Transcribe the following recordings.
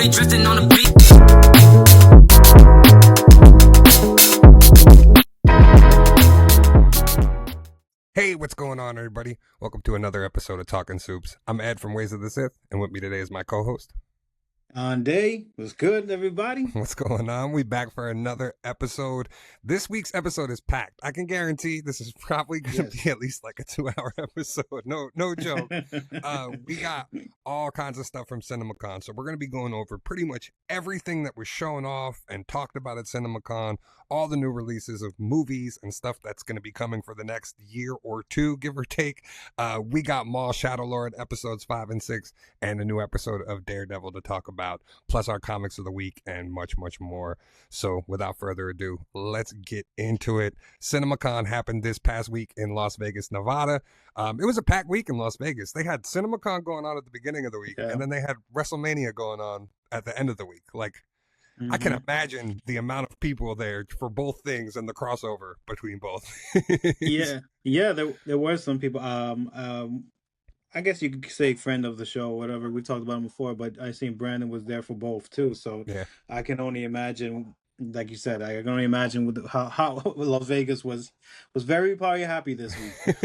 shorty drifting on the beat. Hey, what's going on, everybody? Welcome to another episode of TalkNSupes. I'm Ed from Ways of the Sith, and with me today is my co-host. On day was good, everybody. What's going on? We back for another episode. This week's episode is packed. I can guarantee this is probably going to be at least like a 2-hour episode. No joke. We got all kinds of stuff from CinemaCon, so we're going to be going over pretty much everything that was shown off and talked about at CinemaCon, all the new releases of movies and stuff that's going to be coming for the next year or two, give or take. We got Maul Shadow Lord episodes 5 and 6 and a new episode of Daredevil to talk about, plus our comics of the week and much more. So without further ado, let's get into it. CinemaCon happened this past week in Las Vegas, Nevada. It was a packed week in Las Vegas. They had CinemaCon going on at the beginning of the week, and then they had WrestleMania going on at the end of the week. Like, I can imagine the amount of people there for both things and the crossover between both. yeah, there were some people. I guess you could say friend of the show, whatever. We talked about him before, but I seen Brandon was there for both too. So yeah. I can only imagine, like you said, I can only imagine with how Las Vegas was very probably happy this week.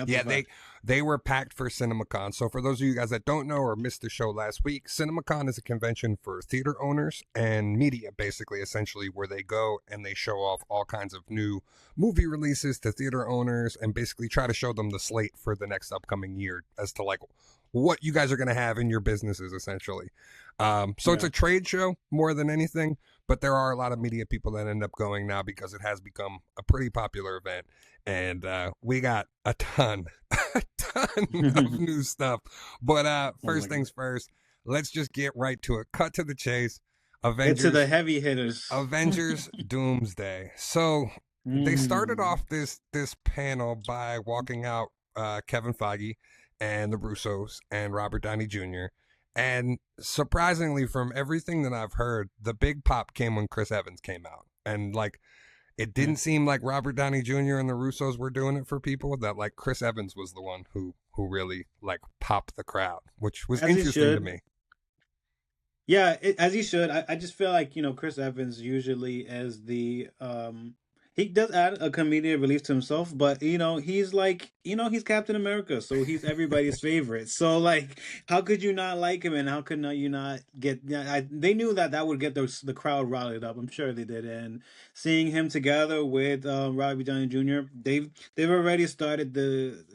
Yeah, they were packed for CinemaCon. So for those of you guys that don't know or missed the show last week, CinemaCon is a convention for theater owners and media, basically, essentially, where they go and they show off all kinds of new movie releases to theater owners and basically try to show them the slate for the next upcoming year as to like what you guys are going to have in your businesses, essentially. It's a trade show more than anything, but there are a lot of media people that end up going now because it has become a pretty popular event. And we got a ton of new stuff. But first things first, let's just get right to it. Cut to the chase. Get to the heavy hitters. Avengers Doomsday. So they started off this panel by walking out Kevin Feige and the Russos and Robert Downey Jr. And surprisingly, from everything that I've heard, the big pop came when Chris Evans came out. And like, it didn't seem like Robert Downey Jr. and the Russos were doing it for people. That like Chris Evans was the one who really like popped the crowd, which was interesting to me. Yeah, as he should. I just feel like, Chris Evans usually as the he does add a comedic relief to himself, but he's like, he's Captain America, so he's everybody's favorite. So like, how could you not like him, and how could you not get? They knew that would get the crowd rallied up. I'm sure they did, and seeing him together with Robert Downey Jr., they've already started the.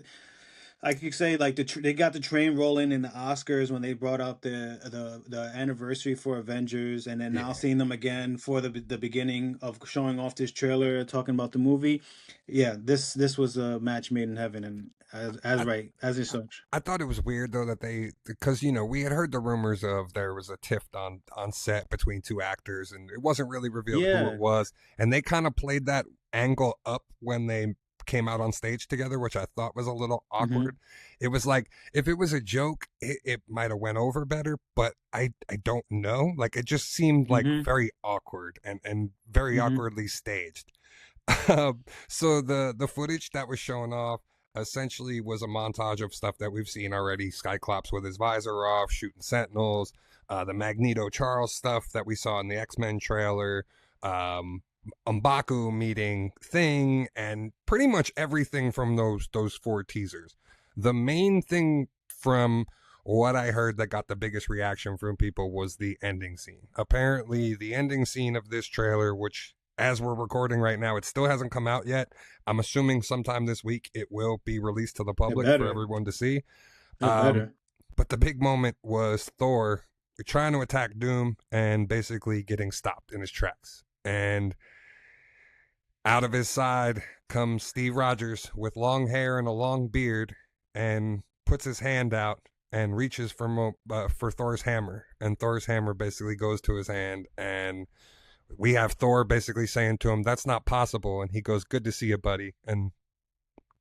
Like you say, like they got the train rolling in the Oscars when they brought out the anniversary for Avengers, and then now seeing them again for the beginning of showing off this trailer, talking about the movie. Yeah, this was a match made in heaven, and as such. I thought it was weird though that because we had heard the rumors of there was a tiff on set between two actors, and it wasn't really revealed who it was, and they kind of played that angle up when they came out on stage together, which I thought was a little awkward. It was like, if it was a joke, it might have went over better, but I don't know. Like, it just seemed like very awkward and very awkwardly staged. So the footage that was shown off essentially was a montage of stuff that we've seen already. Cyclops with his visor off, shooting Sentinels, the Magneto Charles stuff that we saw in the X-Men trailer, M'Baku meeting Thing, and pretty much everything from those 4 teasers. The main thing from what I heard that got the biggest reaction from people was the ending scene. Apparently the ending scene of this trailer, which as we're recording right now, it still hasn't come out yet. I'm assuming sometime this week it will be released to the public for everyone to see. But the big moment was Thor trying to attack Doom and basically getting stopped in his tracks. And out of his side comes Steve Rogers with long hair and a long beard and puts his hand out and reaches for Thor's hammer. And Thor's hammer basically goes to his hand. And we have Thor basically saying to him, "That's not possible." And he goes, "Good to see you, buddy." And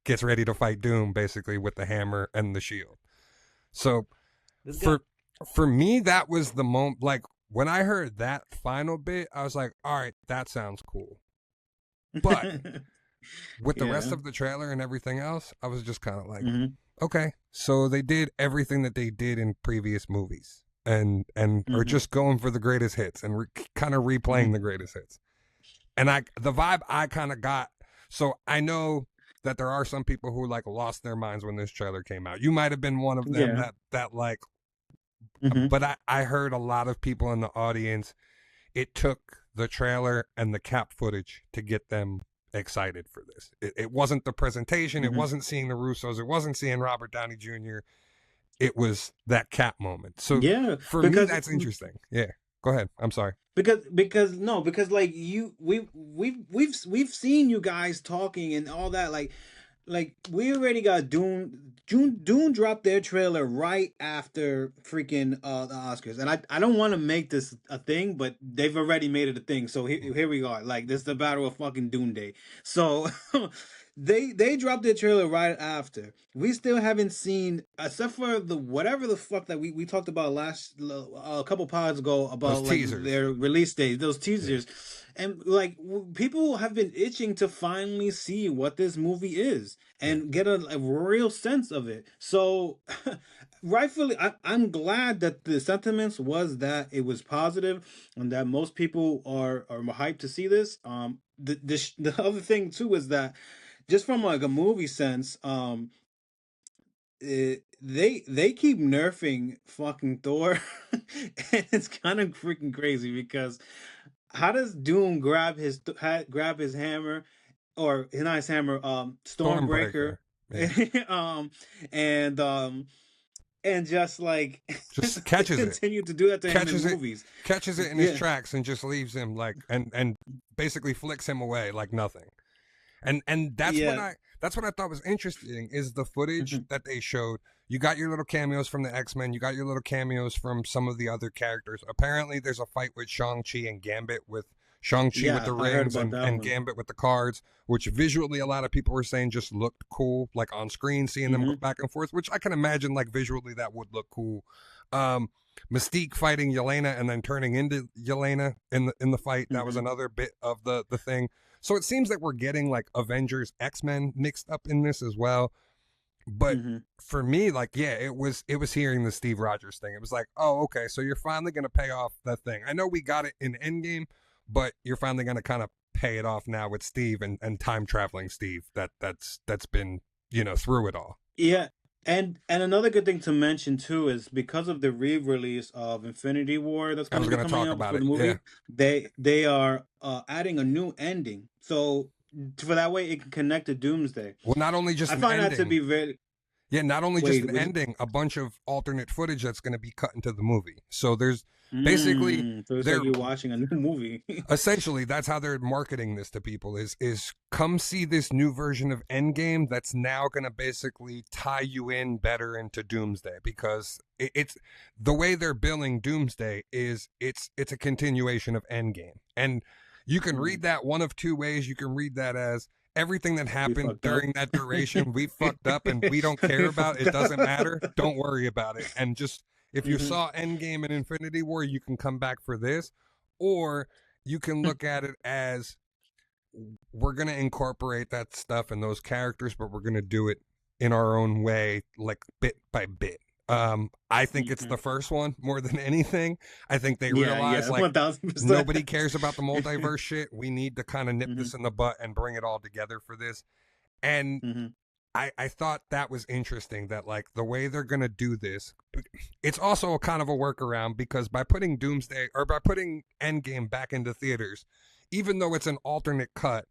gets ready to fight Doom basically with the hammer and the shield. So for me, that was the moment. Like, when I heard that final bit, I was like, all right, that sounds cool. But with the rest of the trailer and everything else, I was just kind of like, okay, so they did everything that they did in previous movies. and or Mm-hmm. just going for the greatest hits and kind of replaying Mm-hmm. the greatest hits. And the vibe I kind of got. So I know that there are some people who like lost their minds when this trailer came out. You might have been one of them Yeah. that like, Mm-hmm. but I heard a lot of people in the audience. It took the trailer and the cap footage to get them excited for this. It wasn't the presentation. It Mm-hmm. wasn't seeing the Russos. It wasn't seeing Robert Downey Jr. It was that cap moment. So Yeah, for me, because that's interesting. Yeah. Go ahead. I'm sorry. because no, because like we've seen you guys talking and all that, like we already got Dune dropped their trailer right after freaking the Oscars, and I don't want to make this a thing, but they've already made it a thing. So here we are, like this is the battle of fucking Dune Day. So they dropped their trailer right after. We still haven't seen, except for the whatever the fuck that we talked about a couple pods ago Those about like teasers. their release date, those Yeah. teasers, and like people have been itching to finally see what this movie is Yeah. and get a real sense of it. So rightfully, I'm glad that the sentiments was that it was positive and that most people are hyped to see this. The other thing too is that just from like a movie sense, they keep nerfing fucking Thor, and it's kind of freaking crazy because how does Doom grab his hammer, or not his hammer, Stormbreaker, Stormbreaker. Yeah. um, and um, and just like Just they catches it. continue to do that to him in Catches it. movies. Catches it in his Yeah, tracks and just leaves him like and basically flicks him away like nothing. And yeah. that's what I thought was interesting is the footage Mhm. that they showed. You got your little cameos from the X-Men, you got your little cameos from some of the other characters. Apparently there's a fight with Shang-Chi and Gambit, with Shang-Chi with Yeah, the I heard rings about that and one. Gambit with the cards, which visually a lot of people were saying just looked cool, like on screen, seeing them go Hmm. back and forth, which I can imagine like visually that would look cool. Um, Mystique fighting Yelena and then turning into Yelena in the fight. That was Hmm. another bit of the thing. So it seems that we're getting like Avengers, X-Men mixed up in this as well. But Hmm. for me, like, yeah, it was hearing the Steve Rogers thing. It was like, oh, okay, so you're finally gonna pay off that thing. I know we got it in Endgame, but you're finally gonna kind of pay it off now with Steve and time traveling Steve. That's been, through it all. Yeah, and another good thing to mention too is because of the re-release of Infinity War that's I going was to be gonna coming talk out about for it. the Yeah. movie, they are adding a new ending, so for that way it can connect to Doomsday. Well, not only just I an find that to ending. be very Yeah, not only just wait an was ending, a bunch of alternate footage that's going to be cut into the movie. So there's basically so it's like they're you're watching a new movie. essentially that's how they're marketing this to people is come see this new version of Endgame that's now going to basically tie you in better into Doomsday, because it's the way they're billing Doomsday is it's a continuation of Endgame. And you can read that one of two ways. You can read that as everything that We happened fucked up. during that duration we fucked up and we don't care We about. fucked It doesn't up. matter, don't worry about it, and just if you Hmm. saw Endgame and Infinity War, you can come back for this. Or you can look at it as we're going to incorporate that stuff and those characters, but we're going to do it in our own way, like bit by bit. I think it's Hmm. the first one more than anything. I think they Yeah, realize yeah, like 1000%. nobody cares about the multiverse shit. We need to kind of nip Hmm. this in the butt and bring it all together for this. And Hmm. I thought that was interesting that like the way they're gonna do this, it's also kind of a workaround, because by putting Doomsday or by putting Endgame back into theaters, even though it's an alternate cut,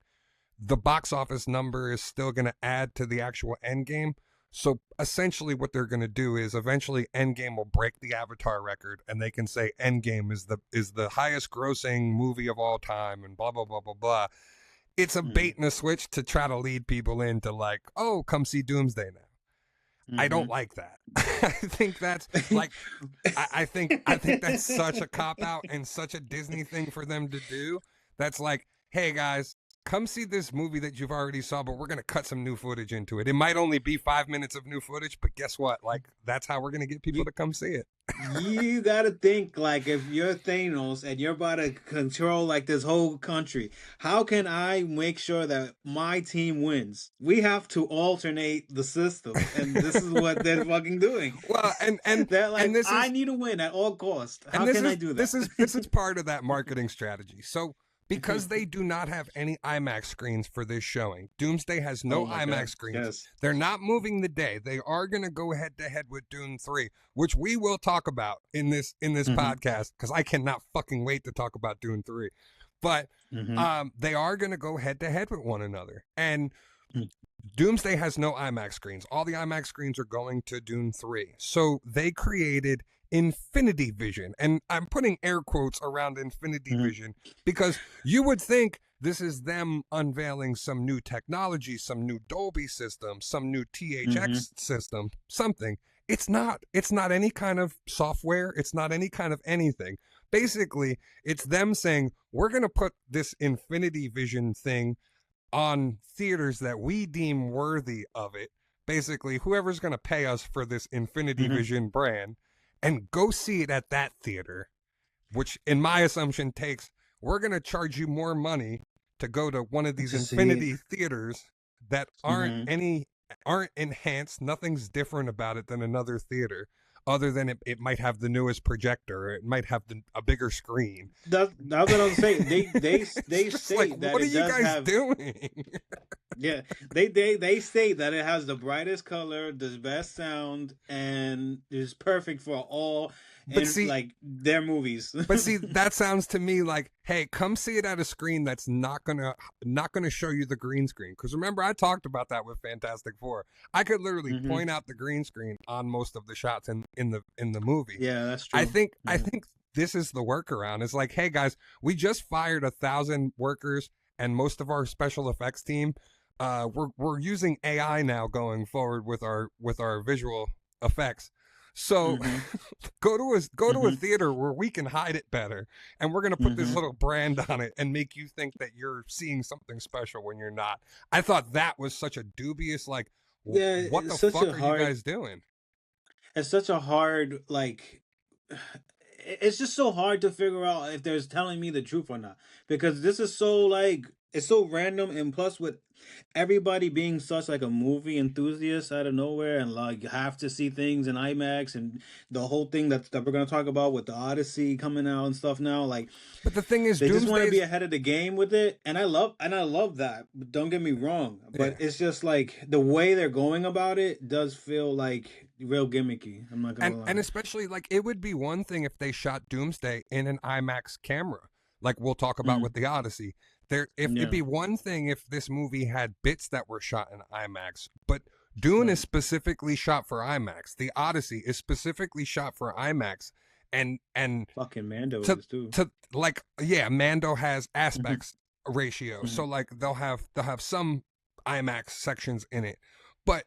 the box office number is still gonna add to the actual Endgame. So essentially what they're gonna do is eventually Endgame will break the Avatar record and they can say Endgame is the highest grossing movie of all time and blah blah blah blah blah. It's a Hmm. bait and a switch to try to lead people into like, oh, come see Doomsday now. I don't Hmm. like that. I think that's like I think that's such a cop out and such a Disney thing for them to do. That's like, hey guys, come see this movie that you've already saw, but we're going to cut some new footage into it. It might only be 5 minutes of new footage, but guess what? Like, that's how we're going to get people to come see it. You gotta think, like, if you're Thanos and you're about to control like this whole country, how can I make sure that my team wins? We have to alternate the system, and this is what they're fucking doing. Well, and they're like, and I need to win at all costs. How can I do that? This is part of that marketing strategy. So because they do not have any IMAX screens for this showing, Doomsday has no IMAX screens. Yes. They're not moving the day. They are going to go head to head with Dune 3, which we will talk about in this podcast, because I cannot fucking wait to talk about Dune 3. But they are going to go head to head with one another. And Doomsday has no IMAX screens. All the IMAX screens are going to Dune 3. So they created Infinity Vision, and I'm putting air quotes around Infinity Vision, because you would think this is them unveiling some new technology, some new Dolby system, some new THX system, something. It's not any kind of software. It's not any kind of anything. Basically, it's them saying, we're going to put this Infinity Vision thing on theaters that we deem worthy of it. Basically, whoever's going to pay us for this Infinity Vision brand, and go see it at that theater, which in my assumption we're going to charge you more money to go to one of these Infinity theaters that aren't enhanced. Nothing's different about it than another theater, other than it might have the newest projector, or it might have a bigger screen. That's what I'm saying. They say like, that what are it you does guys have, doing? Yeah, they say that it has the brightest color, the best sound, and is perfect for all like their movies. But see, that sounds to me like, hey, come see it at a screen that's not gonna show you the green screen. Because remember, I talked about that with Fantastic Four. I could literally point out the green screen on most of the shots in the movie. Yeah, that's true. I think this is the workaround. It's like, hey guys, we just fired 1,000 workers and most of our special effects team. We're using AI now going forward with our visual effects. So go to a theater where we can hide it better, and we're gonna put this little brand on it and make you think that you're seeing something special when you're not. I thought that was such a dubious, like, what the fuck are you guys doing? It's such a hard, like, it's just so hard to figure out if they're telling me the truth or not, because this is so, like, it's so random, and plus with everybody being such like a movie enthusiast out of nowhere, and like you have to see things in IMAX, and the whole thing that we're gonna talk about with the Odyssey coming out and stuff now, like. But the thing is, they just want to be ahead of the game with it, and I love that. Don't get me wrong, but it's just like the way they're going about it does feel like real gimmicky. I'm not gonna lie. And especially, like, it would be one thing if they shot Doomsday in an IMAX camera, like we'll talk about with the Odyssey. It'd be one thing if this movie had bits that were shot in IMAX, but Dune is specifically shot for IMAX. The Odyssey is specifically shot for IMAX, and fucking Mando is too. Mando has aspects ratio, so like they'll have some IMAX sections in it, but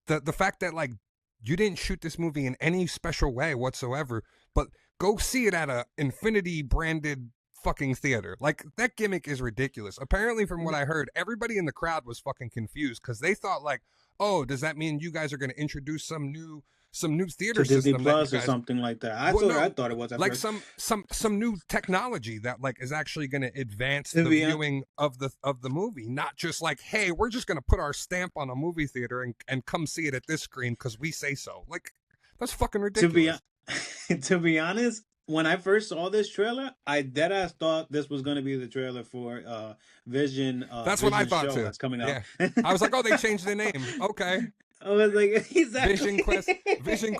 the fact that like you didn't shoot this movie in any special way whatsoever, but go see it at a Infinity branded fucking theater. Like, that gimmick is ridiculous. Apparently, from what I heard, everybody in the crowd was fucking confused because they thought like, oh, does that mean you guys are going to introduce some new theater to Disney system Plus or something like that? I thought it was at like first. some new technology that like is actually going to advance the viewing of the movie, not just like, hey, we're just going to put our stamp on a movie theater and come see it at this screen because we say so. Like, that's fucking ridiculous. To be honest, when I first saw this trailer, I deadass thought this was going to be the trailer for Vision. That's what I thought too. That's coming out. Yeah. I was like, oh, they changed the name. Okay. I was like, exactly. Vision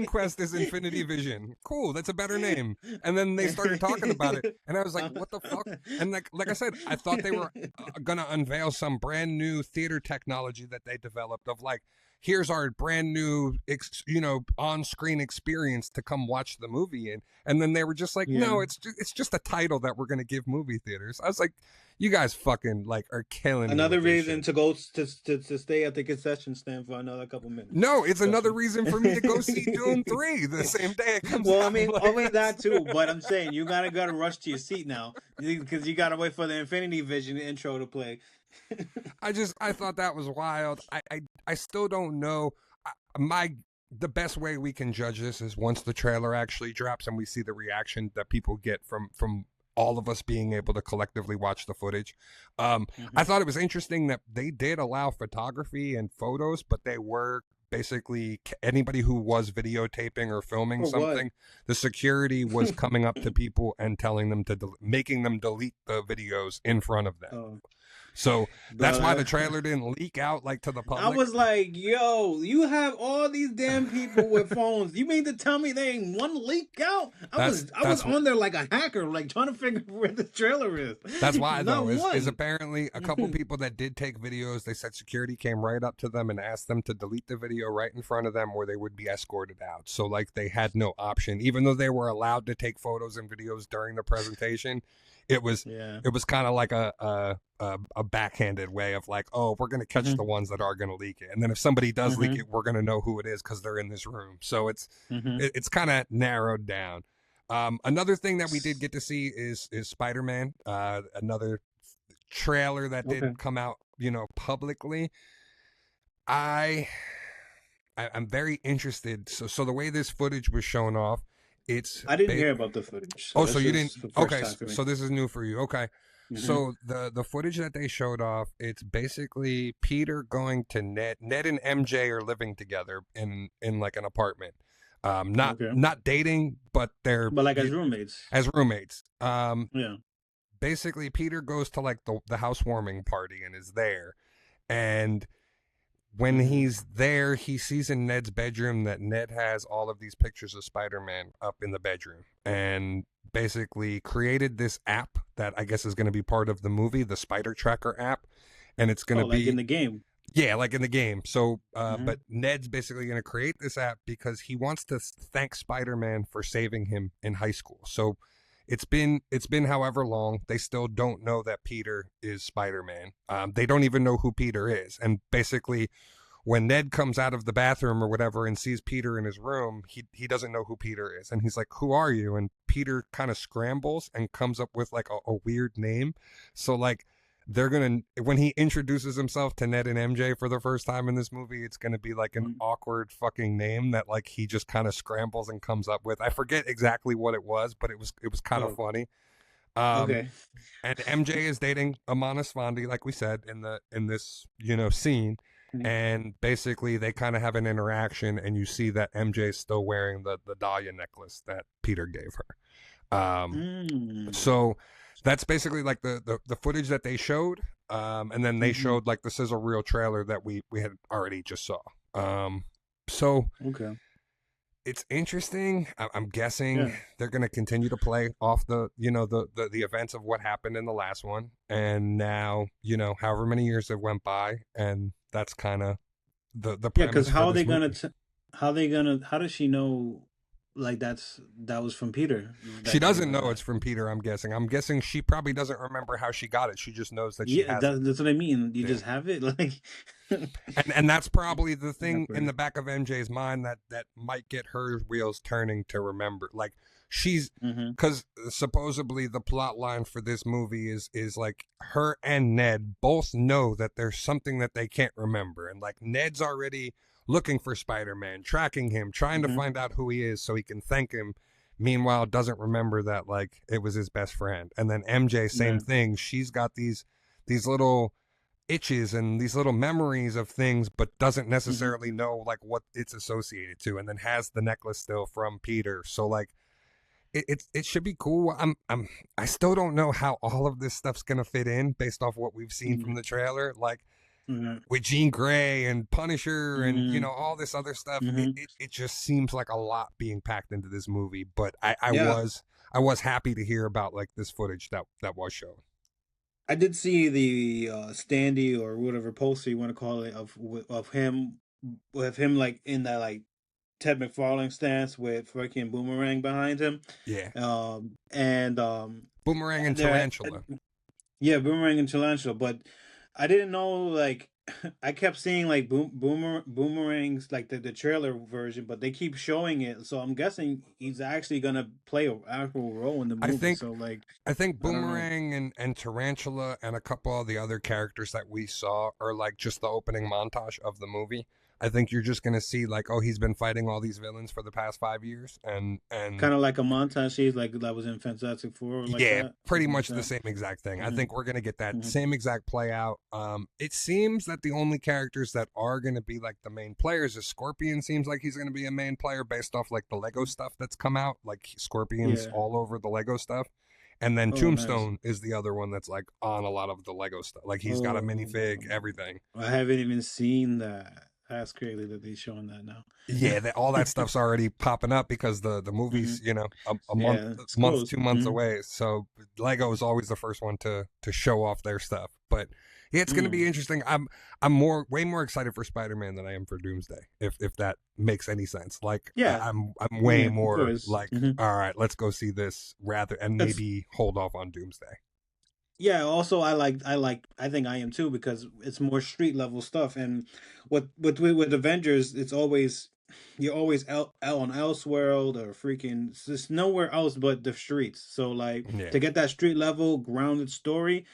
Quest is Infinity Vision. Cool, that's a better name. And then they started talking about it, and I was like, what the fuck? And like I said, I thought they were gonna unveil some brand new theater technology that they developed of like, here's our brand new on-screen experience to come watch the movie in. And then they were just like, Yeah. no, it's just a title that we're going to give movie theaters. I was like, you guys fucking like are killing me Another with this reason shit. to go to stay at the concession stand for another couple minutes. No, it's Trust another me. reason for me to go see Dune 3 the same day it comes Well, out. I mean that too, but I'm saying you gotta rush to your seat now because you gotta wait for the Infinity Vision intro to play. I thought that was wild. I still don't know. The best way we can judge this is once the trailer actually drops and we see the reaction that people get from all of us being able to collectively watch the footage. I thought it was interesting that they did allow photography and photos, but they were basically anybody who was videotaping or filming For what? something, the security was coming up to people and telling them to making them delete the videos in front of them. Oh, So that's why the bruh. trailer didn't leak out like to the I public. was like, yo, you have all these damn people with phones. You mean to tell me there ain't one leak out? I was on there like a hacker, like trying to figure out where the trailer is. That's why Not though, is one. apparently a couple people that did take videos, they said security came right up to them and asked them to delete the video right in front of them or they would be escorted out. So like they had no option, even though they were allowed to take photos and videos during the presentation. It was kind of like a backhanded way of like, oh, we're going to catch the ones that are going to leak it, and then if somebody does leak it, we're going to know who it is because they're in this room. So it's kind of narrowed down. Another thing that we did get to see is Spider-Man. Another trailer that did come out, publicly. I'm very interested. So the way this footage was shown off. I didn't hear about the footage. So so you didn't? Okay, so this is new for you. Okay, so the footage that they showed off, it's basically Peter going to Ned. Ned and MJ are living together in like an apartment. Not dating, but they're like as roommates. As roommates. Yeah. Basically, Peter goes to like the housewarming party and is there, and when he's there, he sees in Ned's bedroom that Ned has all of these pictures of Spider-Man up in the bedroom and basically created this app that I guess is going to be part of the movie, the Spider Tracker app. And it's going to be like in the game. Yeah, like in the game. So, but Ned's basically going to create this app because he wants to thank Spider-Man for saving him in high school. So it's been however long. They still don't know that Peter is Spider-Man. They don't even know who Peter is. And basically, when Ned comes out of the bathroom or whatever and sees Peter in his room, he doesn't know who Peter is. And he's like, who are you? And Peter kind of scrambles and comes up with like a weird name. So like they're going to, when he introduces himself to Ned and MJ for the first time in this movie, it's going to be like an awkward fucking name that like he just kind of scrambles and comes up with. I forget exactly what it was, but it was kind of funny. And MJ is dating Amana Svandi, like we said in this scene, and basically they kind of have an interaction, and you see that MJ is still wearing the Dahlia necklace that Peter gave her. So that's basically like the footage that they showed, and then they showed like the sizzle reel trailer that we had already just saw. It's interesting. I'm guessing they're going to continue to play off the events of what happened in the last one, and now however many years have went by, and that's kind of the premise. Because how does she know? Like that was from Peter. She doesn't know it's from Peter. I'm guessing she probably doesn't remember how she got it. She just knows that she has it. That's what I mean. You just have it, like. and that's probably the thing in the back of MJ's mind that might get her wheels turning to remember. Like she's because supposedly the plot line for this movie is like her and Ned both know that there's something that they can't remember, and like Ned's already looking for Spider-Man, tracking him, trying to find out who he is so he can thank him. Meanwhile, doesn't remember that like it was his best friend. And then MJ, same thing. She's got these little itches and these little memories of things, but doesn't necessarily know like what it's associated to. And then has the necklace still from Peter. So like it should be cool. I still don't know how all of this stuff's gonna fit in based off what we've seen from the trailer. Like. With Jean Grey and Punisher and all this other stuff, it just seems like a lot being packed into this movie. But I was happy to hear about like this footage that was shown. I did see the standee or whatever poster you want to call it of him with him like in that like Ted McFarlane stance with freaking Boomerang behind him. Yeah, And Boomerang and there, Tarantula. yeah, Boomerang and Tarantula, but I didn't know like I kept seeing like boomerangs like the trailer version, but they keep showing it, so I'm guessing he's actually gonna play an actual role in the I movie. think So like, I think I don't know. Boomerang and Tarantula and a couple of the other characters that we saw are like just the opening montage of the movie. I think you're just gonna see like, oh, he's been fighting all these villains for the past 5 years, and Kind of like a montage scene, like that was in Fantastic Four, like yeah, that, pretty something like much the that. same exact thing. I Hmm. think we're gonna get that Hmm. same exact play out. It seems that the only characters that are gonna be like the main players is Scorpion. Seems like he's gonna be a main player based off like the Lego stuff that's come out, like Scorpions Yeah. all over the Lego stuff. And then Oh, nice. Tombstone is the other one that's like on a lot of the Lego stuff. Like he's got a Oh, minifig, everything. I haven't even seen that. That's crazy that they're showing that now. Yeah, all that stuff's already popping up because the Hmm. movie's a month, Yeah, it's month, close. 2 months Hmm. away. So Lego is always the first one to show off their stuff. But yeah, it's going to be Mm. interesting. Way more excited for Spider-Man than I am for Doomsday. If that makes any sense. Like Yeah, I'm way yeah, of more course. like, Hmm. all right, let's go see this rather and It's maybe hold off on Doomsday. Yeah. Also, I think I am too because it's more street level stuff. And with Avengers, it's always you're always out on Elseworld or freaking it's just nowhere else but the streets. So like Yeah. to get that street level grounded story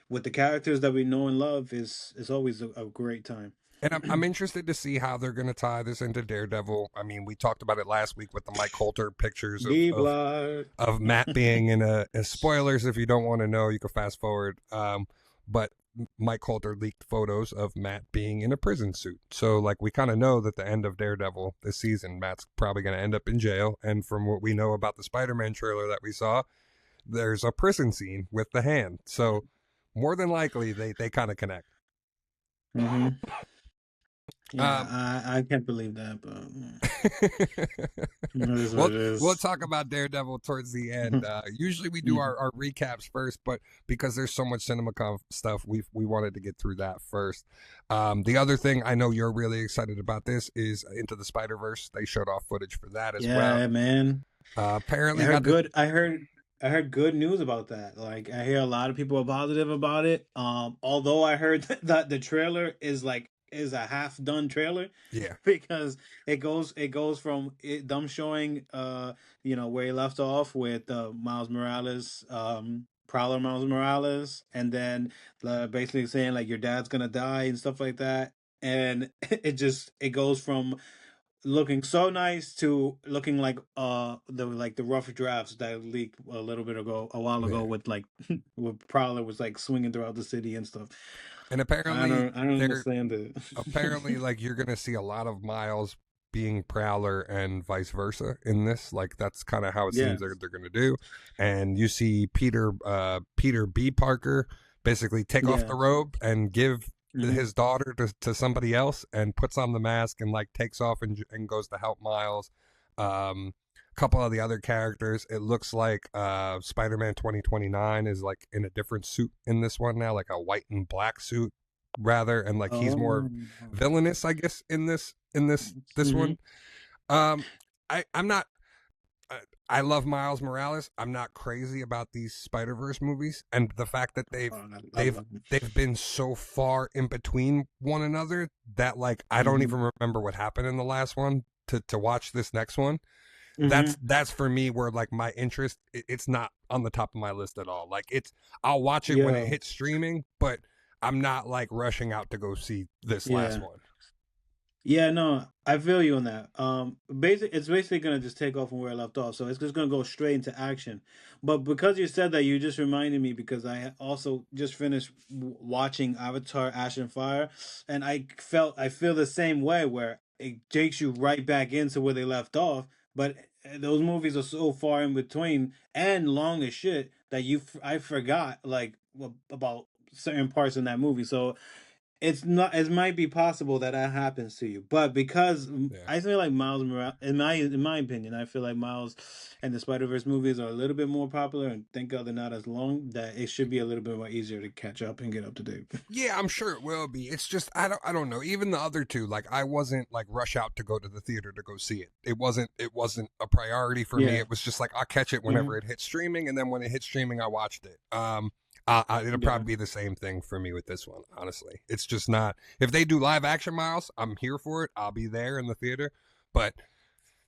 with the characters that we know and love is always a great time. And I'm interested to see how they're going to tie this into Daredevil. I mean, we talked about it last week with the Mike Coulter pictures B block. of Matt being in spoilers. If you don't want to know, you can fast forward. But Mike Coulter leaked photos of Matt being in a prison suit. So like we kind of know that the end of Daredevil this season, Matt's probably going to end up in jail. And from what we know about the Spider-Man trailer that we saw, there's a prison scene with the hand. So more than likely they kind of connect. Hmm. Yeah, Um, I can't believe that, but it is what well, it we'll is. talk about Daredevil towards the end. Usually we do our recaps first, but because there's so much CinemaCon stuff, we wanted to get through that first. The other thing I know you're really excited about this is Into the Spider Verse. They showed off footage for that as well. Yeah, man. I Apparently heard got the good. I heard good news about that. Like I hear a lot of people are positive about it. Although I heard that the trailer is a half done trailer yeah because it goes from them showing where he left off with Miles Morales, Prowler Miles Morales, and then basically saying like your dad's gonna die and stuff like that. And it goes from looking so nice to looking like the rough drafts that leaked a while yeah, ago with like with Prowler was like swinging throughout the city and stuff. and I don't they're understand it. like you're gonna see a lot of Miles being Prowler and vice versa in this. Like that's kind of how it seems Yes. they're gonna do. And you see Peter B. Parker basically take off Yeah. the robe and give Hmm. his daughter to somebody else and puts on the mask and like takes off and goes to help Miles. A couple of the other characters, it looks like Spider-Man 2029 is like in a different suit in this one now, like a white and black suit rather, and like he's more Oh. villainous, I guess, in this Hmm. one. I'm not. I love Miles Morales. I'm not crazy about these Spider Verse movies, and the fact that Oh, I they've love him. they've been so far in between one another that like I don't Hmm. even remember what happened in the last one to watch this next one. Hmm. That's for me where like my interest it's not on the top of my list at all. Like I'll watch it when it Yeah. hits streaming, but I'm not like rushing out to go see this last Yeah. one. Yeah, no, I feel you on that. It's basically gonna just take off from where I left off, so it's just gonna go straight into action. But because you said that, you just reminded me because I also just finished watching Avatar: Ash and Fire, and I feel the same way where it takes you right back into where they left off. But those movies are so far in between and long as shit that I forgot like about certain parts in that movie. So it's not. It might be possible that that happens to you, but because Yeah. I feel like Miles Morales, in my opinion, I feel like Miles and the Spider Verse movies are a little bit more popular, and thank God they're not as long. That it should be a little bit more easier to catch up and get up to date. Yeah, I'm sure it will be. It's just I don't know. Even the other two, like I wasn't like rush out to go to the theater to go see it. It wasn't a priority for me. Yeah. It was just like I'll catch it Hmm. whenever it hits streaming, and then when it hit streaming, I watched it. It'll Yeah. probably be the same thing for me with this one. Honestly, it's just not. If they do live action Miles, I'm here for it. I'll be there in the theater. But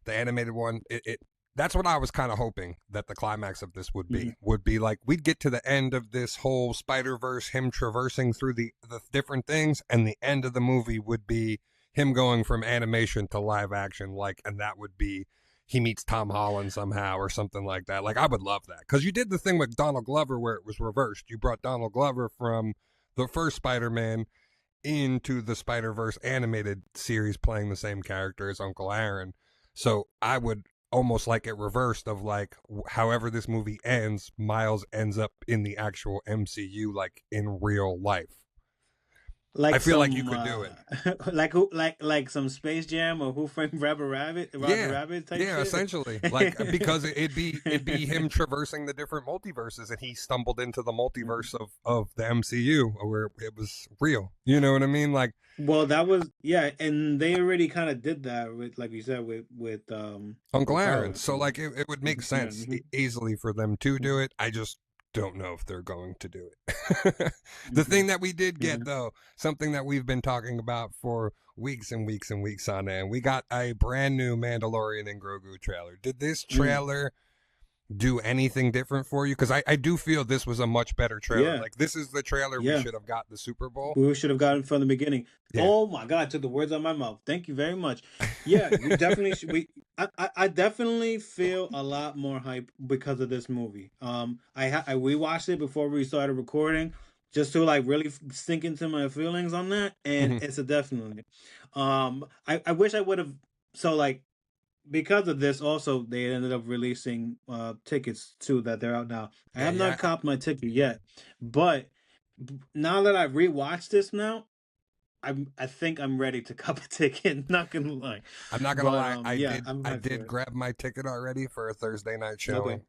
the animated one, it that's what I was kind of hoping that the climax of this Hmm. would be like we'd get to the end of this whole Spider Verse, him traversing through the different things, and the end of the movie would be him going from animation to live action, like, and that would be he meets Tom Holland somehow or something like that. Like I would love that because you did the thing with Donald Glover where it was reversed. You brought Donald Glover from the first Spider-Man into the Spider Verse animated series playing the same character as Uncle Aaron. So I would almost like it reversed of like however this movie ends, Miles ends up in the actual MCU like in real life. I Like feel like you some, could do it. like who, like some Space Jam or Who Framed Roger Yeah. Rabbit type Yeah, shit. essentially. Like because it'd be him traversing the different multiverses and he stumbled into the multiverse of the MCU where it was real. You know what I mean? Like Well, that was yeah, and they already kind of did that with, like you said, Uncle with Aaron. Carlos. So So like it would make mhm, yeah, sense easily for them to do it. I just don't know if they're going to do it. The mhm, thing that we did yeah, get though, something that we've been talking about for weeks and weeks and weeks on end, we got a brand new Mandalorian and Grogu trailer. Did this mm, trailer do anything different for you? Because I do feel this was a much better trailer. yeah, Like this is the trailer we yeah. should have got the Super Bowl. We should have gotten from the beginning. Yeah. Oh my God, took the words out of my mouth. Thank you very much. Yeah, we definitely should. I definitely feel a lot more hype because of this movie. We watched it before we started recording, just to like really sink into my feelings on that, and Mhm. it's a definitely. I wish I would have. So like because of this, also they ended up releasing tickets too that they're out now. I Yeah, have not yeah. copped my ticket yet, but now that I've rewatched this now, I think I'm ready to cop a ticket. Not gonna lie, I'm not gonna but lie. I yeah, did. I'm I hyped for did it. grab my ticket already for a Thursday night Okay, showing.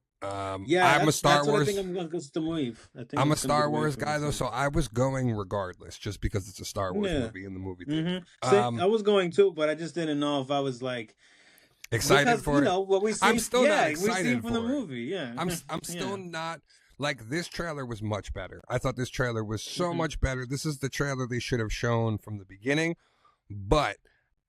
yeah, I'm a Star that's what I think Wars. I'm gonna go to wave. I think I'm a it's gonna be Star the wave Wars for me guy though, too. so I was going regardless, just because it's a Star Wars Yeah. movie in the movie theater. Mm-hmm. Same, I was going too, but I just didn't know if I was like Excited because you for it. know what we I'm seen. still not Yeah, we seen excited from the for it. movie. Yeah, I'm yeah. still not like this trailer was much better. I thought this trailer was so Mm-hmm. much better. This is the trailer they should have shown from the beginning, but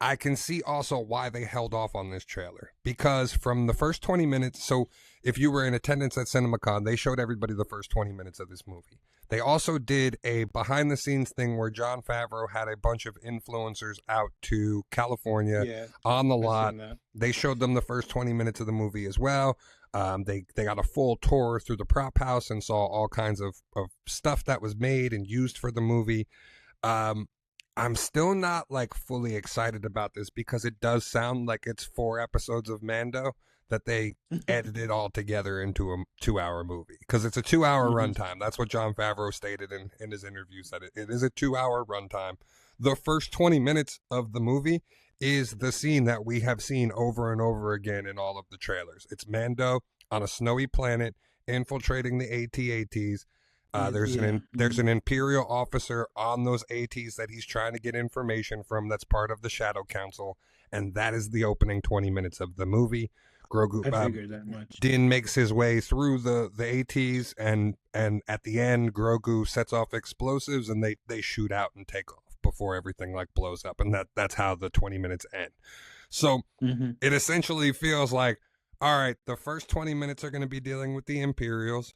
I can see also why they held off on this trailer because from the first 20 minutes, so if you were in attendance at CinemaCon, they showed everybody the first 20 minutes of this movie. They also did a behind the scenes thing where Jon Favreau had a bunch of influencers out to California Yeah, on the I lot. seen that. They showed them the first 20 minutes of the movie as well. They got a full tour through the prop house and saw all kinds of stuff that was made and used for the movie. Um, I'm still not like fully excited about this because it does sound like it's 4 episodes of Mando that they edited all together into a 2 hour movie because it's a 2 hour Hmm. runtime. That's what Jon Favreau stated in his interviews that it is a 2 hour runtime. The first 20 minutes of the movie is the scene that we have seen over and over again in all of the trailers. It's Mando on a snowy planet infiltrating the AT-ATs. Yeah. There's an Imperial officer on those ATs that he's trying to get information from. That's part of the Shadow Council, and that is the opening 20 minutes of the movie. Grogu I figured that much. Din makes his way through the ATs, and at the end, Grogu sets off explosives, and they shoot out and take off before everything like blows up, and that's how the 20 minutes end. So Hmm. it essentially feels like, all right, the first 20 minutes are going to be dealing with the Imperials.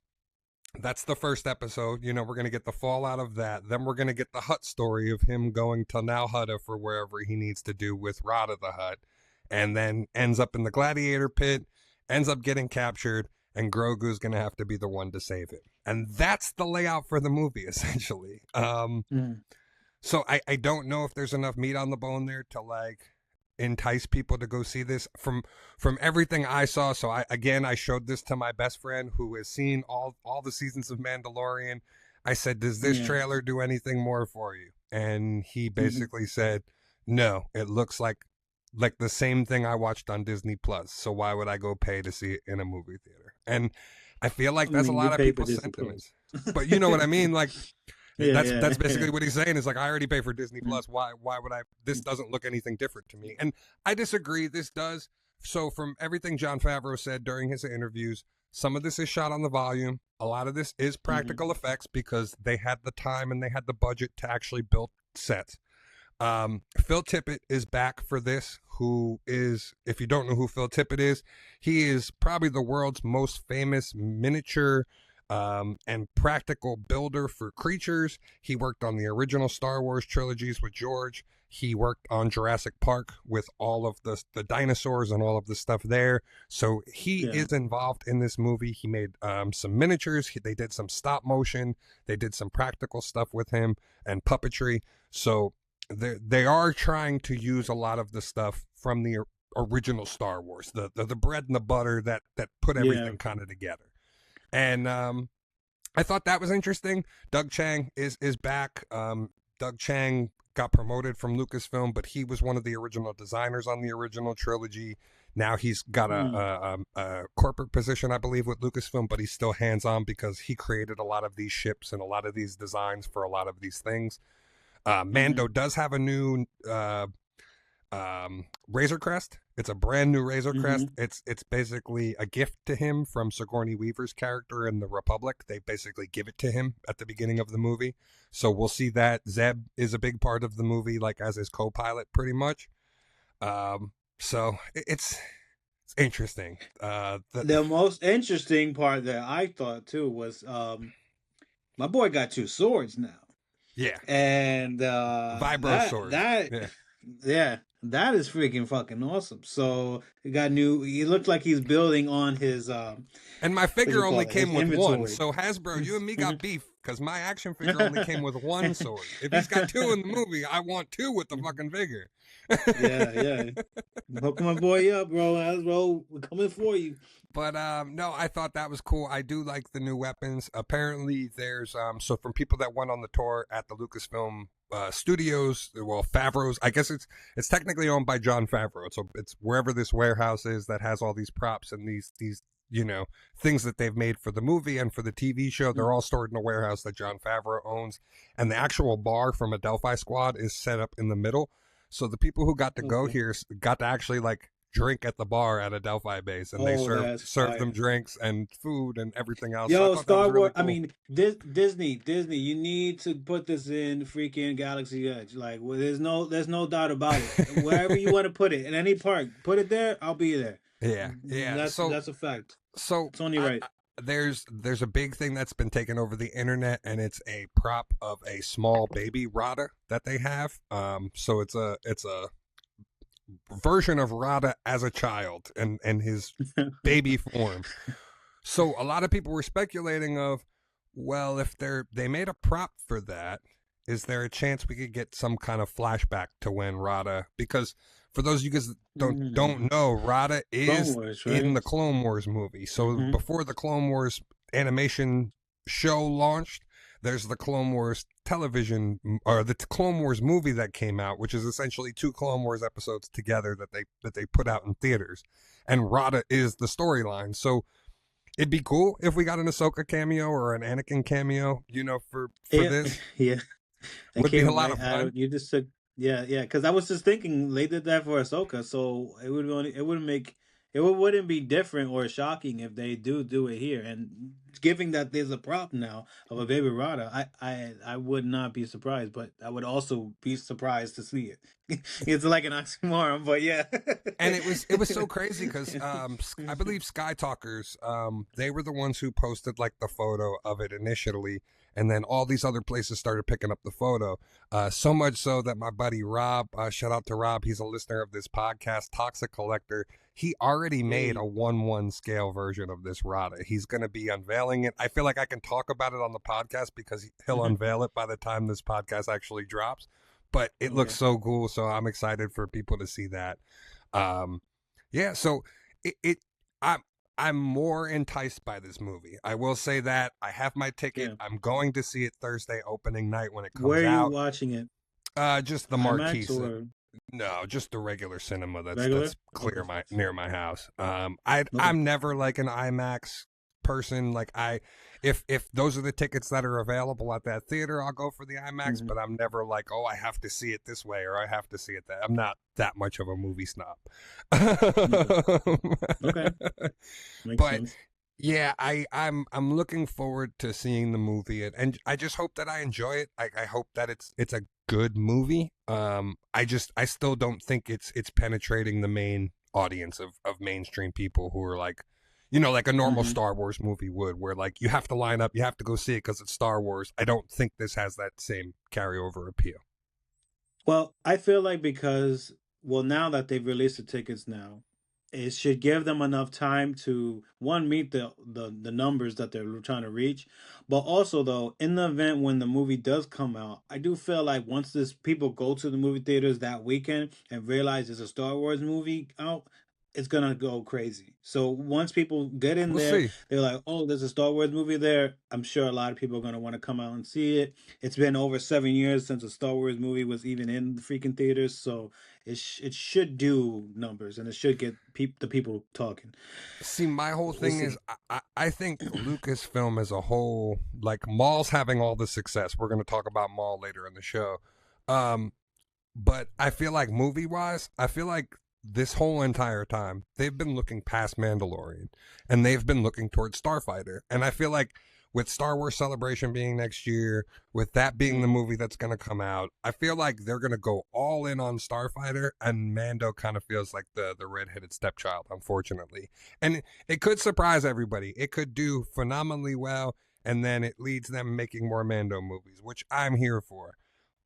That's the first episode. You know, we're going to get the fallout of that. Then we're going to get the Hut story of him going to Nal Hutta for wherever he needs to do with Rada the Hut. And then ends up in the gladiator pit, ends up getting captured, and Grogu's going to have to be the one to save it. And that's the layout for the movie, essentially. Mm. So I don't know if there's enough meat on the bone there to like entice people to go see this from everything I saw. So I showed this to my best friend who has seen all the seasons of Mandalorian. I said, does this Yeah. trailer do anything more for you? and he basically said, "No, it looks like the same thing I watched on Disney Plus. So why would I go pay to see it in a movie theater?" And I feel like I that's a mean, you lot of pay for people's Disney sentiments. Plus. But you know what I mean? Like Yeah, that's yeah, basically what he's saying is like, I already pay for Disney yeah. Plus. Why would I? This doesn't look anything different to me. And I disagree. This does. So from everything Jon Favreau said during his interviews, some of this is shot on the volume. A lot of this is practical effects because they had the time and they had the budget to actually build sets. Phil Tippett is back for this, who is, if you don't know who Phil Tippett is, he is probably the world's most famous miniature and practical builder for creatures. He worked on the original Star Wars trilogies with George. He worked on Jurassic Park with all of the dinosaurs and all of the stuff there. So he is involved in this movie. He made some miniatures. They did some stop motion. They did some practical stuff with him and puppetry. So they are trying to use a lot of the stuff from the original Star Wars, the bread and the butter that put everything kind of together. And I thought that was interesting. Doug Chiang is back. Doug Chiang got promoted from Lucasfilm, but he was one of the original designers on the original trilogy. Now he's got a corporate position, I believe, with Lucasfilm, but he's still hands-on because he created a lot of these ships and a lot of these designs for a lot of these things. Mando does have a new Razor Crest. It's a brand new Razor Crest. It's basically a gift to him from Sigourney Weaver's character in the Republic. They basically give it to him at the beginning of the movie. So we'll see that. Zeb is a big part of the movie, like as his co-pilot pretty much. So it's interesting. The most interesting part that I thought too was my boy got 2 swords now. Yeah. And Vibro swords. That is freaking fucking awesome. So he got new. He looked like he's building on his. And my figure only came with inventory. one. So Hasbro, you and me got beef because my action figure only came with one sword. If he's got 2 in the movie, I want 2 with the fucking figure. Yeah. Hook my boy up, bro. Hasbro, we're coming for you. But no, I thought that was cool. I do like the new weapons. Apparently, there's so from people that went on the tour at the Lucasfilm studios, well, Favreau's. I guess it's technically owned by Jon Favreau. So it's wherever this warehouse is that has all these props and these things that they've made for the movie and for the TV show. They're all stored in a warehouse that Jon Favreau owns, and the actual bar from a Delphi Squad is set up in the middle. So the people who got to go here got to actually like drink at the bar at a Delphi base, and they serve them drinks and food and everything else. Yo, so Star Wars. Really cool. I mean, Disney, you need to put this in freaking Galaxy Edge. Like, well, there's no doubt about it. Wherever you want to put it, in any park, put it there. I'll be there. Yeah. That's a fact. So it's only right. There's a big thing that's been taken over the internet, and it's a prop of a small baby Rada that they have. So it's a version of Rada as a child and his baby form. So a lot of people were speculating of, well, if they made a prop for that, is there a chance we could get some kind of flashback to when Rada, because for those of you guys that don't know, Rada is Wars, right? In the Clone Wars movie. So before the Clone Wars animation show launched, there's the Clone Wars television, or the Clone Wars movie that came out, which is essentially 2 Clone Wars episodes together that they put out in theaters. And Rada is the storyline. So it'd be cool if we got an Ahsoka cameo or an Anakin cameo, for this. Yeah. Would be a lot of fun. You just took, because I was just thinking they did that for Ahsoka, so it wouldn't be different or shocking if they do it here. And given that there's a prop now of a baby Rada, I would not be surprised, but I would also be surprised to see it. It's like an oxymoron, but yeah. And it was so crazy because I believe Sky Talkers, they were the ones who posted like the photo of it initially, and then all these other places started picking up the photo. So much so that my buddy Rob, shout out to Rob, he's a listener of this podcast, Toxic Collector. He already made a 1:1 scale version of this Rada. He's going to be unveiling it. I feel like I can talk about it on the podcast because he'll unveil it by the time this podcast actually drops. But it looks so cool, so I'm excited for people to see that. So I'm more enticed by this movie. I will say that. I have my ticket. I'm going to see it Thursday opening night when it comes out. Where are you watching it? Just the marquee. IMAX or No, just the regular cinema regular? that's clear Okay. near my house. Okay. I'm never like an IMAX person. Like if those are the tickets that are available at that theater, I'll go for the IMAX. Hmm. But I'm never like, oh, I have to see it this way or I have to see it that. I'm not that much of a movie snob. Okay. Okay. Makes But sense. yeah, I'm looking forward to seeing the movie, and I just hope that I enjoy it. I hope that it's a good movie. I still don't think it's penetrating the main audience of mainstream people who are like, like a normal Hmm. Star Wars movie would, where like you have to line up, you have to go see it because it's Star Wars. I don't think this has that same carryover appeal. Well, I feel like because now that they've released the tickets now, it should give them enough time to one meet the numbers that they're trying to reach, but also though in the event when the movie does come out, I do feel like once this people go to the movie theaters that weekend and realize there's a Star Wars movie out, it's gonna go crazy. So once people get in We'll there, see. they're like, "Oh, there's a Star Wars movie there." I'm sure a lot of people are gonna want to come out and see it. It's been over 7 years since a Star Wars movie was even in the freaking theaters, so it should do numbers and it should get the people talking. See, my whole We'll thing is see. I think Lucasfilm as a whole, like Maul's having all the success. We're going to talk about Maul later in the show. Um, but I feel like movie wise, I feel like this whole entire time they've been looking past Mandalorian and they've been looking towards Starfighter. And I feel like with Star Wars Celebration being next year, with that being the Mm. movie that's going to come out, I feel like they're going to go all in on Starfighter, and Mando kind of feels like the redheaded stepchild, unfortunately. And it could surprise everybody. It could do phenomenally well, and then it leads them making more Mando movies, which I'm here for.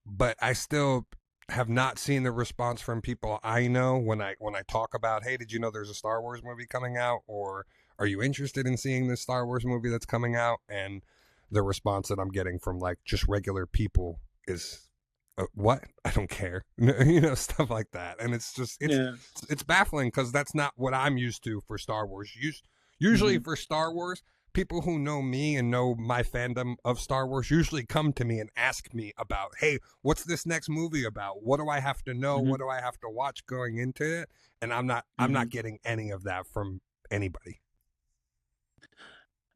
But I still have not seen the response from people I know when I talk about, hey, did you know there's a Star Wars movie coming out, or are you interested in seeing this Star Wars movie that's coming out? And the response that I'm getting from like just regular people is, what? I don't care, stuff like that. And it's just Yeah. it's baffling because that's not what I'm used to for Star Wars. Usually Hmm. for Star Wars, people who know me and know my fandom of Star Wars usually come to me and ask me about, hey, what's this next movie about? What do I have to know? Hmm. What do I have to watch going into it? And I'm not Hmm. getting any of that from anybody.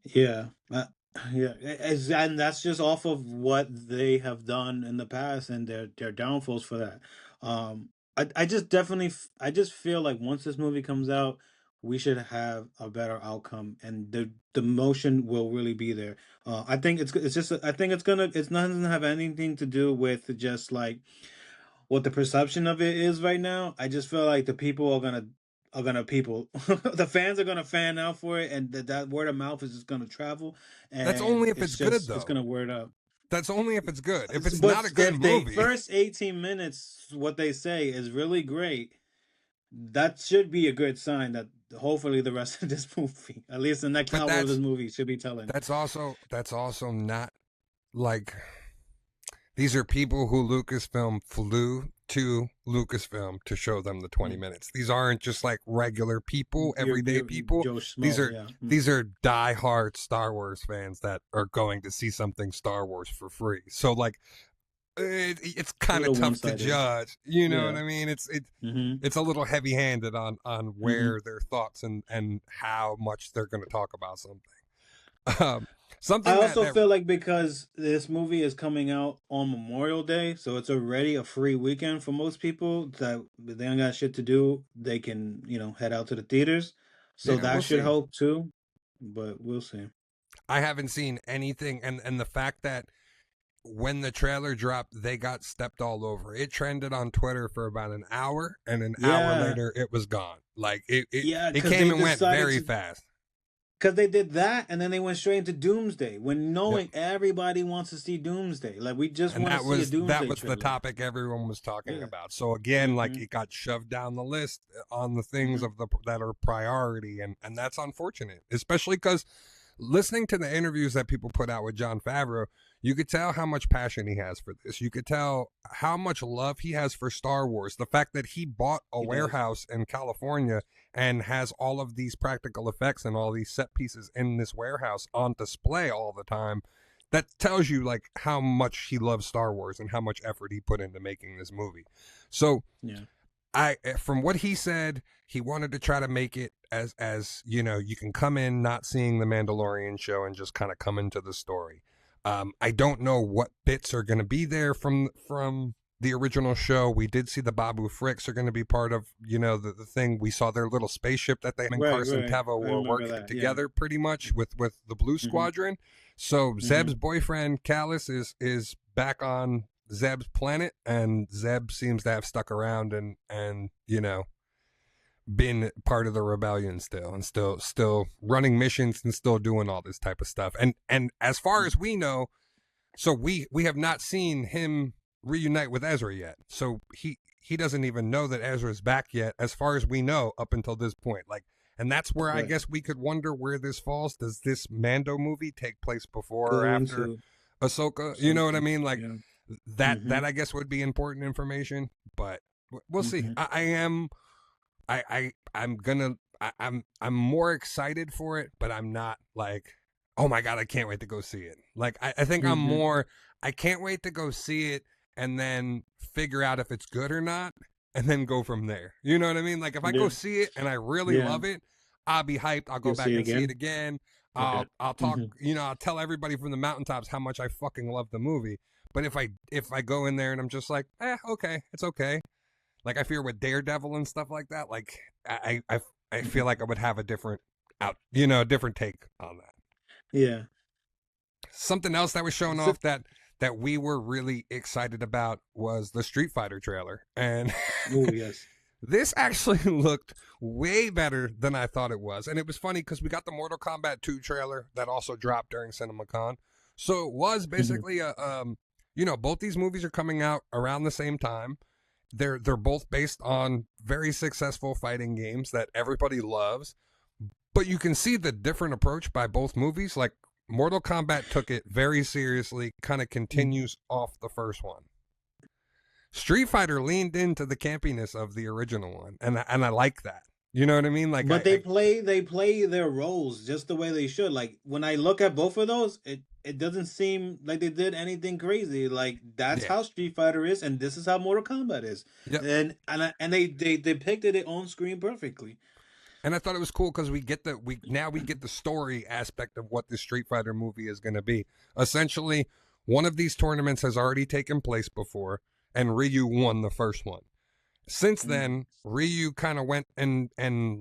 Yeah. Yeah, and that's just off of what they have done in the past and their downfalls for that. I just definitely I just feel like once this movie comes out, we should have a better outcome, and the motion will really be there. I think it's just I think it's not doesn't have anything to do with just like what the perception of it is right now. I just feel like the people are gonna people the fans are gonna fan out for it, and that word of mouth is just gonna travel, That's and only if it's good it's though. gonna word up. That's only if it's good. If it's not But a good if they movie, first 18 minutes, what they say is really great, that should be a good sign that hopefully the rest of this movie, at least the next but hour of this movie, should be telling. that's also not like, these are people who Lucasfilm flew to Lucasfilm to show them the 20 Mm. minutes. These aren't just like regular people, everyday You're people. Joe These Schmo, are yeah. these are diehard Star Wars fans that are going to see something Star Wars for free. So like it's A kind of little one tough to sided. judge. You know what Yeah. I mean? Mm-hmm. It's a little heavy-handed on Mm-hmm. where their thoughts and how much they're going to talk about something. Um, I something that also that feel like because this movie is coming out on Memorial Day, so it's already a free weekend for most people that they don't got shit to do, they can, head out to the theaters. So yeah, that we'll should see. help too, but we'll see. I haven't seen anything, and the fact that when the trailer dropped, they got stepped all over. It trended on Twitter for about an hour, and an hour Yeah, later, it was gone. Like it, it, yeah, it because came they and went decided very to, fast. because they did that and then they went straight into Doomsday when Yep. knowing everybody wants to see Doomsday. Like, we just And want to see a that Doomsday was the trailer. topic everyone was talking Yeah. about. So again, like Mm-hmm. it got shoved down the list on the things Mm-hmm. of the that are priority, and that's unfortunate, especially because listening to the interviews that people put out with John Favreau, you could tell how much passion he has for this. You could tell how much love he has for Star Wars. The fact that he bought a He does. warehouse in California and has all of these practical effects and all these set pieces in this warehouse on display all the time that tells you like how much he loves Star Wars and how much effort he put into making this movie. So Yeah. from what he said, he wanted to try to make it as you know, you can come in not seeing the Mandalorian show and just kind of come into the story. I don't know what bits are going to be there from the original show. We did see the Babu Fricks are going to be part of, you know, the thing. We saw their little spaceship that they and Carson Right. Teva I were remember working that. Yeah. together pretty much with the Blue Squadron. So Zeb's boyfriend Callus is back on Zeb's planet, and Zeb seems to have stuck around and you know, been part of the rebellion still, and still running missions and still doing all this type of stuff. And as far as we know, so we have not seen him reunite with Ezra yet. So he doesn't even know that Ezra's back yet, as far as we know up until this point. Like, and that's where I guess we could wonder where this falls. Does this Mando movie take place before or after Ahsoka? You know what I mean? Like that I guess would be important information, but we'll see. I'm more excited for it, but I'm not like, oh my God, I can't wait to go see it. Like, I think I'm more, I can't wait to go see it and then figure out if it's good or not and then go from there. You know what I mean? Like, if I go see it and I really love it, I'll be hyped. I'll go back and see it again. I'll talk, you know, I'll tell everybody from the mountaintops how much I fucking love the movie. But if I go in there and I'm just like, okay, it's okay. Like, I fear with Daredevil and stuff like that, like, I feel like I would have a different different take on that. Yeah. Something else that was shown off that we were really excited about was the Street Fighter trailer. And oh, yes. This actually looked way better than I thought it was. And it was funny because we got the Mortal Kombat 2 trailer that also dropped during CinemaCon. So it was basically both these movies are coming out around the same time. They're both based on very successful fighting games that everybody loves. But you can see the different approach by both movies. Like, Mortal Kombat took it very seriously, kind of continues off the first one. Street Fighter leaned into the campiness of the original one, and I like that. You know what I mean? Like, but they play their roles just the way they should. Like, when I look at both of those, it doesn't seem like they did anything crazy. Like, that's how Street Fighter is, and this is how Mortal Kombat is. Yep. And they depicted it on screen perfectly. And I thought it was cool because we get the story aspect of what the Street Fighter movie is going to be. Essentially, one of these tournaments has already taken place before, and Ryu won the first one. Since then, Ryu kind of went and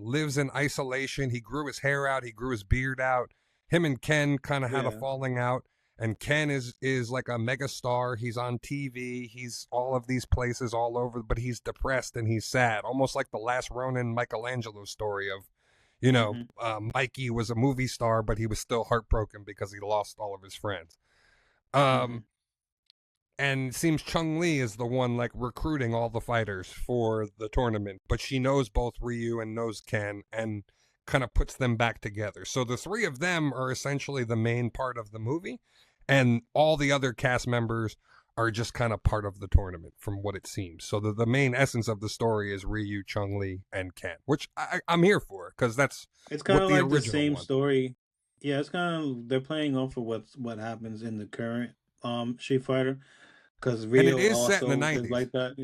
lives in isolation. He grew his hair out. He grew his beard out. Him and Ken kind of had a falling out. And Ken is like a mega star. He's on TV. He's all of these places all over, but he's depressed and he's sad. Almost like the last Ronin Michelangelo story of, Mikey was a movie star, but he was still heartbroken because he lost all of his friends. And it seems Chun-Li is the one like recruiting all the fighters for the tournament, but she knows both Ryu and knows Ken and kind of puts them back together. So the three of them are essentially the main part of the movie, and all the other cast members are just kind of part of the tournament from what it seems. So the main essence of the story is Ryu, Chun-Li, and Ken, which I'm here for because it's kind of like the same story. Yeah, it's kind of, they're playing off of what happens in the current Street Fighter, because Ryu and it is also set in the 90s. Like that.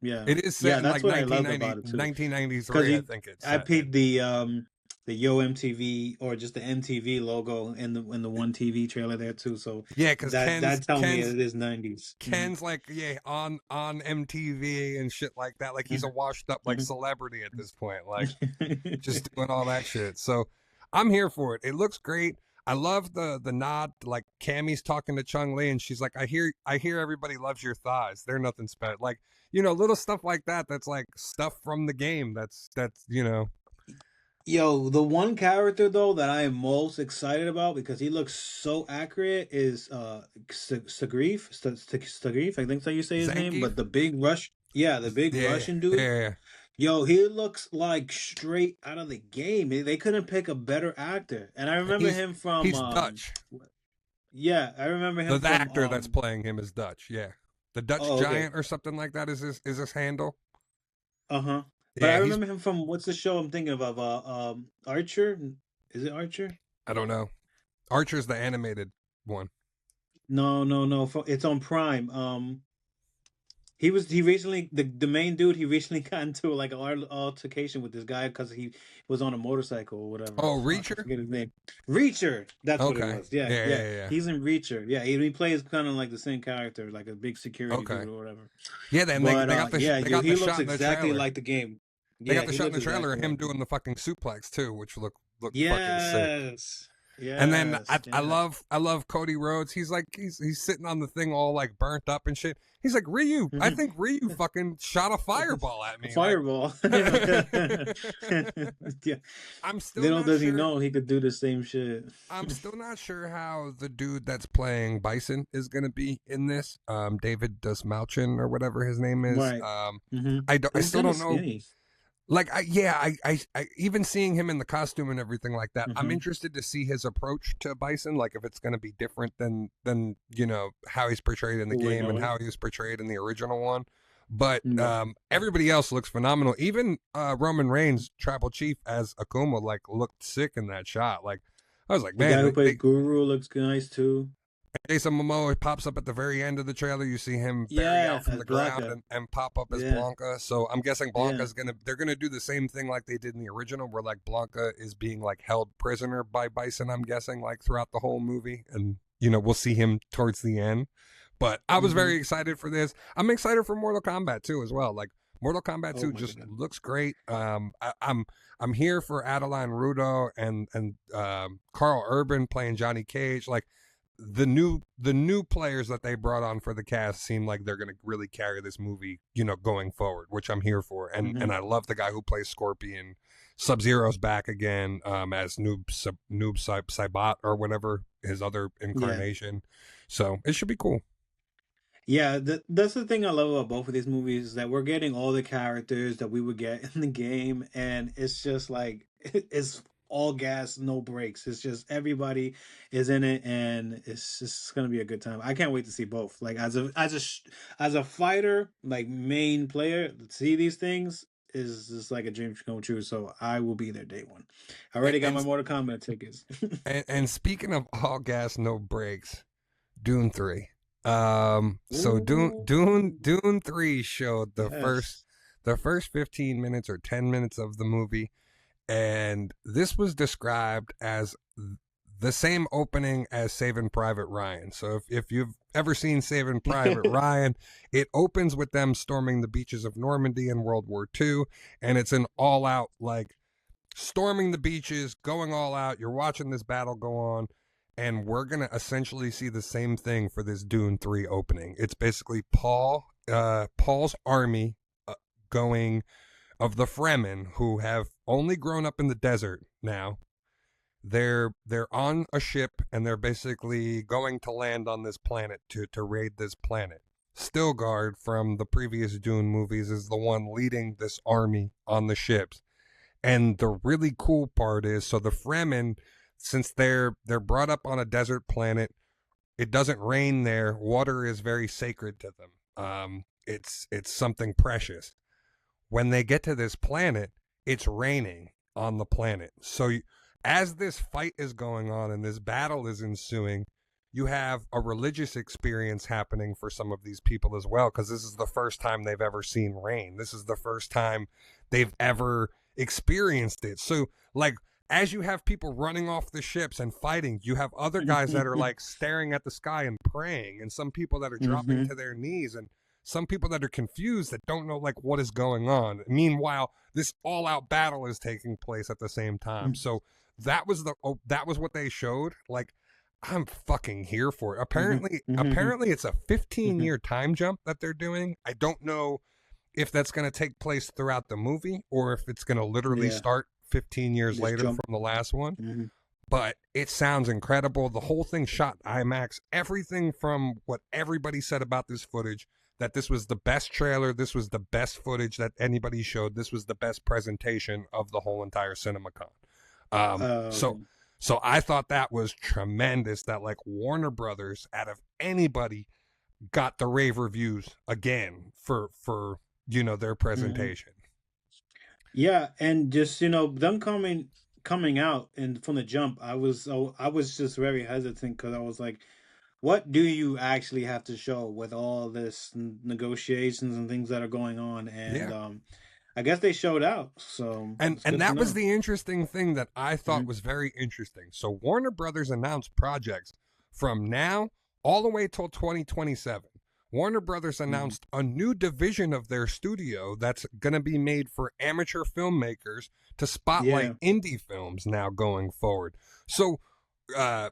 Yeah. It is set in that's like what I loved about it too. 1993, I think it's. I peeped the Yo MTV or just the MTV logo in the one TV trailer there too. So yeah, because that tells me it is 90s. Ken's like on MTV and shit like that. Like, he's a washed up like celebrity at this point, like just doing all that shit. So I'm here for it. It looks great. I love the nod, like Cammy's talking to Chun-Li and she's like, I hear everybody loves your thighs. They're nothing special. Like, little stuff like that. That's like stuff from the game. That's Yo, the one character though that I am most excited about because he looks so accurate is Stagrif. I think so you say his name, but the big Russian dude. Yeah. Yo, he looks like straight out of the game. They couldn't pick a better actor. And I remember him from he's Dutch. Yeah, I remember him. The actor that's playing him is Dutch. Yeah, the Dutch Giant or something like that is his handle. But I remember him from, what's the show I'm thinking of? Archer? Is it Archer? I don't know. Archer's the animated one. No, no, no. It's on Prime. He recently the main dude. He recently got into like an altercation with this guy because he was on a motorcycle or whatever. Oh, Fuck, I Reacher. forget his name. Reacher. That's what it Okay. was. Yeah, Yeah, yeah. yeah, yeah. He's in Reacher. Yeah, he plays kind of like the same character, like a big security Okay. dude or whatever. Yeah, then But they got the yeah, they you got the he looks shot in the exactly trailer. like the game. They Yeah, got the he shot in looks the trailer of exactly him like the doing game. the fucking suplex too, which looked fucking sick. Yes. And then Yes. I love Cody Rhodes. He's like he's sitting on the thing all like burnt up and shit. He's like, Ryu, I Yes. think Ryu fucking shot a fireball at A me. Like fireball. Yeah. I'm still Little not does he sure. know he could do the same shit. I'm still not sure how the dude that's playing Bison is gonna be in this. David Dastmalchian or whatever his name is. Right. Hmm. I He's still kind of don't know. skinny. Like I even seeing him in the costume and everything like that, I'm Hmm. interested to see his approach to Bison, like if it's going to be different than how he's portrayed in the Who we game and know it. how he was portrayed in the original one. But Right. everybody else looks phenomenal. Even Roman Reigns, Tribal Chief as Akuma, like looked sick in that shot. Like I was like, The man, guy who plays Guru looks nice too. Jason Momoa pops up at the very end of the trailer. You see him bury Yeah, out from as the ground Blanca. and pop up as Yeah, Blanca. So I'm guessing yeah. they're gonna do the same thing like they did in the original, where like Blanca is being like held prisoner by Bison. I'm guessing like throughout the whole movie, and we'll see him towards the end. But I was Hmm. very excited for this. I'm excited for Mortal Kombat 2 as well. Like Mortal Kombat Oh 2 my just goodness. looks great. I'm here for Adeline Rudo and Carl Urban playing Johnny Cage. Like the new players that they brought on for the cast seem like they're going to really carry this movie, going forward, which I'm here for. And Hmm. I love the guy who plays Scorpion. Sub Zero's back again as Saibot or whatever his other Yeah. incarnation. So it should be cool. Yeah, that's the thing I love about both of these movies is that we're getting all the characters that we would get in the game, and it's just like it's all gas, no brakes. It's just everybody is in it, and it's just gonna be a good time. I can't wait to see both. Like as a fighter, like main player, to see these things is just like a dream come true. So I will be there day one. I And already got my and, Mortal Kombat tickets. and speaking of all gas, no brakes, Dune 3. So Ooh, Dune 3 showed yes. the first 15 minutes or 10 minutes of the movie, and this was described as the same opening as Saving Private Ryan. So if you've ever seen Saving Private Ryan, it opens with them storming the beaches of Normandy in World War II, and it's an all out like storming the beaches, going all out. You're watching this battle go on, and we're gonna essentially see the same thing for this Dune 3 opening. It's basically Paul's army going of the Fremen who have only grown up in the desert now. They're on a ship and they're basically going to land on this planet to raid this planet. Stilgard from the previous Dune movies is the one leading this army on the ships. And the really cool part is, so the Fremen, since they're brought up on a desert planet, it doesn't rain there. Water is very sacred to them. It's something precious. When they get to this planet, it's raining on the planet. So as this fight is going on and this battle is ensuing, you have a religious experience happening for some of these people as well, because this is the first time they've ever seen rain. This is the first time they've ever experienced it. So, like, as you have people running off the ships and fighting, you have other guys that are like staring at the sky and praying, and some people that are dropping Hmm. to their knees, and some people that are confused that don't know like what is going on. Meanwhile, this all-out battle is taking place at the same time. So that was what they showed. Like I'm fucking here for it. Hmm. Hmm. Apparently it's a 15 Hmm. year time jump that they're doing. I don't know if that's going to take place throughout the movie or if it's going to literally Yeah, start 15 years just later jump. from the last one. Hmm. But it sounds incredible. The whole thing shot IMAX. Everything from what everybody said about this footage, that this was the best trailer, this was the best footage that anybody showed, this was the best presentation of the whole entire CinemaCon. Um, so Um, so I thought that was tremendous that like Warner Brothers out of anybody got the rave reviews again for their mhm. presentation. Yeah, and just them coming out and from the jump, I was just very hesitant because I was like, what do you actually have to show with all this negotiations and things that are going on? And Yeah. I guess they showed out, so And it's and good to that was know. the interesting thing that I thought Hmm. was very interesting. So Warner Brothers announced projects from now all the way till 2027. Warner Brothers Hmm. announced a new division of their studio that's going to be made for amateur filmmakers to spotlight Yeah. indie films now going forward. So uh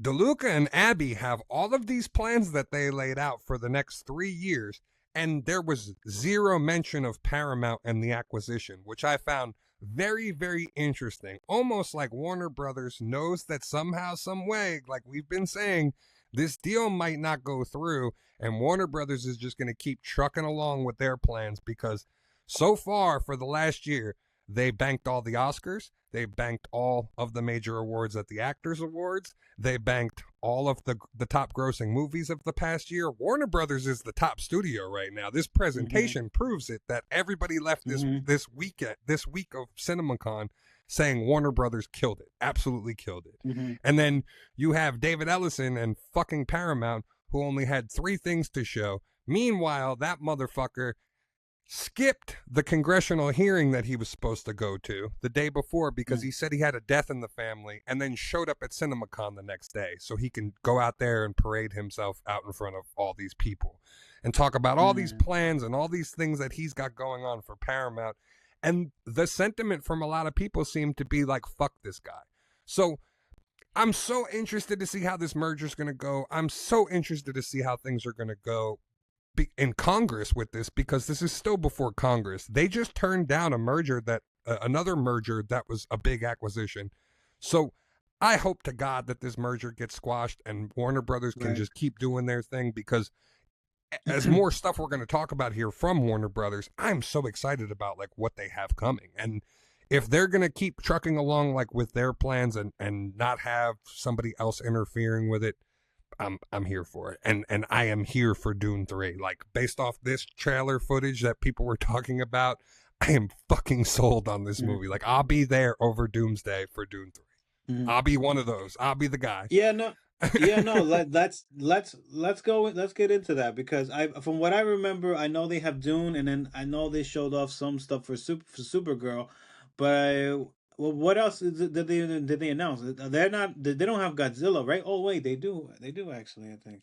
DeLuca and Abby have all of these plans that they laid out for the next 3 years, and there was zero mention of Paramount and the acquisition, which I found very, very interesting. Almost like Warner Brothers knows that somehow, some way, like we've been saying, this deal might not go through, and Warner Brothers is just going to keep trucking along with their plans because so far for the last year, they banked all the Oscars. They banked all of the major awards at the Actors Awards. They banked all of the top grossing movies of the past year. Warner Brothers is the top studio right now. This Hmm. presentation proves it that everybody left Hmm. this week of CinemaCon saying Warner Brothers killed it. Absolutely killed it. Hmm. And then you have David Ellison and fucking Paramount who only had 3 things to show. Meanwhile, that motherfucker skipped the congressional hearing that he was supposed to go to the day before because he said he had a death in the family and then showed up at CinemaCon the next day so he can go out there and parade himself out in front of all these people and talk about all these Hmm. plans and all these things that he's got going on for Paramount. And the sentiment from a lot of people seemed to be like, fuck this guy. So I'm so interested to see how this merger is going to go. I'm so interested to see how things are going to go in Congress with this because this is still before Congress. They just turned down a merger that another merger that was a big acquisition. So I hope to God that this merger gets squashed and Warner Brothers can Right. just keep doing their thing because as more stuff we're going to talk about here from Warner Brothers, I'm so excited about like what they have coming. And if they're going to keep trucking along like with their plans and not have somebody else interfering with it, I'm here for it, and I am here for Dune 3. Like based off this trailer footage that people were talking about, I am fucking sold on this movie. Like I'll be there over Doomsday for Dune 3. Hmm. I'll be one of those. I'll be the guy. Yeah, no, yeah, no. Let's go. Let's get into that because from what I remember, I know they have Dune, and then I know they showed off some stuff for Supergirl, but well, what else did they announce? They're not. They don't have Godzilla, right? Oh wait, they do. They do actually. I think.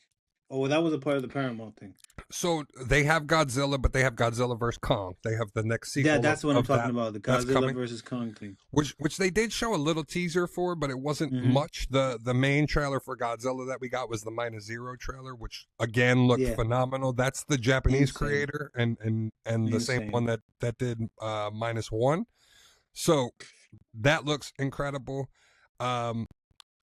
Oh, well, that was a part of the Paramount thing. So they have Godzilla, but they have Godzilla vs Kong. They have the next Yeah, sequel that's what I'm of talking that about. The that's Godzilla coming. versus Kong thing. Which they did show a little teaser for, but it wasn't Hmm. much. The main trailer for Godzilla that we got was the -0 trailer, which again looked Yeah, phenomenal. That's the Japanese insane, creator and the same one insane. that did -1. So that looks incredible. Um,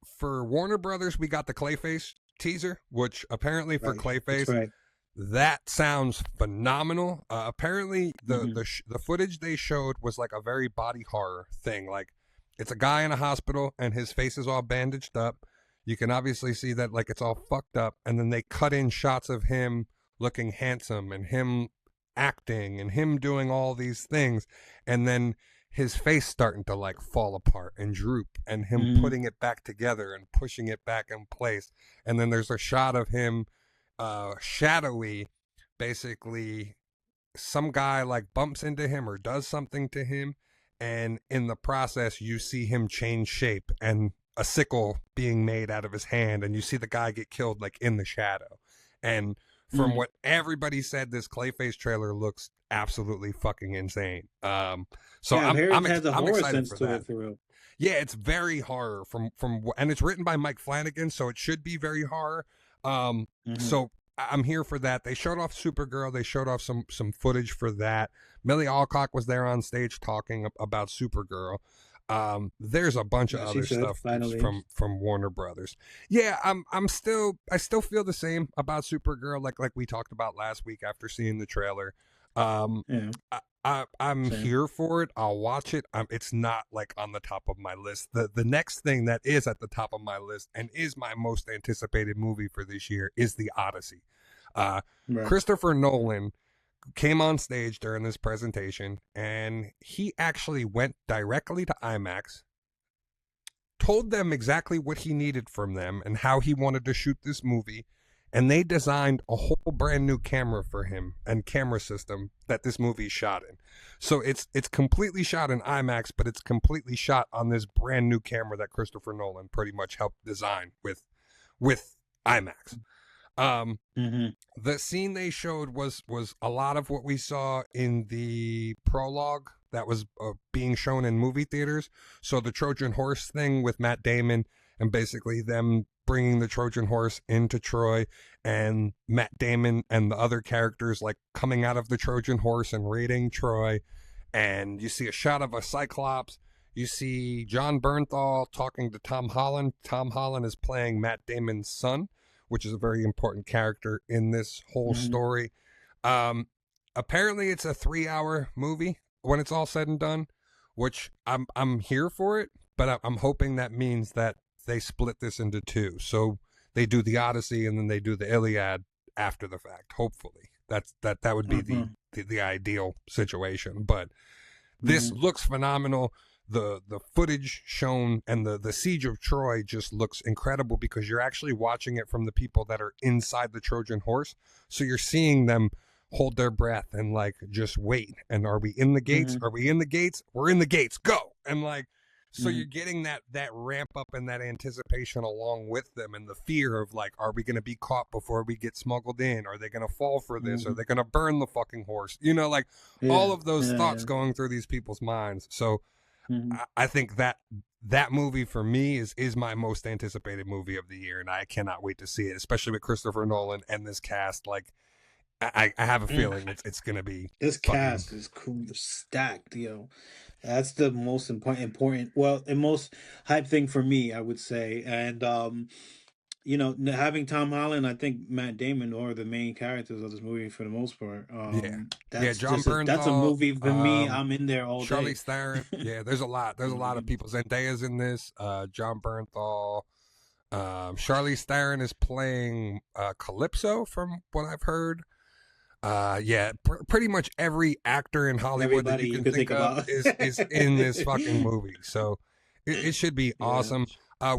for Warner Brothers, we got the Clayface teaser, which apparently for Right. That's Clayface right. that sounds phenomenal. Apparently, Hmm. the footage they showed was like a very body horror thing. Like, it's a guy in a hospital and his face is all bandaged up. You can obviously see that like it's all fucked up, and then they cut in shots of him looking handsome and him acting and him doing all these things, and then his face starting to like fall apart and droop, and him Hmm. putting it back together and pushing it back in place. And then there's a shot of him shadowy, basically some guy like bumps into him or does something to him, and in the process you see him change shape and a sickle being made out of his hand, and you see the guy get killed like in the shadow. And from Hmm. what everybody said, this Clayface trailer looks absolutely fucking insane. So Yeah, I've heard it has a I'm horror excited sense for to that. it through. Yeah, it's very horror and it's written by Mike Flanagan, so it should be very horror. Hmm. So I'm here for that. They showed off Supergirl. They showed off some footage for that. Millie Alcock was there on stage talking about Supergirl. There's a bunch of Yeah, she other should stuff finally. from Warner Brothers. Yeah, I still feel the same about Supergirl, like we talked about last week after seeing the trailer. Um, Yeah, I'm same. here for it. I'll watch it. It's not like on the top of my list. The next thing that is at the top of my list and is my most anticipated movie for this year is the Odyssey. Uh, Right. Christopher Nolan came on stage during this presentation and he actually went directly to IMAX, told them exactly what he needed from them and how he wanted to shoot this movie, and they designed a whole brand new camera for him and camera system that this movie is shot in. So it's completely shot in IMAX, but it's completely shot on this brand new camera that Christopher Nolan pretty much helped design with IMAX. Mm-hmm. The scene they showed was a lot of what we saw in the prologue that was being shown in movie theaters. So the Trojan horse thing with Matt Damon, and basically them bringing the Trojan horse into Troy, and Matt Damon and the other characters like coming out of the Trojan horse and raiding Troy. And you see a shot of a Cyclops. You see John Bernthal talking to Tom Holland. Tom Holland is playing Matt Damon's son, which is a very important character in this whole story. Apparently it's a 3-hour movie when it's all said and done, which I'm here for it, but I'm hoping that means that they split this into two. So they do the Odyssey and then they do the Iliad after the fact. Hopefully that would be the ideal situation. But this looks phenomenal. The footage shown and the siege of Troy just looks incredible because you're actually watching it from the people that are inside the Trojan horse. So you're seeing them hold their breath and like just wait. And are we in the gates? Are we in the gates? We're in the gates. Go. And like, so you're getting that ramp up and that anticipation along with them, and the fear of like, are we going to be caught before we get smuggled in? Are they going to fall for this? Are they going to burn the fucking horse? You know, like all of those thoughts going through these people's minds. So I think that movie for me is my most anticipated movie of the year, and I cannot wait to see it, especially with Christopher Nolan and this cast. Like, I have a feeling it's gonna be this cast is cool, stacked, yo. That's the most important, well, the most hype thing for me, I would say. And having Tom Holland, I think Matt Damon are the main characters of this movie for the most part. That's John just that's a Bernthal, movie for me. I'm in there all day. Charlize Theron, there's a lot of people. Zendaya's in this. John Bernthal, Charlize Theron is playing Calypso, from what I've heard. Pretty much every actor in Hollywood that you can think of is in this fucking movie. So it should be awesome.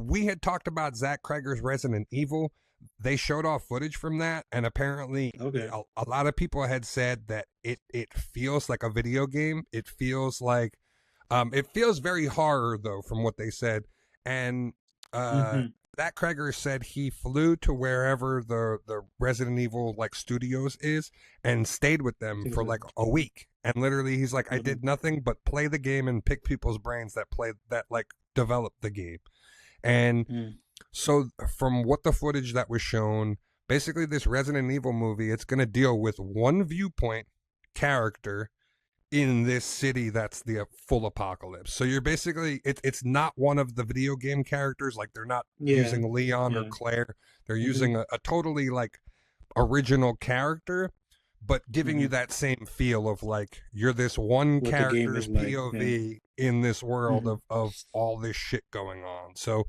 We had talked about Zach Cregger's Resident Evil. They showed off footage from that, and apparently a lot of people had said that it feels like a video game. It feels like it feels very horror though, from what they said. And Zach Cregger said he flew to wherever the Resident Evil like studios is and stayed with them for like a week. And literally he's like, I did nothing but play the game and pick people's brains that like develop the game. And so from what the footage that was shown, basically this Resident Evil movie, it's going to deal with one viewpoint character in this city that's the full apocalypse. So you're basically, it's not one of the video game characters. Like they're not using Leon or Claire. They're using a totally like original character, but giving you that same feel of like you're this one what character's POV in this world of all this shit going on. So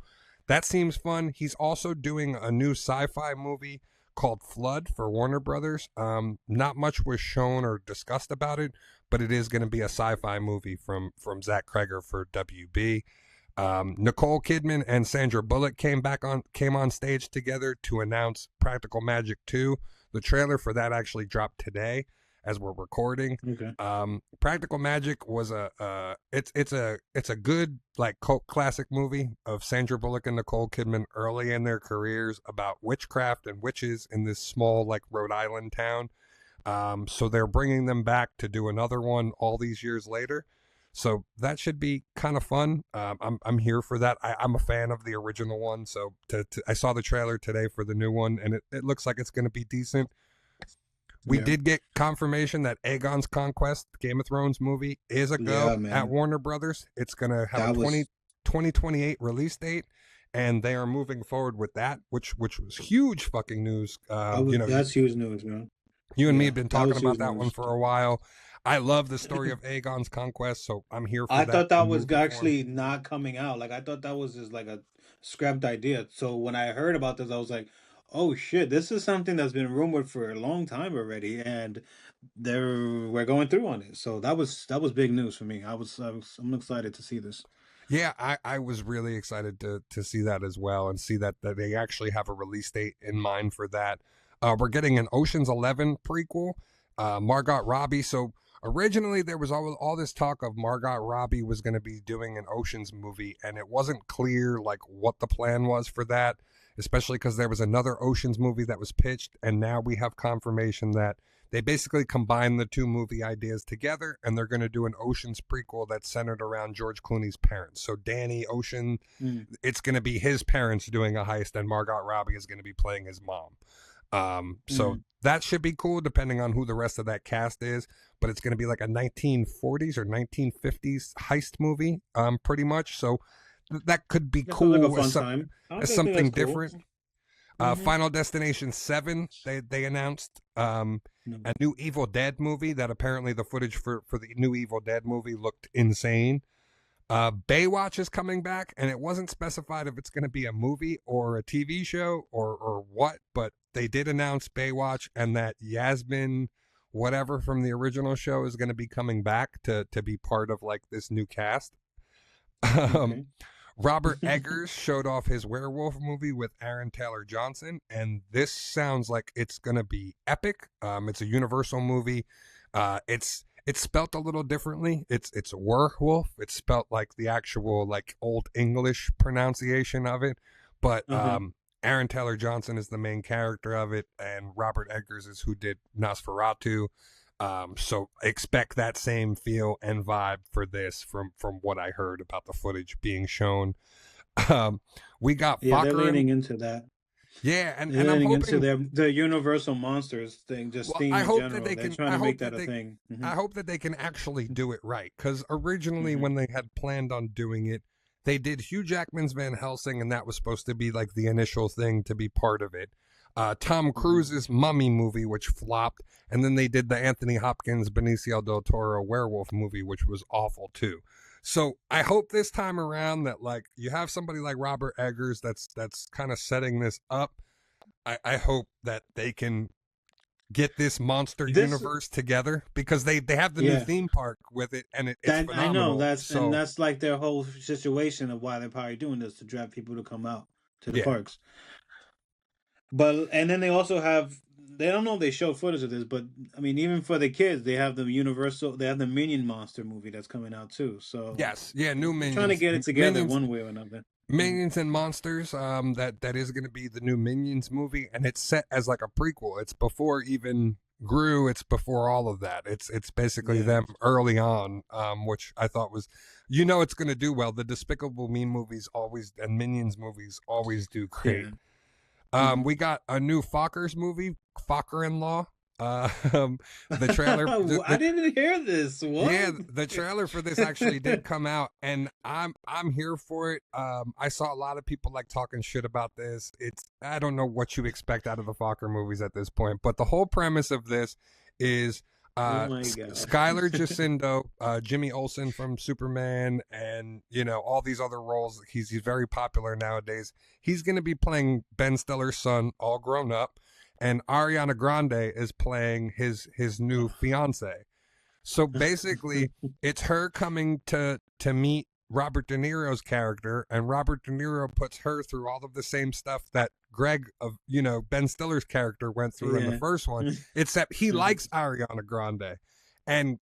that seems fun. He's also doing a new sci-fi movie called Flood for Warner Brothers. Not much was shown or discussed about it, but it is going to be a sci-fi movie from Zach Cregger for WB. Nicole Kidman and Sandra Bullock came on stage together to announce Practical Magic 2. The trailer for that actually dropped today as we're recording. Practical Magic was it's a good like cult classic movie of Sandra Bullock and Nicole Kidman early in their careers about witchcraft and witches in this small like Rhode Island town. So they're bringing them back to do another one all these years later. So that should be kind of fun. I'm here for that. I'm a fan of the original one. So I saw the trailer today for the new one, and it looks like it's going to be decent. We did get confirmation that Aegon's Conquest, Game of Thrones movie, is a go at Warner Brothers. It's going to have a 2028 release date, and they are moving forward with that, which was huge fucking news. That's huge news, man. You and me have been talking about that one for a while. I love the story of Aegon's Conquest, so I'm here for that. I thought that was actually not coming out. Like, I thought that was just like a scrapped idea. So when I heard about this, I was like, oh shit, this is something that's been rumored for a long time already, and we're going through on it. So that was big news for me. I'm excited to see this. Yeah, I was really excited to see that as well, and see that they actually have a release date in mind for that. We're getting an Ocean's 11 prequel, Margot Robbie. So originally there was all this talk of Margot Robbie was going to be doing an Ocean's movie, and it wasn't clear like what the plan was for that, especially because there was another Ocean's movie that was pitched, and now we have confirmation that they basically combined the two movie ideas together, and they're going to do an Ocean's prequel that's centered around George Clooney's parents. So Danny Ocean, it's going to be his parents doing a heist, and Margot Robbie is going to be playing his mom. So that should be cool, depending on who the rest of that cast is. But it's going to be like a 1940s or 1950s heist movie, pretty much. So that could be cool like a fun time. as something different. Final Destination 7, they announced a new Evil Dead movie that apparently the footage for the new Evil Dead movie looked insane. Baywatch is coming back, and it wasn't specified if it's going to be a movie or a TV show or what, but they did announce Baywatch, and that Yasmin whatever from the original show is going to be coming back to be part of like this new cast. Okay. Robert Eggers showed off his werewolf movie with Aaron Taylor Johnson, and this sounds like it's going to be epic. It's a Universal movie. It's spelt a little differently. It's werewolf. It's spelt like the actual like Old English pronunciation of it, but Aaron Taylor Johnson is the main character of it, and Robert Eggers is who did Nosferatu. So expect that same feel and vibe for this from what I heard about the footage being shown. We got Yeah, they're Fokker. leaning into that. Yeah, and They're I'm leaning hoping into the Universal Monsters thing, just Well, theme I in hope general. that they They're can. trying I to hope make that that a they. thing. I hope that they can actually do it right. Because originally, when they had planned on doing it, they did Hugh Jackman's Van Helsing, and that was supposed to be like the initial thing to be part of it. Tom Cruise's Mummy movie, which flopped, and then they did the Anthony Hopkins, Benicio del Toro werewolf movie, which was awful too. So I hope this time around that like you have somebody like Robert Eggers that's kind of setting this up. I hope that they can get this monster universe together, because they have the new theme park with it, and it's phenomenal. I know that's like their whole situation of why they're probably doing this, to drive people to come out to the parks. But and then they also have, they don't know if they show footage of this, but I mean even for the kids they have the Minion Monster movie that's coming out too. So new Minions. Trying to get it together one way or another. Minions and Monsters, that is going to be the new Minions movie, and it's set as like a prequel. It's before even Gru. It's before all of that. It's basically them early on, which I thought was, it's going to do well. The Despicable Me movies always, and Minions movies always do great. We got a new Fockers movie, Focker-in-Law. The trailer. I didn't hear this. What? Yeah, the trailer for this actually did come out, and I'm here for it. I saw a lot of people like talking shit about this. I don't know what you expect out of the Fokker movies at this point, but the whole premise of this is Skylar Jacinto, Jimmy Olsen from Superman, and all these other roles. He's very popular nowadays. He's going to be playing Ben Stiller's son, all grown up. And Ariana Grande is playing his new fiance. So basically, it's her coming to meet Robert De Niro's character, and Robert De Niro puts her through all of the same stuff that Greg of Ben Stiller's character went through in the first one, except he likes Ariana Grande, and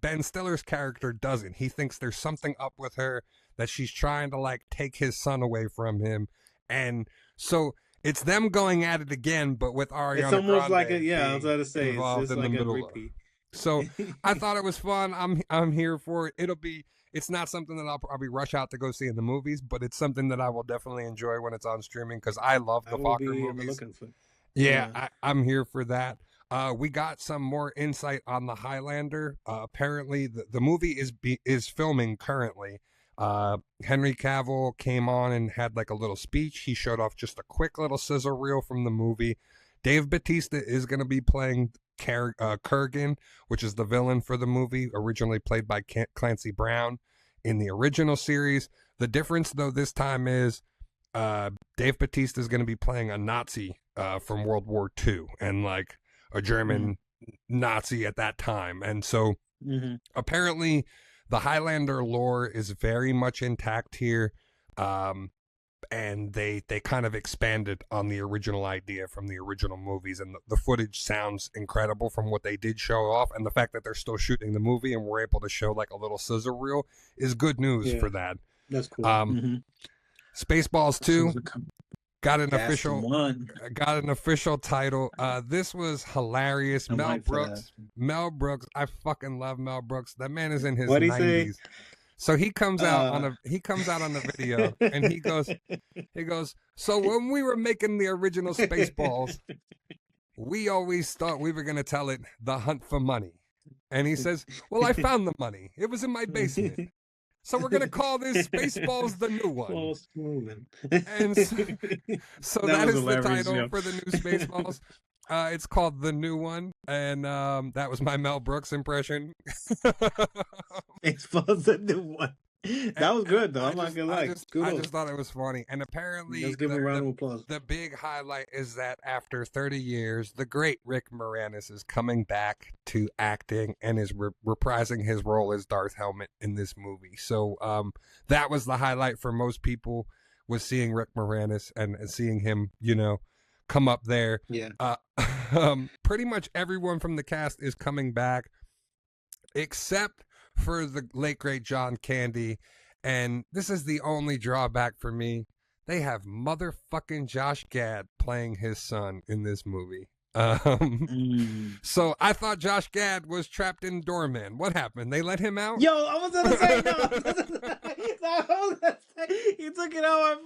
Ben Stiller's character doesn't. He thinks there's something up with her, that she's trying to like take his son away from him, and so it's them going at it again, but with Ariana Grande. It's almost like I was about to say, involved in like the middle. repeat. So I thought it was fun. I'm here for it. It's not something that I'll probably rush out to go see in the movies, but it's something that I will definitely enjoy when it's on streaming, because I love the Fokker movies. I'm here for that. We got some more insight on the Highlander. Apparently, the movie is filming currently. Henry Cavill came on and had like a little speech. He showed off just a quick little sizzle reel from the movie. Dave Bautista is going to be playing Kurgan, which is the villain for the movie, originally played by Clancy Brown in the original series. The difference, though, this time is Dave Bautista is going to be playing a Nazi from World War II, and like a German Nazi at that time. And so apparently The Highlander lore is very much intact here. And they kind of expanded on the original idea from the original movies, and the footage sounds incredible from what they did show off, and the fact that they're still shooting the movie and we're able to show like a little scissor reel is good news for that. That's cool. Spaceballs 2 got an That's official title. This was hilarious. I'm Mel hyped for Brooks. Mel Brooks. I fucking love Mel Brooks. That man is in his What'd he say? 90s. So he comes out on the video and he goes, so when we were making the original Spaceballs, we always thought we were going to tell it The Hunt for Money. And he says, well, I found the money. It was in my basement. So we're going to call this Spaceballs the New One. And so that is the title for the new Spaceballs. It's called The New One, and that was my Mel Brooks impression. Spaceballs the New One. That was good, though. I'm not gonna lie. I just thought it was funny. And apparently, let's give him a round of applause. The big highlight is that after 30 years, the great Rick Moranis is coming back to acting and is reprising his role as Darth Helmet in this movie. So that was the highlight for most people, was seeing Rick Moranis and seeing him, come up there. Yeah. Pretty much everyone from the cast is coming back, except for the late great John Candy, and this is the only drawback for me. They have motherfucking Josh Gad playing his son in this movie. So I thought Josh Gad was trapped in Doorman. What happened? They let him out? Yo, I was gonna say no. He took it out.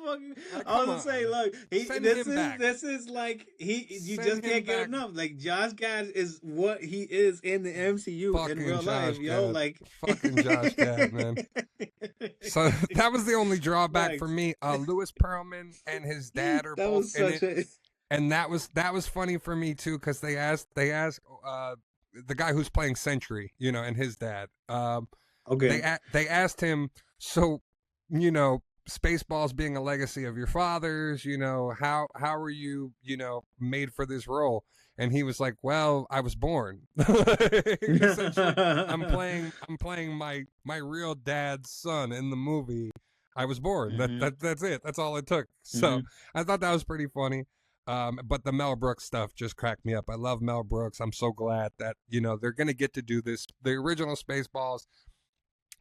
I was gonna say, look, this is like you just can't get enough. Like Josh Gad is what he is in the MCU fucking in real life, yo. Like fucking Josh Gad, man. So that was the only drawback for me. Lewis Perlman and his dad are both in it. And that was funny for me too, because they asked the guy who's playing Sentry, and his dad. Okay. They asked him, so Spaceballs being a legacy of your father's, how were you made for this role? And he was like, well, I was born. Essentially, I'm playing my real dad's son in the movie. I was born. That's it. That's all it took. So I thought that was pretty funny. But the Mel Brooks stuff just cracked me up. I love Mel Brooks. I'm so glad that, they're going to get to do this. The original Spaceballs,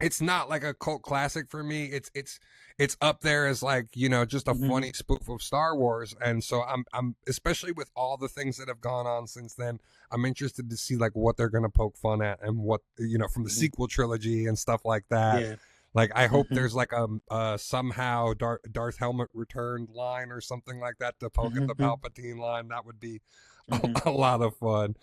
it's not like a cult classic for me. It's up there as like, just a funny spoof of Star Wars. And so I'm especially with all the things that have gone on since then, I'm interested to see like what they're going to poke fun at and what, from the sequel trilogy and stuff like that. Yeah. Like, I hope there's like a somehow Darth Helmet returned line or something like that to poke at the Palpatine line. That would be a lot of fun.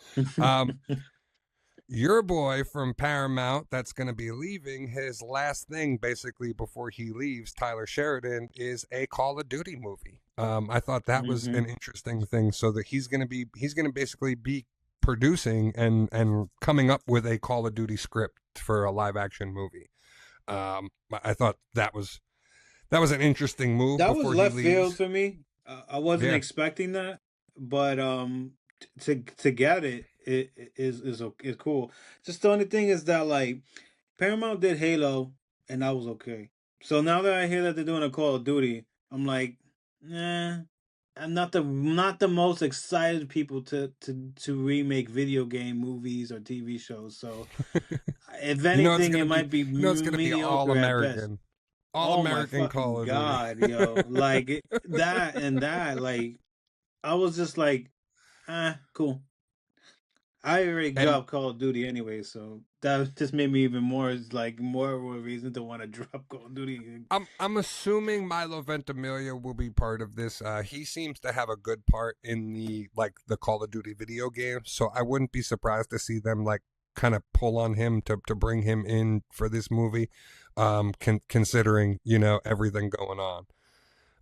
Your boy from Paramount that's going to be leaving, his last thing basically before he leaves, Tyler Sheridan, is a Call of Duty movie. I thought that was an interesting thing, so that he's going to basically be producing and coming up with a Call of Duty script for a live action movie. I thought that was an interesting move. That was left field for me. I wasn't expecting that, but to get it is cool. Just the only thing is that like Paramount did Halo, and that was okay. So now that I hear that they're doing a Call of Duty, I'm like, I'm not the most excited people to remake video game movies or TV shows. So if anything, it might be it's going to be all American, American Call of Duty. God, yo, like that and that. Like I was just like, cool. I already got Call of Duty anyway, so that just made me even more of a reason to want to drop Call of Duty. I'm assuming Milo Ventimiglia will be part of this. He seems to have a good part in the Call of Duty video game, so I wouldn't be surprised to see them kind of pull on him to bring him in for this movie, considering everything going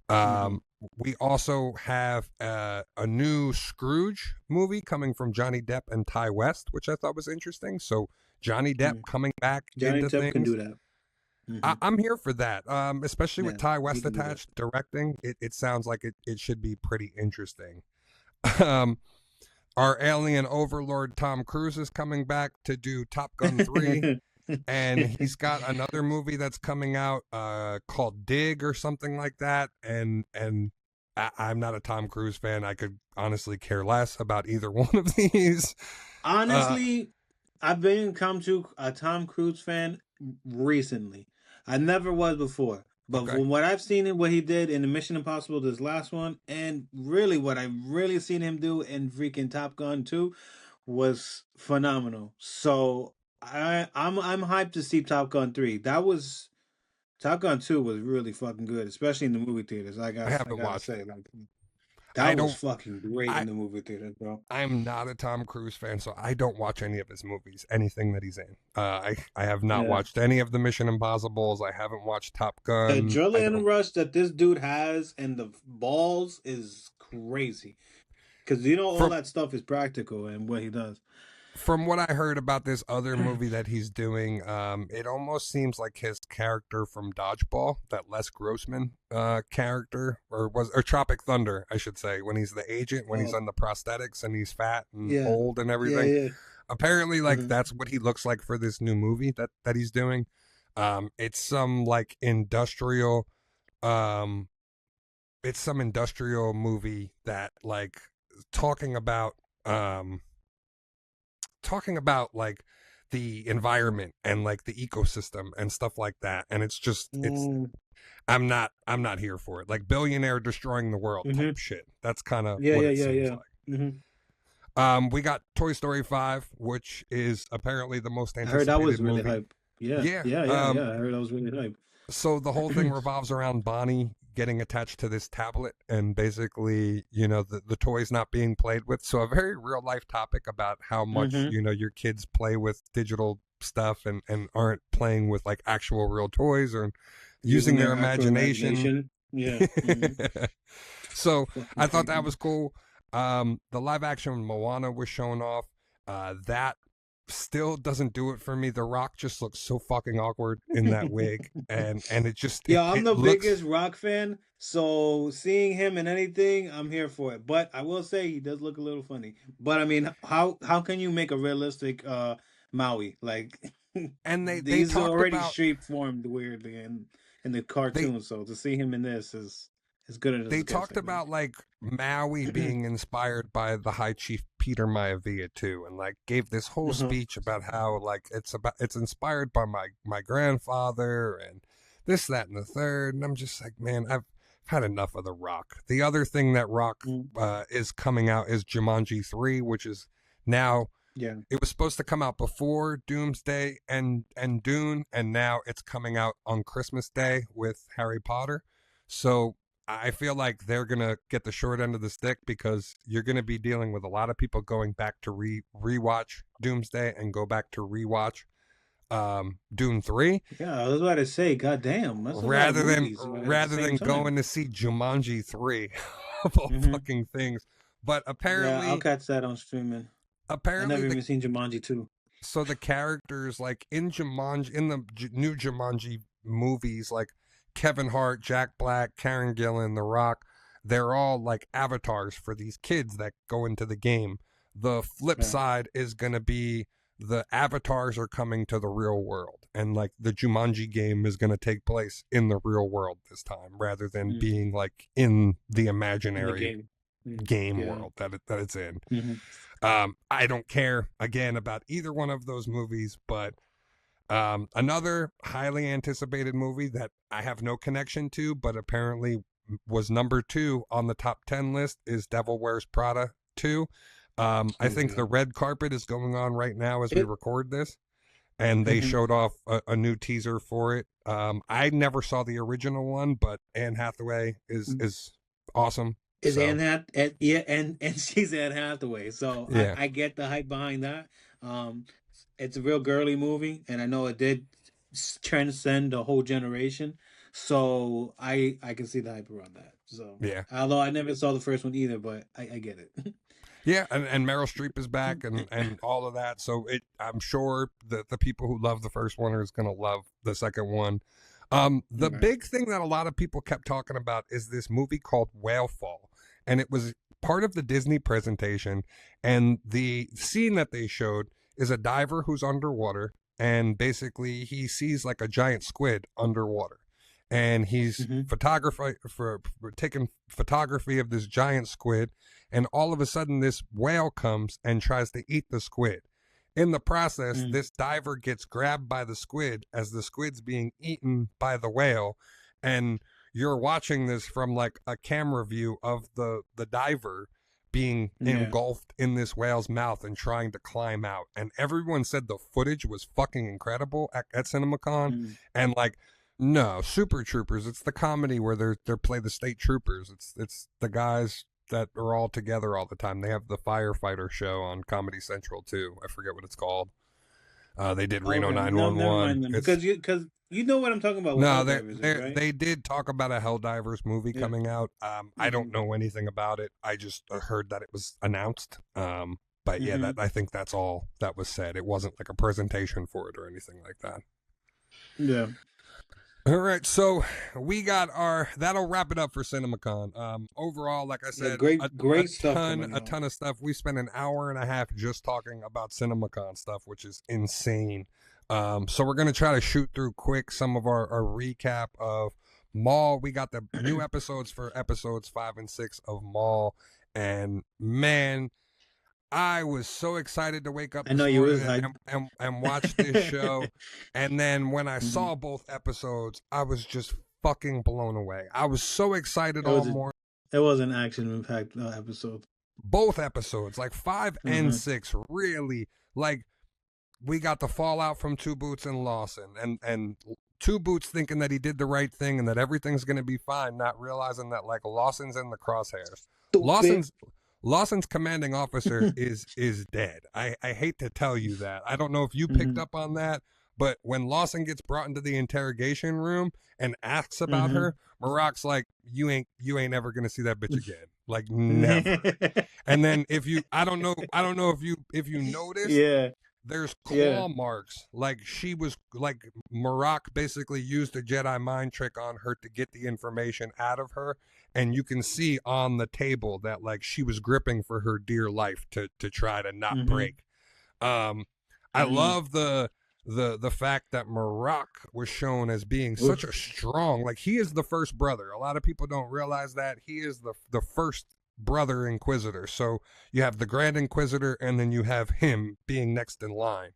on. We also have a new Scrooge movie coming from Johnny Depp and Ty West, which I thought was interesting. So Johnny Depp coming back Johnny into Depp things. Can do that. I'm here for that, especially with Ty West attached directing. It sounds like it should be pretty interesting. Our alien overlord Tom Cruise is coming back to do Top Gun 3. and he's got another movie that's coming out called Dig or something like that. And I'm not a Tom Cruise fan. I could honestly care less about either one of these. Honestly, I've become a Tom Cruise fan recently. I never was before. But Okay. from what I've seen and what he did in the Mission Impossible, this last one, and really what I've really seen him do in freaking Top Gun 2 was phenomenal. So I'm hyped to see Top Gun 3. Top Gun 2 was really fucking good, especially in the movie theaters. I I haven't gotta watched say, it. like I that was don't. fucking great I in the movie theaters, bro. I'm not a Tom Cruise fan, so I don't watch any of his movies, anything that he's in. I have not Yeah. watched any of the Mission Impossibles. I haven't watched Top The Gun. I adrenaline don't. rush that this dude has and the balls is crazy. Because you know all From that stuff is practical and what he does. from what I heard about this other movie that he's doing, it almost seems like his character from Dodgeball, that Les Grossman character, or Tropic Thunder, I should say, when he's the agent, when he's Oh, on the prosthetics and he's fat and yeah. old and Yeah, everything. yeah. Apparently, like Hmm. that's what he looks like for this new movie that he's doing. It's some like industrial, um, it's some industrial movie that like talking about um talking about like the environment and like the ecosystem and stuff like that, and it's Mm, I'm not here for it, like billionaire destroying the world type hmm. shit. That's kind of Yeah, what yeah, it yeah, seems yeah. like. Hmm. We got Toy Story 5, which is apparently the most I heard that was anticipated really movie. hype. Yeah, Yeah. yeah, yeah, yeah. I heard that was really hype. So the whole thing revolves around Bonnie getting attached to this tablet and basically, the toys not being played with. So a very real life topic about how much, Hmm. your kids play with digital stuff and aren't playing with like actual real toys or Using using their their actual imagination. imagination. Yeah. Hmm. So Fucking I thought that creepy. was cool. The live action Moana was shown off. That still doesn't do it for me. The Rock just looks so fucking awkward in that wig, and it just Yeah, I'm it the looks. biggest Rock fan, so seeing him in anything, I'm here for it. But I will say he does look a little funny. But I mean, how can you make a realistic Maui? Like And they he's talked already about shape formed weirdly in the they cartoon, so to see him in this is as good as they it gets, talked I think. about like Maui being inspired by the High Chief Peter Maivia too, and like gave this whole Uh-huh. speech about how like it's inspired by my grandfather and this, that, and the third. And I'm just like, man, I've had enough of the Rock. The other thing that Rock Mm. is coming out is Jumanji 3, which is now. Yeah. It was supposed to come out before Doomsday and Dune, and now it's coming out on Christmas Day with Harry Potter. So I feel like they're gonna get the short end of the stick because you're gonna be dealing with a lot of people going back to rewatch Doomsday and go back to rewatch Dune 3 Yeah, I was about to say, God damn, that's a lot of rather than movies at the rather same than time. going to see Jumanji 3 of all Hmm. fucking things. But Yeah, I'll apparently catch that on streaming. I apparently never the even seen Jumanji 2. so the characters like in Jumanji, in the new Jumanji movies, like Kevin Hart, Jack Black, Karen Gillan, The Rock, they're all like avatars for these kids that go into the game. The flip Yeah. side is going to be the avatars are coming to the real world, and like the Jumanji game is going to take place in the real world this time rather than Mm. being like in the In the imaginary game. Mm. game Yeah. world that it's in. Hmm. I don't care again about either one of those movies, but another highly anticipated movie that I have no connection to, but apparently was number 2 on the top 10 list is Devil Wears Prada 2. I Oh think the yeah. red carpet is going on right now as we It. record this, and they Hmm. showed off a new teaser for it. I never saw the original one, but Anne Hathaway is awesome. Is So Yeah, and she's Anne Hathaway, so yeah, I get the hype behind that. Um, it's a real girly movie, and I know it did transcend a whole generation, so I can see the hype around that. So yeah. although I never saw the first one either, but I get it. Yeah, and Meryl Streep is back and all of that. So I'm sure that the people who love the first one is going to love the second one. The Right. big thing that a lot of people kept talking about is this movie called Whale Fall, and it was part of the Disney presentation. And the scene that they showed is a diver who's underwater, and basically he sees like a giant squid underwater, and he's taking photography of this giant squid, and all of a sudden this whale comes and tries to eat the squid. In the process, this diver gets grabbed by the squid as the squid's being eaten by the whale, and you're watching this from like a camera view of the diver being engulfed in this whale's mouth and trying to climb out. And everyone said the footage was fucking incredible at CinemaCon. And like, no, Super Troopers, it's the comedy where they're play the state troopers. It's the guys that are all together all the time. They have the firefighter show on Comedy Central too. I forget what it's called. They did Reno 911. Because you know what I'm talking about. No, they did talk about a Helldivers movie coming out. I don't know anything about it. I just heard that it was announced. But yeah, I think that's all that was said. It wasn't like a presentation for it or anything like that. Yeah. All right, so we got that'll wrap it up for CinemaCon. Overall, like I said, great stuff. A ton of stuff. We spent an hour and a half just talking about CinemaCon stuff, which is insane. So we're gonna try to shoot through quick some of our recap of Maul. We got the new episodes for episodes 5 and 6 of Maul, and man, I was so excited to wake up and watch this show. And then when I saw both episodes, I was just fucking blown away. I was so excited all morning. It was an action-packed episode. Both episodes, like 5 and 6, really. Like, we got the fallout from Two Boots and Lawson. And Two Boots thinking that he did the right thing and that everything's going to be fine, not realizing that, like, Lawson's in the crosshairs. Lawson's commanding officer is dead. I hate to tell you that. I don't know if you picked up on that, but when Lawson gets brought into the interrogation room and asks about her, Maroc's like, you ain't ever gonna see that bitch again. Like, never. And then I don't know if you noticed, there's claw marks. Like, she was like, Maroc basically used a Jedi mind trick on her to get the information out of her. And you can see on the table that, like, she was gripping for her dear life to try to not break. I love the fact that Maroc was shown as being such a strong, like, he is the first brother. A lot of people don't realize that he is the first brother Inquisitor. So you have the Grand Inquisitor, and then you have him being next in line.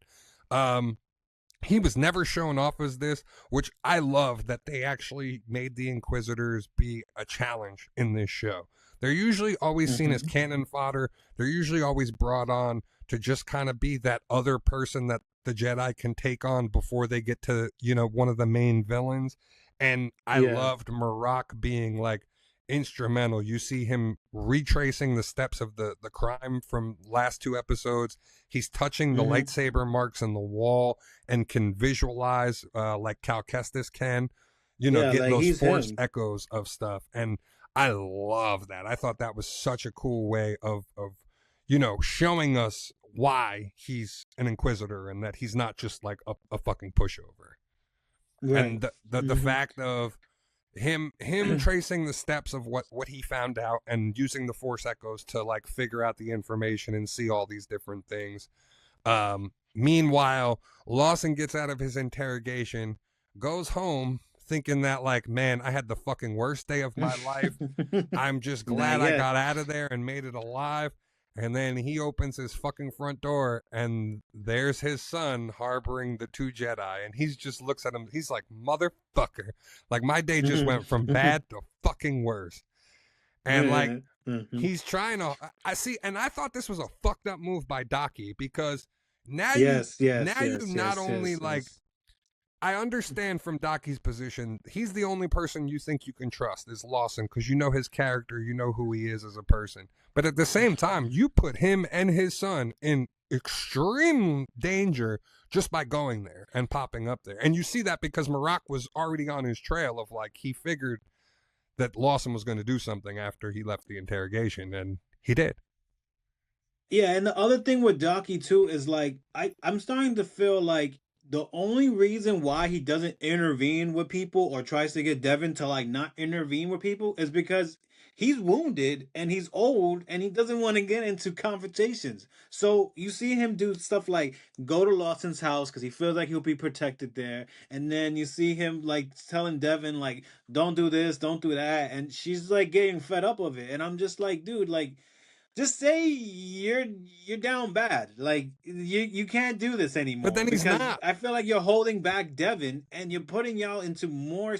He was never shown off as this, which I love that they actually made the Inquisitors be a challenge in this show. They're usually always seen as cannon fodder. They're usually always brought on to just kind of be that other person that the Jedi can take on before they get to, one of the main villains. And I loved Maroc being, like, instrumental. You see him retracing the steps of the crime from last 2 episodes. He's touching the lightsaber marks in the wall and can visualize like Cal Kestis can, getting like those force echoes of stuff. And I love that. I thought that was such a cool way of showing us why he's an Inquisitor and that he's not just like a fucking pushover. Right. And the fact of him tracing the steps of what he found out and using the force echoes to, like, figure out the information and see all these different things. Meanwhile, Lawson gets out of his interrogation, goes home thinking that, like, man, I had the fucking worst day of my life. I'm just glad I got out of there and made it alive. And then he opens his fucking front door, and there's his son harboring the 2 Jedi. And he just looks at him. He's like, motherfucker. Like, my day just went from bad to fucking worse. And, like, he's trying to... I see, and I thought this was a fucked up move by Daki, because now I understand from Daki's position, he's the only person you think you can trust is Lawson, because you know his character, you know who he is as a person. But at the same time, you put him and his son in extreme danger just by going there and popping up there. And you see that because Maroc was already on his trail of, like, he figured that Lawson was going to do something after he left the interrogation, and he did. Yeah, and the other thing with Daki, too, is, like, I'm starting to feel like the only reason why he doesn't intervene with people or tries to get Devin to, like, not intervene with people is because he's wounded and he's old and he doesn't want to get into confrontations. So you see him do stuff like go to Lawson's house because he feels like he'll be protected there. And then you see him like telling Devin like, don't do this, don't do that. And she's like getting fed up of it. And I'm just like, dude, like just say you're down bad. Like you can't do this But anymore then he's because not. I feel like you're holding back Devin and you're putting y'all into more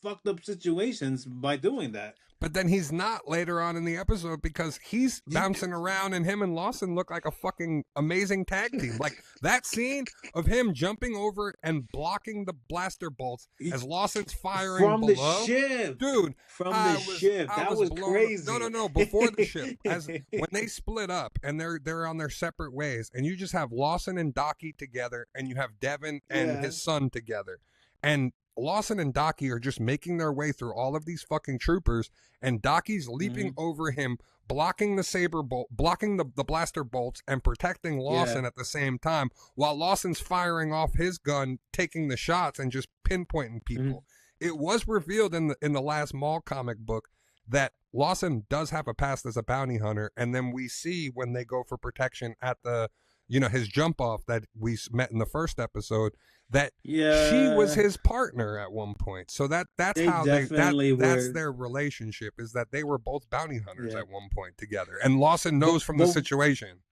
fucked up situations by doing that. But then he's not later on in the episode because he's bouncing around and him and Lawson look like a fucking amazing tag team. Like that scene of him jumping over and blocking the blaster bolts as Lawson's firing From the below. ship. Dude, From the ship. That was crazy. No, before the ship. As when they split up and they're on their separate ways, and you just have Lawson and Docky together, and you have Devin and his son together. And Lawson and Docky are just making their way through all of these fucking troopers, and Docky's leaping over him, blocking the saber bolt, blocking the blaster bolts, and protecting Lawson at the same time, while Lawson's firing off his gun, taking the shots, and just pinpointing people. It was revealed in the last Maul comic book that Lawson does have a past as a bounty hunter, and then we see when they go for protection at the, his jump off that we met in the first episode, that she was his partner at one point. So that's how that's their relationship, is that they were both bounty hunters at one point together. And Lawson knows from the situation.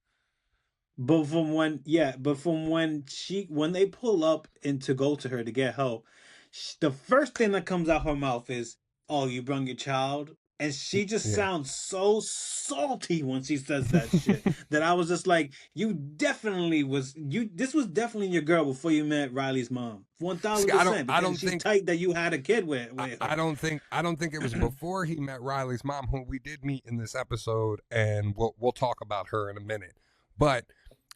But from when when they pull up and to go to her to get help, the first thing that comes out her mouth is, "Oh, you brung your child." And she just sounds so salty when she says that shit that I was just like, this was definitely your girl before you met Riley's mom. 1000%. I don't she's think tight that you had a kid with her. I don't think it was before he met Riley's mom, who we did meet in this episode, and we'll talk about her in a minute. But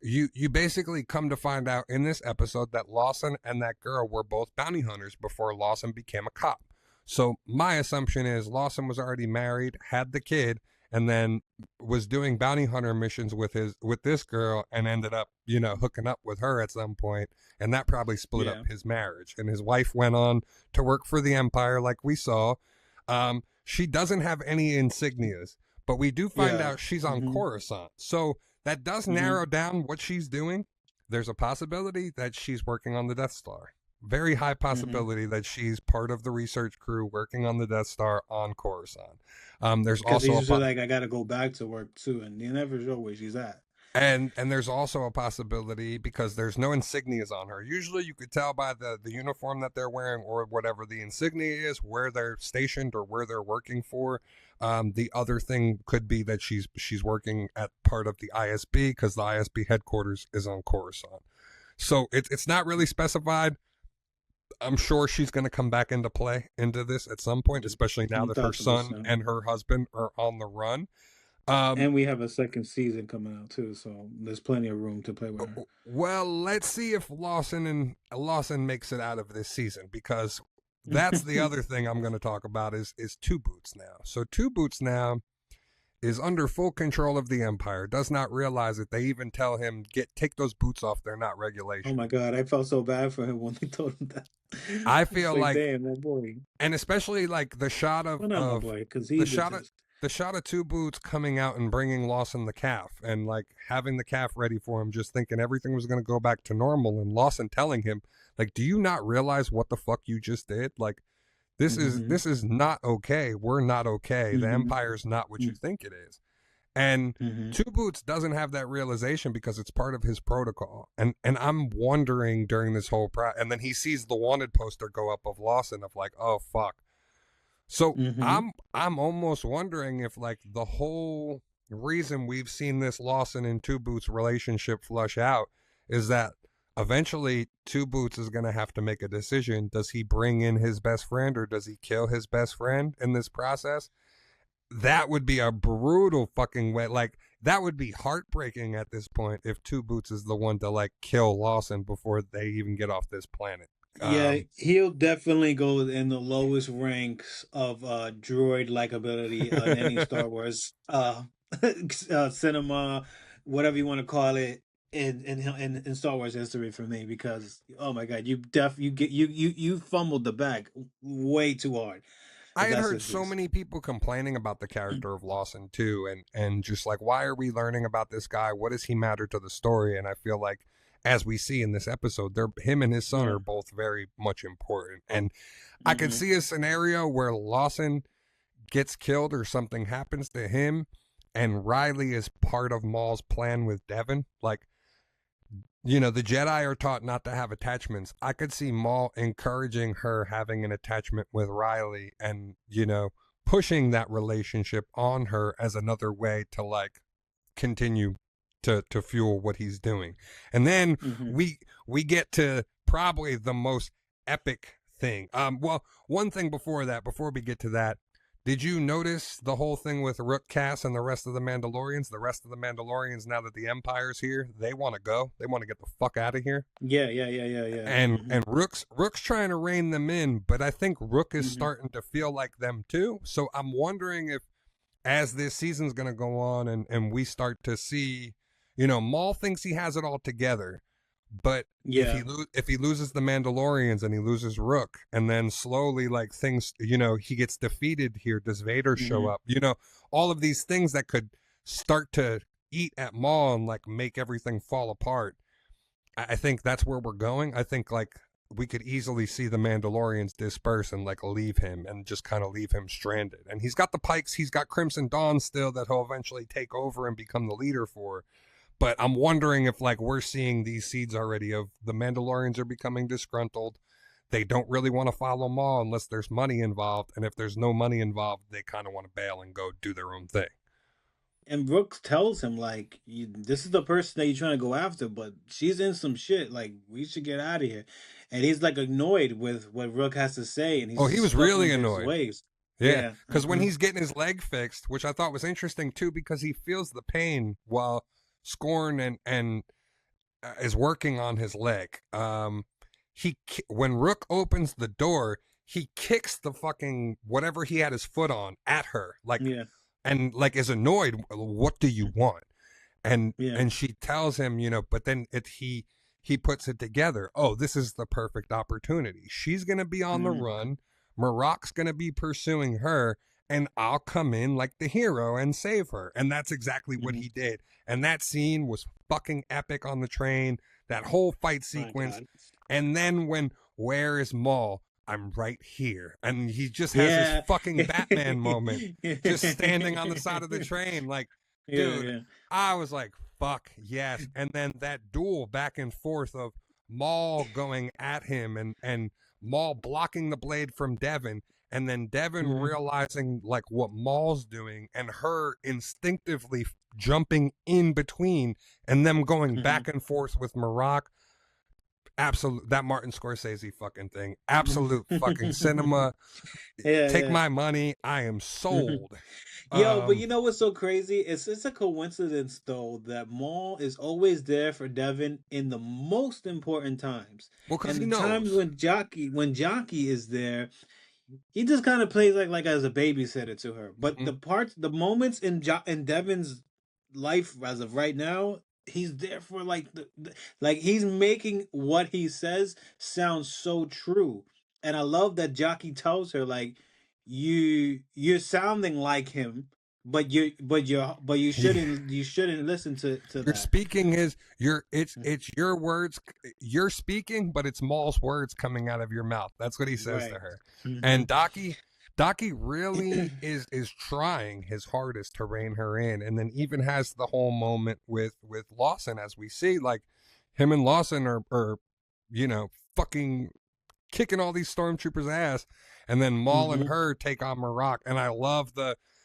you basically come to find out in this episode that Lawson and that girl were both bounty hunters before Lawson became a cop. So my assumption is Lawson was already married, had the kid, and then was doing bounty hunter missions with this girl, and ended up, hooking up with her at some point, and that probably split up his marriage. And his wife went on to work for the Empire, like we saw. She doesn't have any insignias, but we do find out she's on Coruscant. So that does narrow down what she's doing. There's a possibility that she's working on the Death Star. Very high possibility that she's part of the research crew working on the Death Star on Coruscant. There's also I gotta go back to work too, and you never show where she's at. And there's also a possibility, because there's no insignias on her. Usually you could tell by the uniform that they're wearing, or whatever the insignia is, where they're stationed or where they're working for. The other thing could be that she's working at part of the ISB, because the ISB headquarters is on Coruscant. So it's not really specified. I'm sure she's going to come back into play into this at some point, especially now that her son and her husband are on the run. And we have a second season coming out too, so there's plenty of room to play with her. Well, let's see if Lawson makes it out of this season, because that's the other thing I'm going to talk about is Two Boots now. So Two Boots now is under full control of the Empire, does not realize it. They even tell him, take those boots off, they're not regulation. Oh my God, I felt so bad for him when they told him that. I feel like damn, my boy. And especially like the shot of, my boy, the shot of Two Boots coming out and bringing Lawson the calf, and like having the calf ready for him, just thinking everything was going to go back to normal, and Lawson telling him, like, do you not realize what the fuck you just did? Like, this is not okay. We're not okay. The Empire's not what you think it is. And Two Boots doesn't have that realization because it's part of his protocol. And I'm wondering during this whole and then he sees the wanted poster go up of Lawson, of like, oh fuck. So I'm almost wondering if like the whole reason we've seen this Lawson and Two Boots relationship flush out is that eventually Two Boots is going to have to make a decision. Does he bring in his best friend, or does he kill his best friend in this process? That would be a brutal fucking way. Like, that would be heartbreaking at this point if Two Boots is the one to like kill Lawson before they even get off this planet. Yeah, he'll definitely go in the lowest ranks of droid likability on any Star Wars cinema, whatever you want to call it, in Star Wars history for me, because oh my God, you fumbled the bag way too hard. I had That's heard his so beast. many people complaining about the character of Lawson too, and just like, why are we learning about this guy? What does he matter to the story? And I feel like, as we see in this episode, him and his son Yeah. are both very much important. And I could Mm-hmm. see a scenario where Lawson gets killed or something happens to him, and Riley is part of Maul's plan with Devin. Like, the Jedi are taught not to have attachments. I could see Maul encouraging her having an attachment with Riley and, pushing that relationship on her as another way to like continue to fuel what he's doing. And then Mm-hmm. we get to probably the most epic thing. Well, one thing before we get to that, did you notice the whole thing with Rook, Cass, and the rest of the Mandalorians? The rest of the Mandalorians, now that the Empire's here, they want to go. They want to get the fuck out of here. Yeah, yeah, yeah, yeah, yeah. And Mm-hmm. and Rook's trying to rein them in, but I think Rook is Mm-hmm. starting to feel like them too. So I'm wondering if, as this season's going to go on and we start to see, Maul thinks he has it all together, but Yeah. if he loses the Mandalorians and he loses Rook, and then slowly like things, he gets defeated here, does Vader show Mm-hmm. up? All of these things that could start to eat at Maul and like make everything fall apart. I think that's where we're going. I think like we could easily see the Mandalorians disperse and like leave him and just kind of leave him stranded. And he's got the Pikes, he's got Crimson Dawn still that he'll eventually take over and become the leader for. But I'm wondering if like we're seeing these seeds already of the Mandalorians are becoming disgruntled. They don't really want to follow Maul unless there's money involved. And if there's no money involved, they kind of want to bail and go do their own thing. And Brooks tells him like, "This is the person that you're trying to go after, but she's in some shit. Like, we should get out of here." And he's like annoyed with what Rook has to say, and he's Oh, he just was stuck in really his annoyed. ways. Yeah, Yeah. because when Mm-hmm. he's getting his leg fixed, which I thought was interesting too, because he feels the pain while Scorn and is working on his leg. When Rook opens the door, he kicks the fucking whatever he had his foot on at her, like, Yeah. and like is annoyed. What do you want? And Yeah. and she tells him, but then he puts it together. Oh, this is the perfect opportunity. She's gonna be on the Mm-hmm. run. Marok's gonna be pursuing her, and I'll come in like the hero and save her. And that's exactly what Mm-hmm. he did. And that scene was fucking epic on the train. That whole fight My sequence. God. And then when where is Maul? I'm right here. And he just has Yeah. his fucking Batman moment. Just standing on the side of the train. Like, dude, Yeah. I was like, fuck, yes. And then that duel back and forth of Maul going at him and Maul blocking the blade from Devin, and then Devin Mm-hmm. realizing like what Maul's doing and her instinctively jumping in between and them going Mm-hmm. back and forth with Marok. Absolute, that Martin Scorsese fucking thing. Absolute fucking cinema. Yeah. Take Yeah. my money. I am sold. Yo, but you know what's so crazy? It's a coincidence though that Maul is always there for Devin in the most important times. Well, because And he the times knows. when Jockey is there, he just kind of plays like as a babysitter to her. But Mhm. the moments in Devin's life as of right now, he's there for like like he's making what he says sound so true. And I love that Jockey tells her like you're sounding like him, but you shouldn't listen to You're that. speaking it's your words. You're speaking, but it's Maul's words coming out of your mouth. That's what he says Right. to her. Mhm. And Docky really is trying his hardest to rein her in, and then even has the whole moment with Lawson, as we see, like him and Lawson are fucking kicking all these stormtroopers' ass, and then Maul and Mhm. her take on Marok. And I love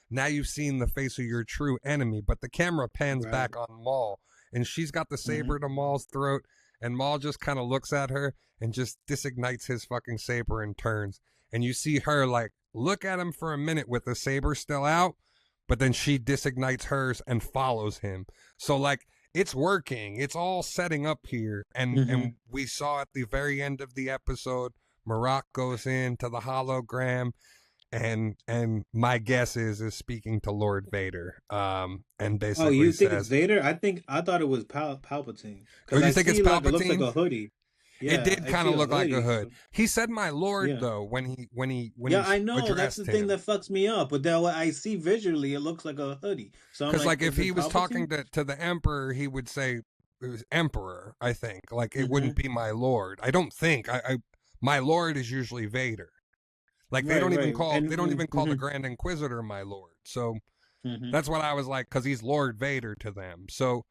now you've seen the face of your true enemy, but the camera pans Right. back on Maul, and she's got the saber to Maul's throat, and Maul just kind of looks at her and just disignites his fucking saber and turns, and you see her like look at him for a minute with the saber still out, but then she disignites hers and follows him. So like it's working. It's all setting up here. And we saw at the very end of the episode, Marok goes into the hologram and my guess is speaking to Lord Vader. And Oh, basically you think it's says, Vader? I thought it was Palpatine "Oh, because you I think it's see like it looks like Palpatine?" a hoodie. It Yeah, did I kind see of a look like a hoodie. hood. So He said "my lord" yeah. though when he Yeah, I know. That's the addressed thing him. that fucks me up. But then what I see visually, it looks like a hoodie. So I'm Because like, like if is he it was talking Palpatine? to the emperor, he would say it was emperor. I think like it wouldn't Mm-hmm. be my lord. I don't think I my lord is usually Vader. Like Right, right. they don't even call the Mm-hmm. Grand Inquisitor my lord. So Mm-hmm. that's what I was like because he's Lord Vader to them. So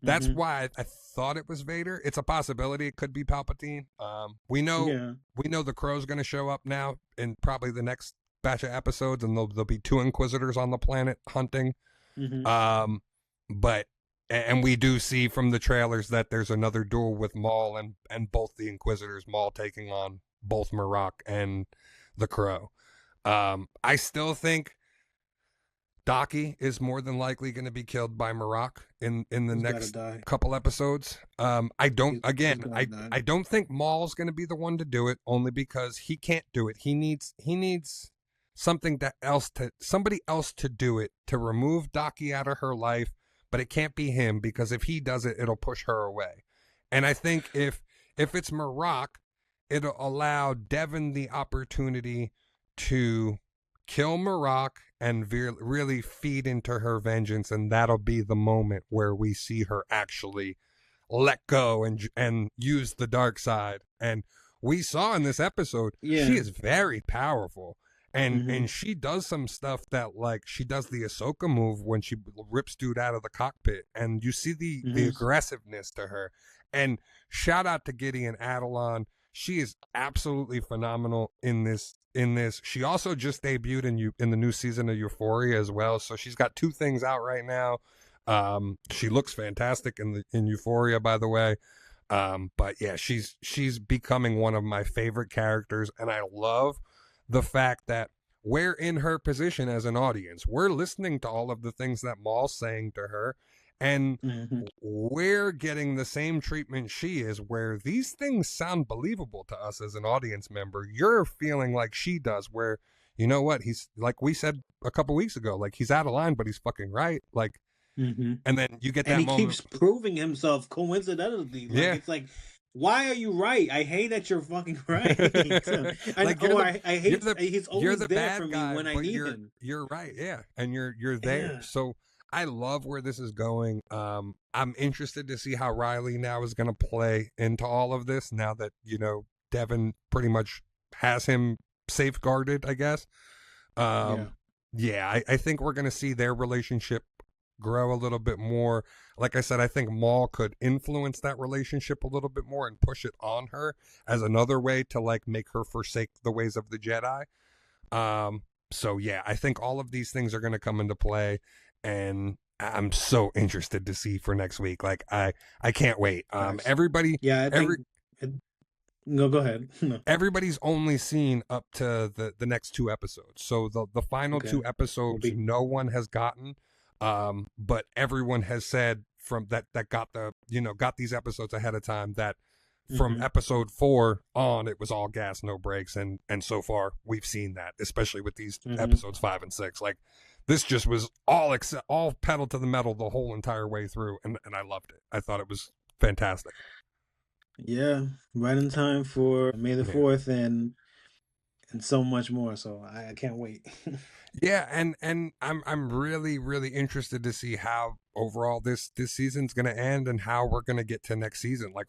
that's Mm-hmm. why I thought it was Vader. It's a possibility it could be Palpatine. Yeah. We know the Crow's going to show up now in probably the next batch of episodes, and there'll be two Inquisitors on the planet hunting. Mm-hmm. Um, but and we do see from the trailers that there's another duel with Maul and both the Inquisitors, Maul taking on both Marok and the Crow. I still think Daki is more than likely going to be killed by Marok in the He's gotta next die. couple episodes. I don't He's gotta die. I don't think Maul's going to be the one to do it only because he can't do it. He needs somebody else to do it to remove Daki out of her life, but it can't be him because if he does it, it'll push her away. And I think if it's Marok, it'll allow Devin the opportunity to kill Marok and really feed into her vengeance, and that'll be the moment where we see her actually let go and use the dark side. And we saw in this episode she Yeah. is very powerful, Mm-hmm. and she does some stuff that like she does the Ahsoka move when she rips dude out of the cockpit, and you see the Mm-hmm. aggressiveness to her. And shout out to Gideon Adelon. She is absolutely phenomenal in this. She also just debuted in the new season of Euphoria as well. So she's got two things out right now. She looks fantastic in Euphoria, by the way. But yeah, she's becoming one of my favorite characters, and I love the fact that we're in her position as an audience. We're listening to all of the things that Maul's saying to her, and Mm-hmm. we're getting the same treatment she is, where these things sound believable to us as an audience member. You're feeling like she does, where you know what, he's like we said a couple weeks ago, like he's out of line, but he's fucking right. Like, Mm-hmm. and then you get And that he moment. keeps proving himself coincidentally. Like Yeah. it's like, why are you right? I hate that you're fucking right. And Like or I you're hate the he's you're always the there for bad me guy, when I but need him. you're right, yeah, and you're there. Yeah. So I love where this is going. I'm interested to see how Riley now is going to play into all of this now that Devin pretty much has him safeguarded, I guess. Yeah. um yeah, I think we're going to see their relationship grow a little bit more. Like I said, I think Maul could influence that relationship a little bit more and push it on her as another way to like make her forsake the ways of the Jedi. um so yeah, I think all of these things are going to come into play, and I'm so interested to see for next week. Like I can't wait. Facts. Everybody Yeah, I every think no, go ahead. No. everybody's only seen up to the next two episodes. So the final Okay. two We'll episodes be no one has gotten. But everyone has said from that got got these episodes ahead of time that from mm-hmm. episode 4 on it was all gas no brakes, and so far we've seen that, especially with these Mm-hmm. episodes 5 and 6. Like this just was all pedal to the metal the whole entire way through, and I loved it. I thought it was fantastic. Yeah. Right in time for May the Yeah. 4th and so much more. So I can't wait. Yeah, and I'm really really interested to see how overall this season's going to end and how we're going to get to next season. Like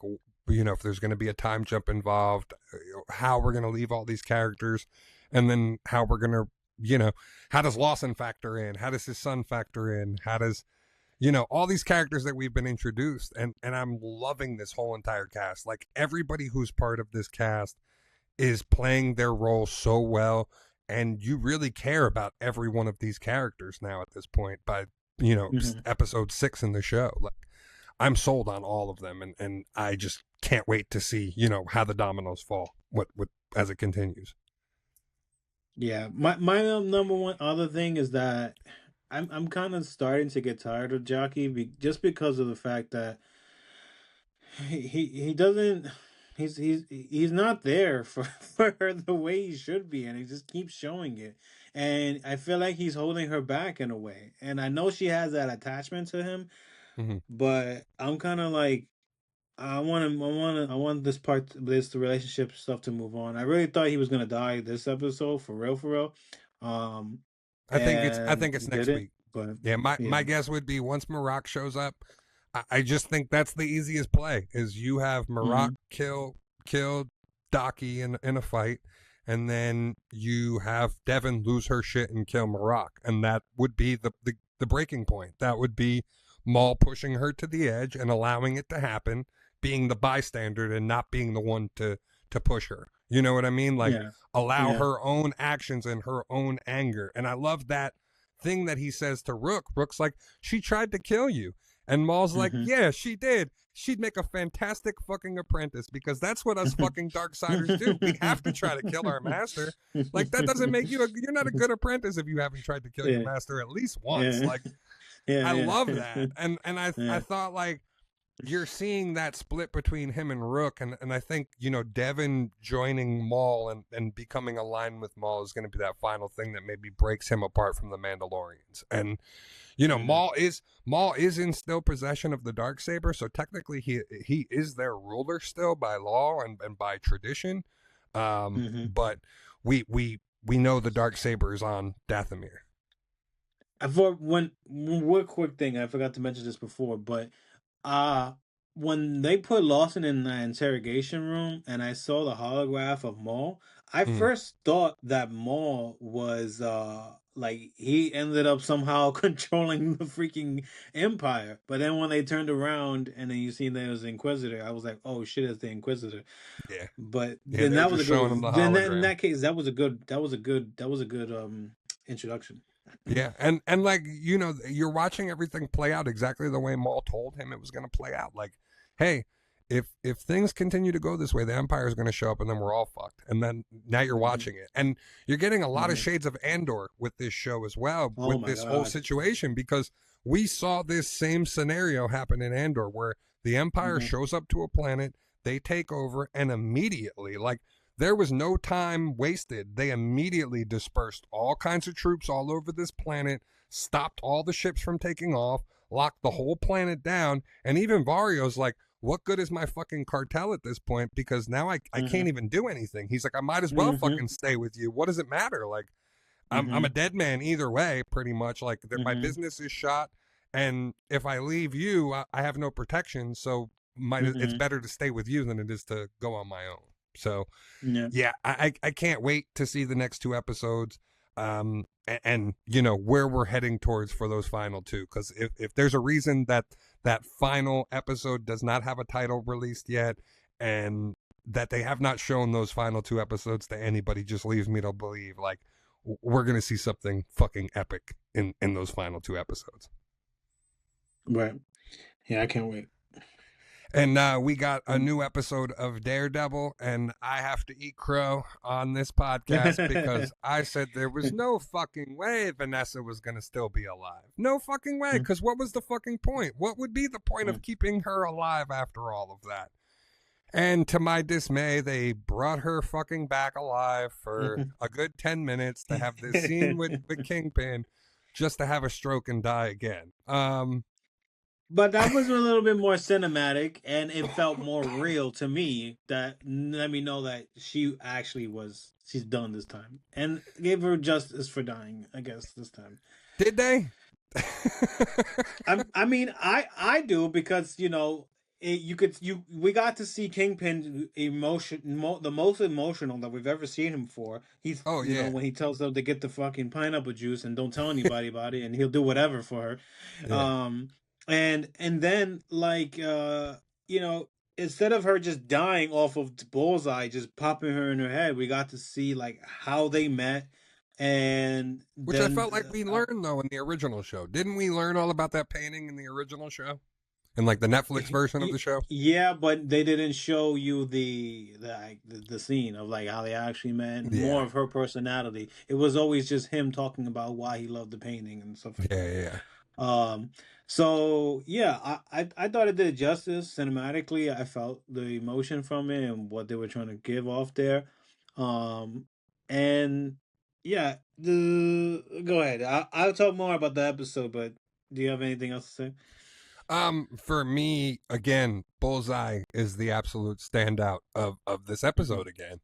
if there's going to be a time jump involved, how we're going to leave all these characters, and then how we're going to how does Lawson factor in? How does his son factor in? How does all these characters that we've been introduced, and I'm loving this whole entire cast. Like everybody who's part of this cast is playing their role so well, and you really care about every one of these characters now at this point by Mm-hmm. episode 6 in the show. Like I'm sold on all of them, and I just can't wait to see how the dominoes fall what as it continues. Yeah, my number one other thing is that I'm kind of starting to get tired of Jockey just because of the fact that he doesn't he's not there for for her the way he should be, and he just keeps showing it, and I feel like he's holding her back in a way, and I know she has that attachment to him, Hmm. but I'm kind of like I want this relationship stuff to move on. I really thought he was gonna die this episode, for real. Um, I and think it's he next didn't. week. But Yeah, my yeah, guess would be once Maroc shows up, I just think that's the easiest play is you have Maroc hmm kill Daki in a fight, and then you have Devin lose her shit and kill Maroc, and that would be the breaking point. That would be Maul pushing her to the edge and allowing it to happen, being the bystander and not being the one to push her. You know what I mean? Like yeah, allow yeah. her own actions and her own anger. And I love that thing that he says to Rook. Rook's like, she tried to kill you. And Maul's like, hmm yeah, she did. She'd make a fantastic fucking apprentice because that's what us fucking Darksiders do. We have to try to kill our master. Like that doesn't make you you're not a good apprentice if you haven't tried to kill your yeah, master at least once. yeah, Like I yeah, love yeah, that. And I yeah. thought like you're seeing that split between him and Rook, and I think Devin joining Maul and becoming aligned with Maul is going to be that final thing that maybe breaks him apart from the Mandalorians. And hmm Maul is in still possession of the Darksaber, so technically he is their ruler still by law and by tradition. hmm But we know the Darksaber is on Dathomir. I thought one quick thing I forgot to mention this before, but uh when they put Lawson in the interrogation room and I saw the holograph of Maul, I Mm, first thought that Maul was like he ended up somehow controlling the freaking Empire. But then when they turned around and then you seen that it was the Inquisitor, I was like, oh shit, it's the Inquisitor. yeah, But yeah, then they're that was just a showing him good the then in hologram. that case that was a good introduction. Yeah, and like you're watching everything play out exactly the way Maul told him it was going to play out. Like, hey, if things continue to go this way, the Empire is going to show up, and then we're all fucked. And then now you're hmm watching it, and you're getting a lot of hmm shades of Andor with this show as well, Oh with my this whole god. situation, because we saw this same scenario happen in Andor, where the Empire hmm shows up to a planet, they take over, and immediately, like there was no time wasted. They immediately dispersed all kinds of troops all over this planet, stopped all the ships from taking off, locked the whole planet down, and even Vario's like, what good is my fucking cartel at this point? Because now I hmm can't even do anything. He's like, I might as well hmm fucking stay with you. What does it matter? Like, I'm a hmm dead man either way, pretty much. Like, my hmm business is shot, and if I leave you, I have no protection. So it's hmm better to stay with you than it is to go on my own. So Yeah. yeah, I can't wait to see the next two episodes, and where we're heading towards for those final two. Because if there's a reason that final episode does not have a title released yet, and that they have not shown those final two episodes to anybody, just leaves me to believe like we're gonna see something fucking epic in those final two episodes. Right. Yeah, I can't wait. And we got a new episode of Daredevil, and I have to eat crow on this podcast because I said there was no fucking way Vanessa was going to still be alive. No fucking way, because what was the fucking point? What would be the point of keeping her alive after all of that? And to my dismay, they brought her fucking back alive for a good 10 minutes to have this scene with Kingpin just to have a stroke and die again. But that was a little bit more cinematic, and it felt more real to me. That let me know that she actually she's done this time, and gave her justice for dying. I guess this time. Did they? I mean, I do because we got to see Kingpin the most emotional that we've ever seen him for. He's Oh, yeah. when he tells them to get the fucking pineapple juice and don't tell anybody about it, and he'll do whatever for her. Yeah. And then like you know instead of her just dying off of Bullseye, just popping her in her head, we got to see like how they met, and Which I then felt like we learned though in the original show. Didn't we learn all about that painting in the original show? In like the Netflix version of the show? Yeah, but they didn't show you the scene of like how they actually met, and more Yeah. of her personality. It was always just him talking about why he loved the painting and stuff like Yeah, that. yeah, yeah. Um, so yeah, I thought it did justice cinematically. I felt the emotion from it and what they were trying to give off there. Um, and yeah, the go ahead. I'll talk more about the episode, but do you have anything else to say? For me, again, Bullseye is the absolute standout of this episode again.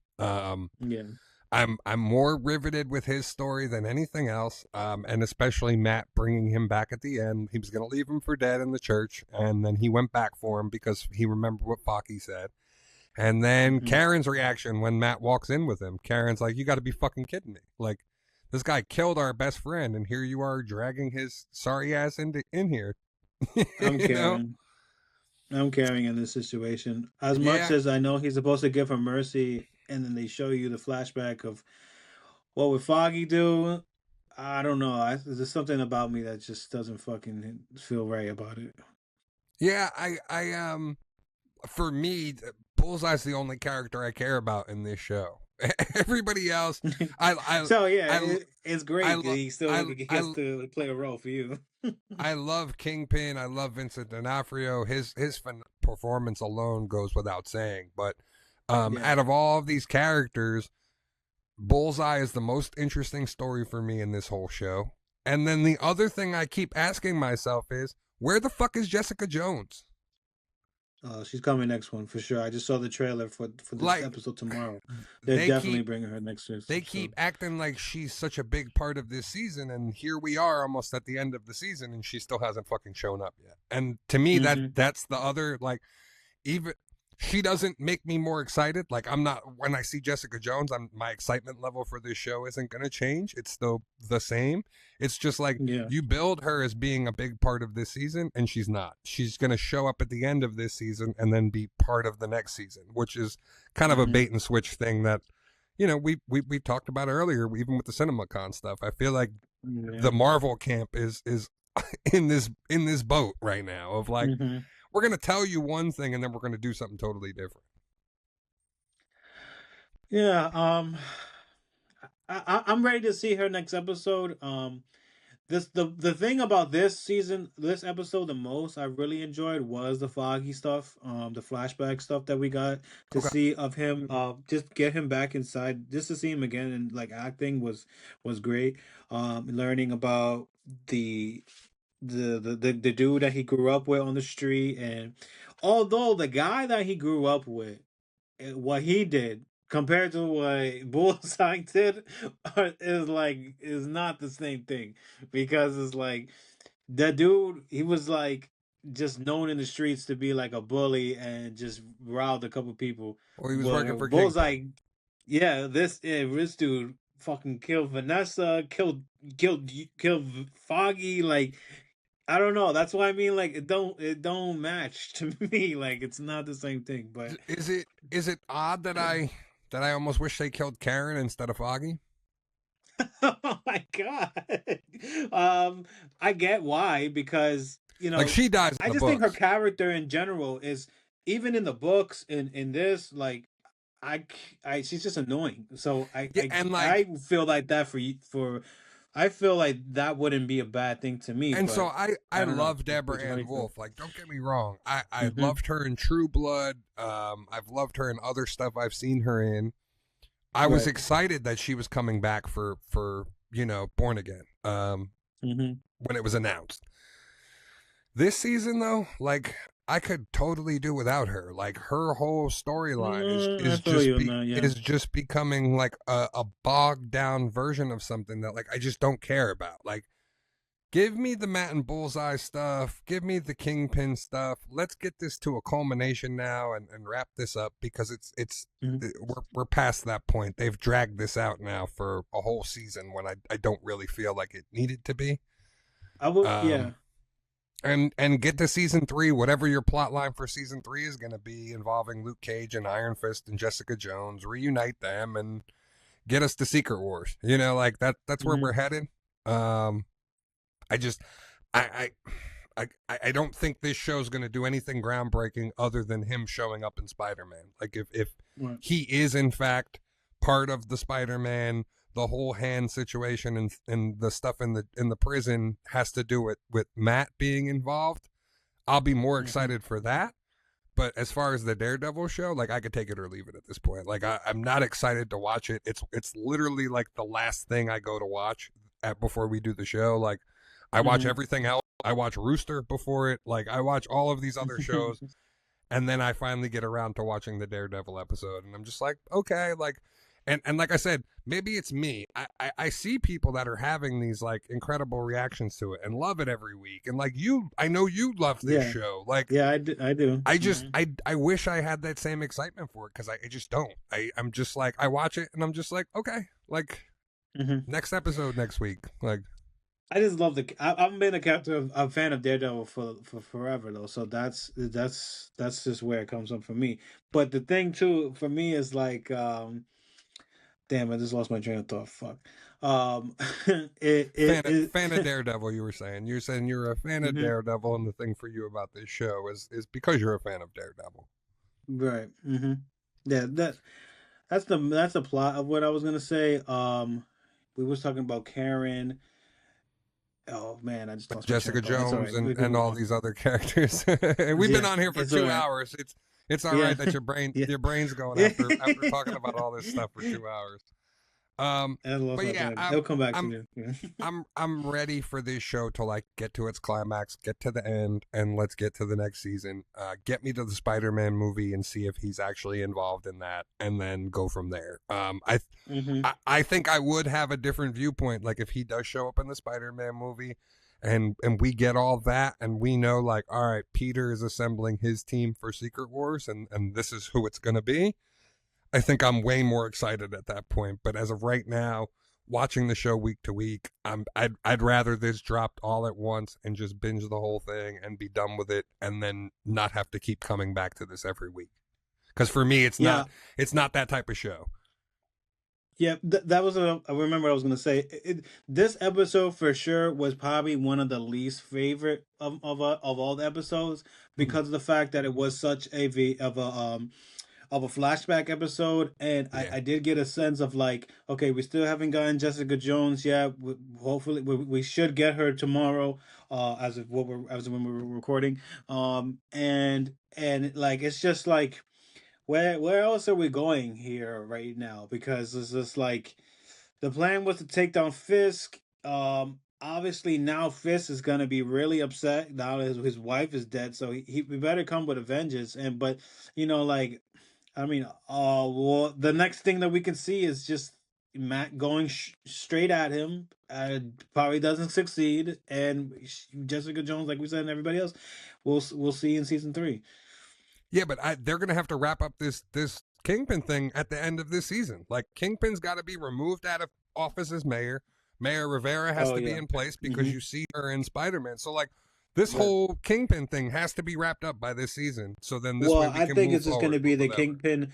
Yeah. I'm more riveted with his story than anything else, and especially Matt bringing him back at the end. He was going to leave him for dead in the church, and then he went back for him because he remembered what Focky said. And then Karen's reaction when Matt walks in with him. Karen's like, "You got to be fucking kidding me! Like, this guy killed our best friend, and here you are dragging his sorry ass in here." I'm You know? caring. I'm caring in this situation. As much Yeah, as I know he's supposed to give her mercy, and then they show you the flashback of what would Foggy do. I don't know. There's something about me that just doesn't fucking feel right about it. yeah. For me, Bullseye's the only character I care about in this show. Everybody else, So yeah, I, it's I, great. lo- He still gets I, to play a role for you. I love Kingpin. I love Vincent D'Onofrio. His performance alone goes without saying. But Yeah. out of all of these characters, Bullseye is the most interesting story for me in this whole show. And then the other thing I keep asking myself is, where the fuck is Jessica Jones? She's coming next one for sure. I just saw the trailer for this Like, episode tomorrow. They're they definitely keep bringing her next they episode. keep acting like she's such a big part of this season, and here we are almost at the end of the season, and she still hasn't fucking shown up yet. And to me, that's the other, like, even she doesn't make me more excited. Like, I'm not, when I see Jessica Jones, my excitement level for this show isn't going to change. It's still the same. It's just like, Yeah. you build her as being a big part of this season, and she's not. She's going to show up at the end of this season and then be part of the next season, which is kind of a bait and switch thing that, you know, we talked about earlier, even with the CinemaCon stuff. I feel like the Marvel camp is in this boat right now of like, we're going to tell you one thing and then we're going to do something totally different. Yeah. I'm ready to see her next episode. The thing about this season, this episode, the most I really enjoyed was the Foggy stuff, the flashback stuff that we got to see of him. Just get him back inside, just to see him again and like acting was great. Learning about the dude that he grew up with on the street, and although the guy that he grew up with, what he did compared to what Bullseye did is not the same thing, because it's like the dude, he was like just known in the streets to be like a bully and just robbed a couple people. Well, he was working But for Bullseye, Kingpin. this dude fucking killed Vanessa, killed Foggy. Like, I don't know. That's why I mean, like, it don't match to me. Like, it's not the same thing. But Is it odd that I almost wish they killed Karen instead of Foggy? oh my god, I get why, because Like, she dies in I the just think her books. character in general is, even in the books, in this, like, she's just annoying. So Yeah, and I feel like that I feel like that wouldn't be a bad thing to me. and so But I I don't know. love Deborah How do Ann you feel? Wolf. Like, don't get me wrong. I Mm-hmm. loved her in True Blood. I've loved her in other stuff I've seen her in. I was Right. excited that she was coming back for Born Again. Mm-hmm. When it was announced. This season though, like, I could totally do without her. Like, her whole storyline I feel you on that. Yeah. is just becoming like a bogged down version of something that, like, I just don't care about. Like, give me the Matt and Bullseye stuff. Give me the Kingpin stuff. Let's get this to a culmination now and wrap this up, because Mhm. we're past that point. They've dragged this out now for a whole season when I don't really feel like it needed to be. I would. Yeah. Um, and get to season 3, whatever your plot line for season 3 is going to be, involving Luke Cage and Iron Fist and Jessica Jones. Reunite them and get us to Secret Wars. You know, like that's where we're headed. I just I don't think this show's going to do anything groundbreaking other than him showing up in Spider-Man. Like, if Right. he is in fact part of the Spider-Man, the whole hand situation and the stuff in the prison has to do with Matt being involved, I'll be more excited for that. But as far as the Daredevil show, like, I could take it or leave it at this point. Like, I'm not excited to watch it. It's literally like the last thing I go to watch before we do the show. Like, I watch Mm-hmm. everything else. I watch Rooster before it. Like, I watch all of these other shows. And then I finally get around to watching the Daredevil episode. And I'm just like, okay, like, and like I said, maybe it's me. I see people that are having these like incredible reactions to it and love it every week. And like you, I know you love this Yeah. show. Like, Yeah, I do. I do. I just, Mm-hmm. I wish I had that same excitement for it because I just don't. I'm just like, I watch it and I'm just like, okay, like, Mm-hmm. next episode next week. Like, I just love the. I've been a fan of Daredevil for forever though. So that's just where it comes from for me. But the thing too for me is like, damn, I just lost my train of thought. Fuck. Um, fan of Daredevil, you were saying you're a fan of Mhm. Daredevil, and the thing for you about this show is because you're a fan of Daredevil. Right. Mm-hmm. Yeah. That's the plot of what I was gonna say. We was talking about Karen. Oh man, I just lost my train Jessica of thought. It's all Jones right. We can and move all on. these other characters. We've been Yeah, on here for it's all 2 hours. It's all yeah, right that yeah, your brain's going yeah. after talking about all this stuff for 2 hours. I lost But my yeah, train. It'll come back to I'm me. Yeah. I'm ready for this show to like get to its climax, get to the end, and let's get to the next season. Get me to the Spider-Man movie and see if he's actually involved in that, and then go from there. Mm-hmm. I think I would have a different viewpoint, like if he does show up in the Spider-Man movie, and we get all that, and we know like, all right, Peter is assembling his team for Secret Wars, and this is who it's gonna be. I think I'm way more excited at that point. But as of right now, watching the show week to week, I'd rather this dropped all at once and just binge the whole thing and be done with it, and then not have to keep coming back to this every week. Because for me, Yeah, it's not that type of show. yeah. That was I remember what I was gonna say. This episode for sure was probably one of the least favorite of all the episodes because of the fact that it was such of a flashback episode, and Yeah. I did get a sense of like, okay, we still haven't gotten Jessica Jones yet. Hopefully, we should get her tomorrow. As of when we're recording, and like it's just like where else are we going here right now? Because it's just like the plan was to take down Fisk. Obviously now Fisk is gonna be really upset now that his wife is dead. So he better come with a vengeance. And but like I mean, well, the next thing that we can see is just Matt going straight at him. Probably doesn't succeed, and Jessica Jones, like we said, and everybody else, we'll see in season 3. Yeah, but they're gonna have to wrap up this Kingpin thing at the end of this season. Like Kingpin's got to be removed out of office as mayor. Mayor Rivera has Oh to be yeah. in place because Mm-hmm. you see her in Spider-Man. So like this Right. whole Kingpin thing has to be wrapped up by this season. So then this way Well, we I can think move it's just going forward to be with the whatever. Kingpin.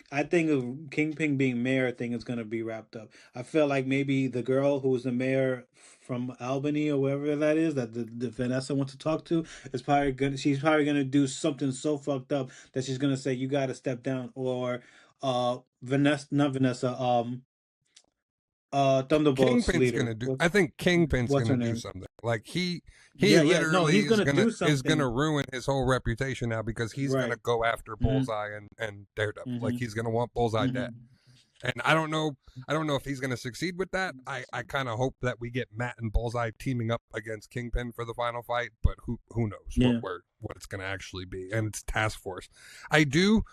I think of Kingpin being mayor thing is going to be wrapped up. I feel like maybe the girl who was the mayor from Albany or wherever that is that the Vanessa wants to talk to is probably gonna. She's probably gonna do something so fucked up that she's gonna say you got to step down or Vanessa, not Vanessa, Thunderbolts Kingpin's leader. gonna do. I think Kingpin's What's her gonna do name? something. Like he Yeah, yeah. No, literally he's gonna do is gonna something. ruin his whole reputation now because he's gonna Right. go after Mm-hmm. Bullseye and Daredevil. Like Mm-hmm. he's gonna want Bullseye dead. Mm-hmm. And I don't know if he's gonna succeed with that. I kind of hope that we get Matt and Bullseye teaming up against Kingpin for the final fight, but who knows Yeah. what it's gonna actually be. And it's Task Force. I do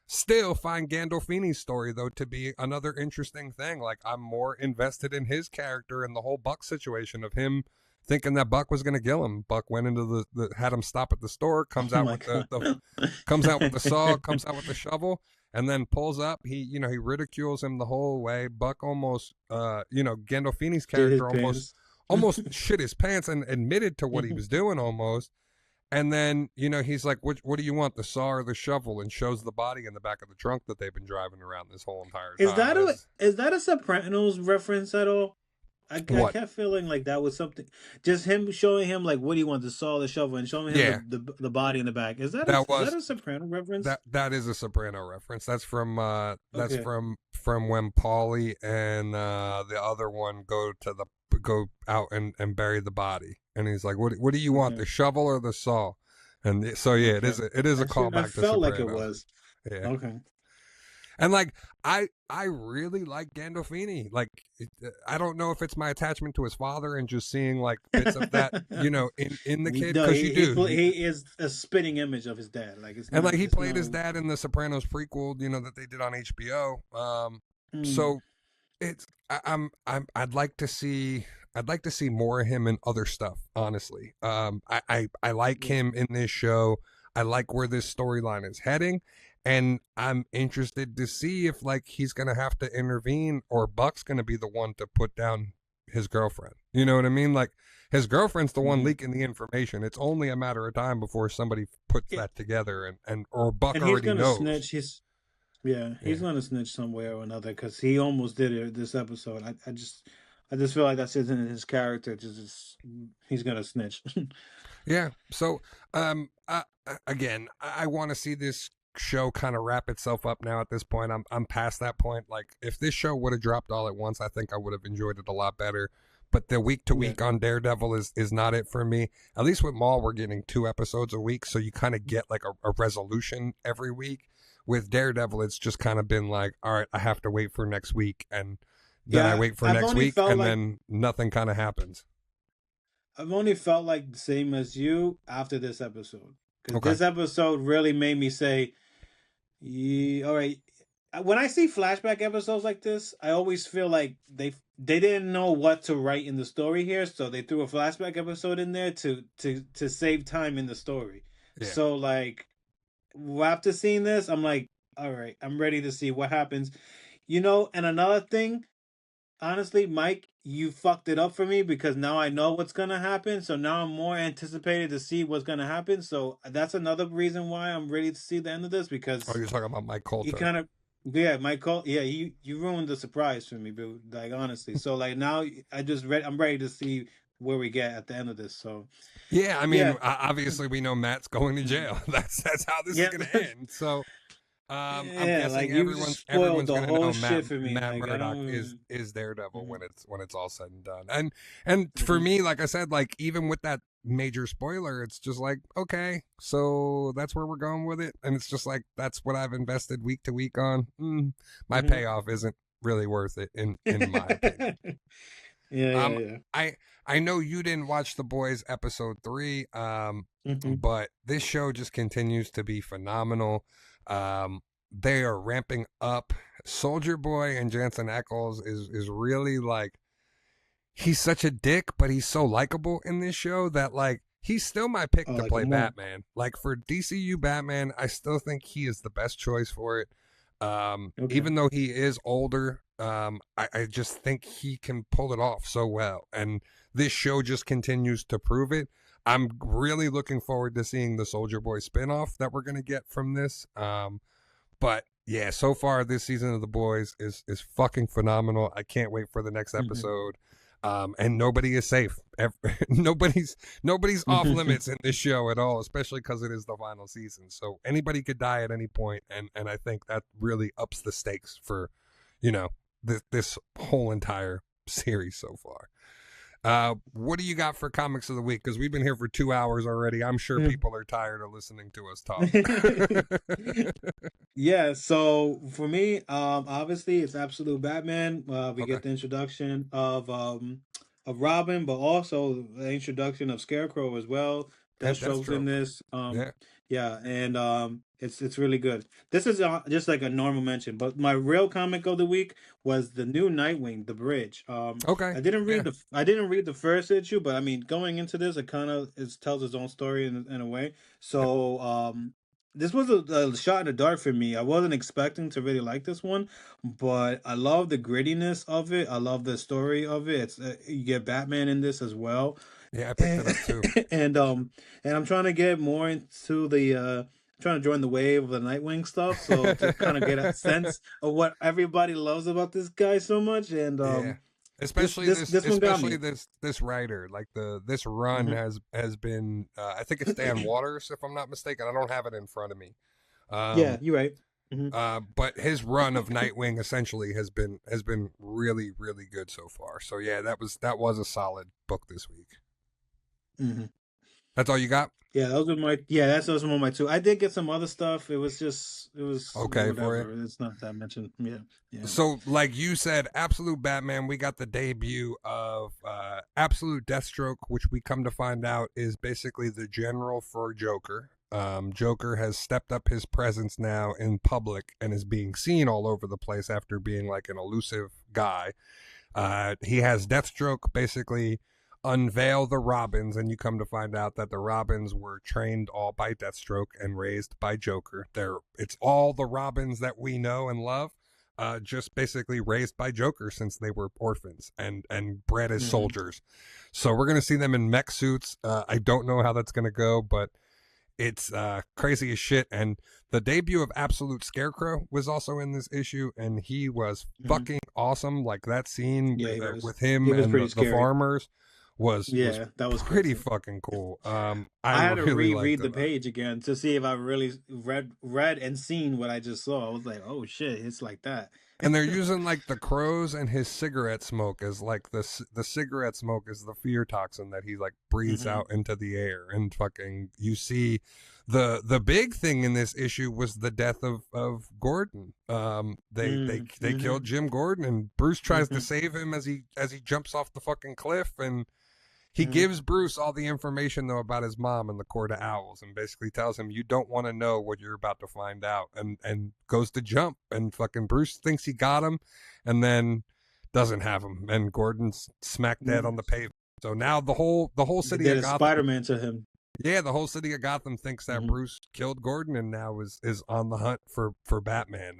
still find Gandolfini's story though to be another interesting thing. Like I'm more invested in his character and the whole Buck situation of him thinking that Buck was going to kill him. Buck went into had him stop at the store, comes Oh out my with god. comes out with the saw, comes out with the shovel, and then pulls up. He ridicules him the whole way. Buck almost Gandolfini's Shit his character pants. almost shit his pants and admitted to what he was doing almost. And then, he's like, what do you want, the saw or the shovel? And shows the body in the back of the trunk that they've been driving around this whole entire Is time. that a Sopranos reference at all? I What? kept feeling like that was something. Just him showing him like what do you want, the saw, the shovel, and showing him Yeah, the body in the back. Is that is that was a Soprano reference? that is a Soprano reference. That's from Okay. from when Paulie and the other one go out and bury the body. And he's like, what do you want, Okay. the shovel or the saw? And so yeah, Okay. it is a I callback to felt like it Sopranos. was. Yeah. Okay. And like I really like Gandolfini. Like I don't know if it's my attachment to his father and just seeing like bits of that, in the kid, No, because you do. he is a spitting image of his dad. Like And like he it's played his no. dad in the Sopranos prequel, that they did on HBO. Mm, So it's I'd like to see more of him in other stuff. Honestly, I like yeah, him in this show. I like where this storyline is heading, and I'm interested to see if like he's gonna have to intervene or Buck's gonna be the one to put down his girlfriend. You know what I mean? Like his girlfriend's the one mm. leaking the information. It's only a matter of time before somebody puts Yeah, that together, and or Buck and he's already gonna knows. snitch. He's Yeah. gonna snitch somewhere or another because he almost did it this episode. I just feel like that's in his character. He's gonna snitch. Yeah. So, again, I want to see this show kind of wrap itself up now. At this point, I'm past that point. Like, if this show would have dropped all at once, I think I would have enjoyed it a lot better. But the week to Yeah. week on Daredevil is not it for me. At least with Maul, we're getting 2 episodes a week, so you kind of get like a resolution every week. With Daredevil, it's just kind of been like, all right, I have to wait for next week, and then I Yeah, wait for next week, and like then nothing kind of happens. I've only felt like the same as you after this episode because Okay. this episode really made me say, yeah, all right. When I see flashback episodes like this, I always feel like they didn't know what to write in the story here, so they threw a flashback episode in there to save time in the story. Yeah. So like after seeing this, I'm like, all right, I'm ready to see what happens. And another thing, honestly, Mike, you fucked it up for me because now I know what's gonna happen. So now I'm more anticipated to see what's gonna happen. So that's another reason why I'm ready to see the end of this Oh, because you're talking about Mike you Coulter. kind of, yeah, Michael, yeah, you ruined the surprise for me, dude. Like honestly, so like now I'm ready to see where we get at the end of this. So Yeah, I mean, yeah, obviously we know Matt's going to mm, jail. That's how this is yeah, going to end. So, I'm yeah. guessing Like you just everyone's spoiled the going to whole know shit for me. Matt Like I Murdock don't. is Daredevil Mhm, when it's all said and done. And for mhm. me, like I said, like even with that major spoiler, it's just like, okay, so that's where we're going with it, and it's just like that's what I've invested week to week on. My Mhm. payoff isn't really worth it in my opinion. Yeah, Um, yeah, I I know you didn't watch The Boys episode 3, yeah. Hmm. but this show just continues to be phenomenal. They are ramping up. Soldier Boy and Jensen Ackles is really like he's such a dick, but he's so likable in this show that like he's still my pick Oh, to like a play more. Batman. Like for DCU Batman, I still think he is the best choice for it. Okay. Even though he is older, I just think he can pull it off so well. And this show just continues to prove it. I'm really looking forward to seeing the Soldier Boy spinoff that we're going to get from this. But yeah, so far this season of The Boys is fucking phenomenal. I can't wait for the next Hmm. episode. And nobody is safe. Nobody's off limits in this show at all, especially because it is the final season. So anybody could die at any point, and I think that really ups the stakes for, this whole entire series so far. What do you got for comics of the week? Because we've been here for 2 hours already. I'm sure people are tired of listening to us talk. Yeah, so for me, obviously it's Absolute Batman. We Okay, get the introduction of Robin, but also the introduction of Scarecrow as well. and Deathstroke's in Deathstroke. this. Yeah. Yeah, and it's really good. This is just like a normal mention, but my real comic of the week was the new Nightwing, The Bridge. Okay. Yeah. I didn't read the first issue, but I mean, going into this, it kind of tells its own story in a way. Yep. So this was a shot in the dark for me. I wasn't expecting to really like this one, but I love the grittiness of it. I love the story of it. It's you get Batman in this as well, Yeah, I picked it and up too. and um and I'm trying to get more into the trying to join the wave of the Nightwing stuff. So to kind of get a sense of what everybody loves about this guy so much, and Yeah. Especially this one got me. this writer, like this run Hmm. has been I think it's Dan Waters if I'm not mistaken. I don't have it in front of me. Yeah, Um you're right. Hmm. but his run of Nightwing essentially has been really really good so far. So yeah, that was a solid book this week. Hmm. That's all you got? Yeah, those were my that's those were my two. I did get some other stuff. It was Okay, for you. whatever. It's not that mentioned. Yeah, yeah. So, like you said, Absolute Batman, we got the debut of Absolute Deathstroke, which we come to find out is basically the general for Joker. Joker has stepped up his presence now in public and is being seen all over the place after being like an elusive guy. He has Deathstroke basically unveil the Robins, and you come to find out that the Robins were trained all by Deathstroke and raised by Joker. It's all the Robins that we know and love, just basically raised by Joker since they were orphans and bred as soldiers. So we're gonna see them in mech suits. I don't know how that's gonna go, but it's crazy as shit. And the debut of Absolute Scarecrow was also in this issue, and he was fucking awesome. Like that scene with him and the farmers was that was pretty crazy. fucking cool. I had to really reread the page again to see if I really read and seen what I just saw. I was like, oh shit, it's like that. And they're using like the crows and his cigarette smoke as like the cigarette smoke is the fear toxin that he like breathes out into the air. And fucking you see the big thing in this issue was the death of Gordon. They killed Jim Gordon, and Bruce tries to save him as he jumps off the fucking cliff, and he gives Bruce all the information, though, about his mom and the Court of Owls, and basically tells him, you don't want to know what you're about to find out, and goes to jump, and fucking Bruce thinks he got him, and then doesn't have him, and Gordon's smack dead on the pavement. So now the whole city of Gotham... Spiderman to him. Yeah, the whole city of Gotham thinks that Bruce killed Gordon, and now is on the hunt for Batman.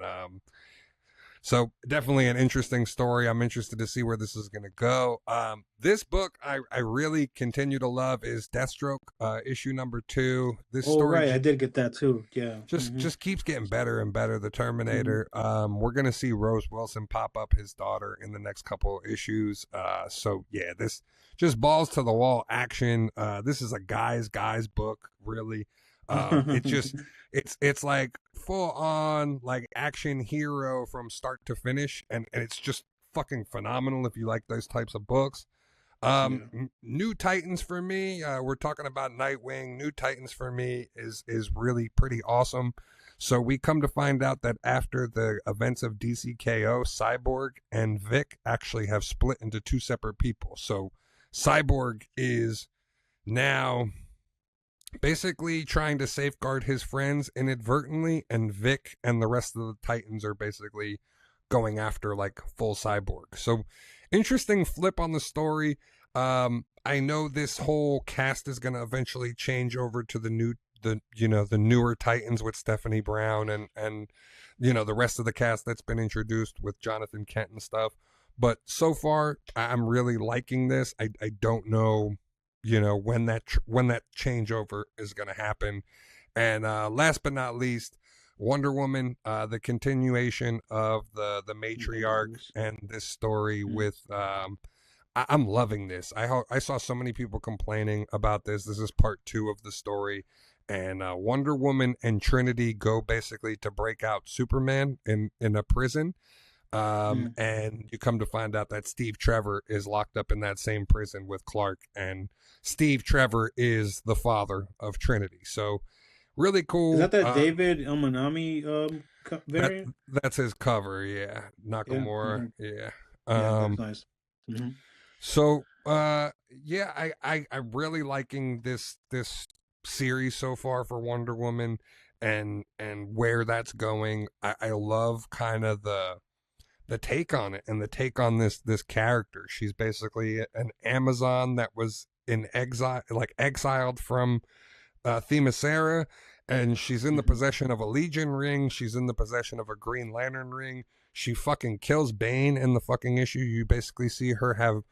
So definitely an interesting story. I'm interested to see where this is going to go. This book I really continue to love is Deathstroke, issue number 2. This story, right, I did get that too. Yeah, just keeps getting better and better. The Terminator. We're going to see Rose Wilson pop up, his daughter, in the next couple issues. So yeah, this just balls to the wall action. This is a guy's book, really. It's like full on like action hero from start to finish, and it's just fucking phenomenal if you like those types of books. New Titans for me, we're talking about Nightwing. New Titans for me is really pretty awesome. So we come to find out that after the events of DCKO, Cyborg and Vic actually have split into two separate people. So Cyborg is now basically trying to safeguard his friends inadvertently, and Vic and the rest of the Titans are basically going after like full Cyborg. So interesting flip on the story. I know this whole cast is going to eventually change over to the newer Titans with Stephanie Brown and the rest of the cast that's been introduced with Jonathan Kent and stuff. But so far I'm really liking this. I don't know when that changeover is going to happen. And last but not least, Wonder Woman, the continuation of the matriarch and this story with I'm loving this. I saw so many people complaining about this. This is part 2 of the story, and Wonder Woman and Trinity go basically to break out Superman in a prison. And you come to find out that Steve Trevor is locked up in that same prison with Clark, and Steve Trevor is the father of Trinity. So really cool. Is that David Ilmanami variant? That's his cover, yeah. Nakamura, yeah. That's nice. So yeah, I'm really liking this series so far for Wonder Woman and where that's going. I love kind of the take on it and the take on this character. She's basically an Amazon that was in exile, like exiled from Themyscira, and she's in the possession of a Legion ring. She's in the possession of a Green Lantern ring. She fucking kills Bane in the fucking issue. You basically see her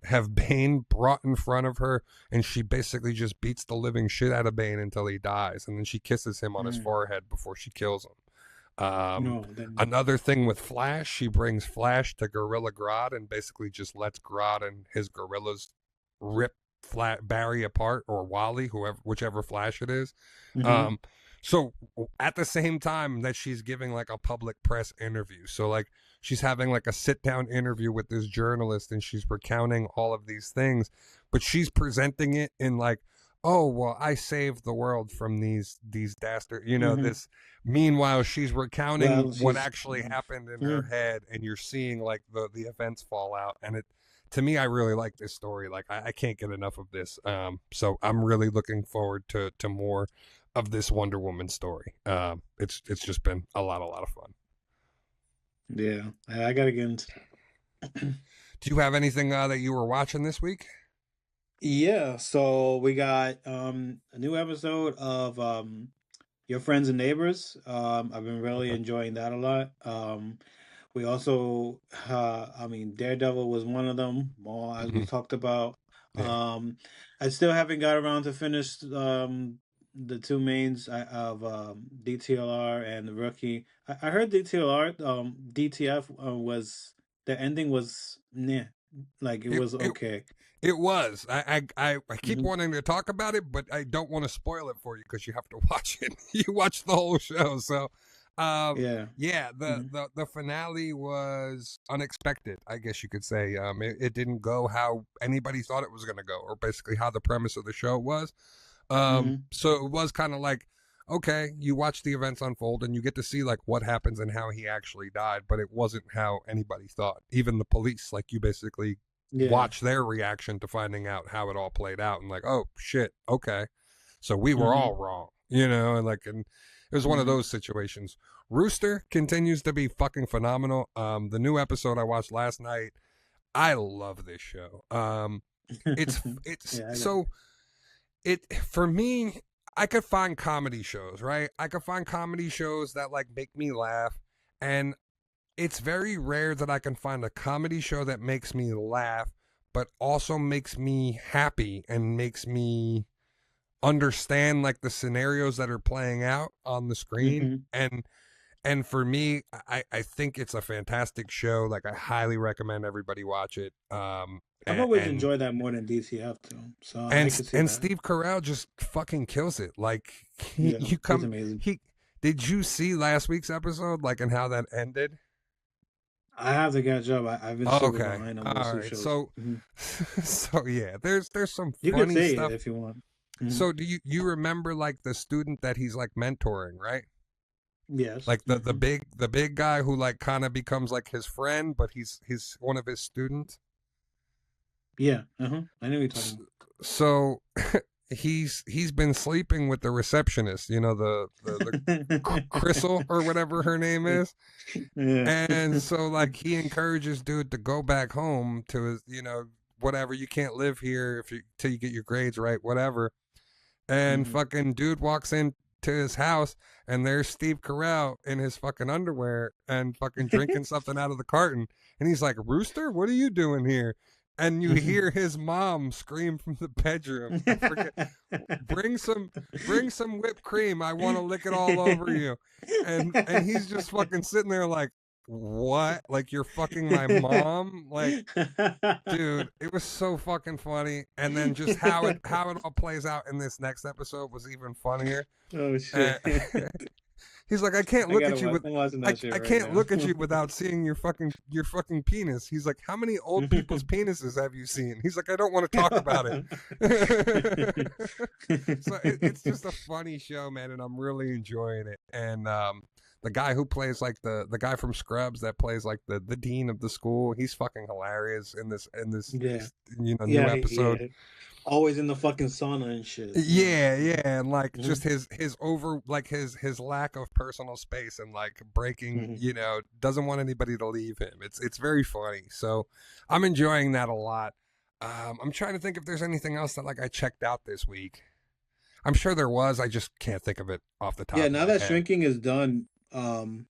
have Bane brought in front of her, and she basically just beats the living shit out of Bane until he dies, and then she kisses him on his forehead before she kills him. Another thing with Flash, she brings Flash to Gorilla Grodd and basically just lets Grodd and his gorillas rip Barry apart, or Wally, whichever Flash it is. So at the same time that she's giving like a public press interview, so like she's having like a sit down interview with this journalist, and she's recounting all of these things, but she's presenting it in like, oh well, I saved the world from these dastard, Hmm. this. Meanwhile, she's recounting Well, what she's. actually happened in her Mhm. head, and you're seeing like the events fall out. And it, to me, I really like this story. Like I can't get enough of this. So I'm really looking forward to more of this Wonder Woman story. It's just been a lot of fun. Yeah, I gotta get into. Do you have anything that you were watching this week? Yeah, so we got a new episode of Your Friends and Neighbors. I've been really Okay. enjoying that a lot. We also Daredevil was one of them, Maul, as we Hmm. talked about. Yeah. Um I still haven't got around to finish the two mains of DTLR and the Rookie. I heard DTLR DTF was the ending was like it It was it okay. It was. I keep Hmm. wanting to talk about it, but I don't want to spoil it for you because you have to watch it. You watch the whole show, so Yeah. yeah. The, Hmm. the the finale was unexpected, I guess you could say. It didn't go how anybody thought it was going to go, or basically how the premise of the show was. Hmm. So it was kind of like, okay, you watch the events unfold and you get to see like what happens and how he actually died, but it wasn't how anybody thought. Even the police, like you basically Yeah. watch their reaction to finding out how it all played out and like, oh shit, okay. So we were Hmm. all wrong, and it was one of Hmm. those situations. Rooster continues to be fucking phenomenal. The new episode I watched last night, I love this show. It's Yeah, I got. so it for me, I could find comedy shows, right? I could find comedy shows that like make me laugh, and it's very rare that I can find a comedy show that makes me laugh but also makes me happy and makes me understand like the scenarios that are playing out on the screen. Hmm. And for me, I think it's a fantastic show. Like I highly recommend everybody watch it. I've and always and enjoyed that more than DCF too, so I and, could see and that. Steve Carell just fucking kills it. Like Yeah, you he's come amazing. he did you see last week's episode, like, and how that ended? I have to catch up. I've been super Okay. behind on most All of the right. shows. So Hmm. so yeah, there's some You could funny say it stuff. if you want. Hmm. So do you remember like the student that he's like mentoring, right? Yes. Like the big guy who like kind of becomes like his friend, but he's one of his students. Yeah. Uh-huh. I know what you're talking So he's been sleeping with the receptionist, the about. Crystal or whatever her name is. Yeah. And so like he encourages dude to go back home to his, whatever, you can't live here if you till you get your grades right, whatever. And Hmm. fucking dude walks in to his house and there's Steve Carell in his fucking underwear and fucking drinking something out of the carton. And he's like, Rooster, what are you doing here? And you hear his mom scream from the bedroom. I forget, bring some whipped cream. I want to lick it all over you. And he's just fucking sitting there like, what? Like you're fucking my mom? Like, dude, it was so fucking funny. And then just how it all plays out in this next episode was even funnier. Oh Uh, shit. he's like, I can't I look gotta at you watch. with I'm watching I, that shit I right can't now. look at you without seeing your fucking penis. He's like, how many old people's penises have you seen? He's like, I don't want to talk about it. So it's just a funny show, man, and I'm really enjoying it. And the guy who plays like the guy from Scrubs that plays like the dean of the school, he's fucking hilarious in this Yeah. new Yeah, episode. yeah. Always in the fucking sauna and shit. Yeah. Yeah, and like Hmm. just his over like his lack of personal space and like breaking, Hmm. doesn't want anybody to leave him. It's very funny. So I'm enjoying that a lot. I'm trying to think if there's anything else that like I checked out this week. I'm sure there was. I just can't think of it off the Yeah, top of now my that head. shrinking is done, I'm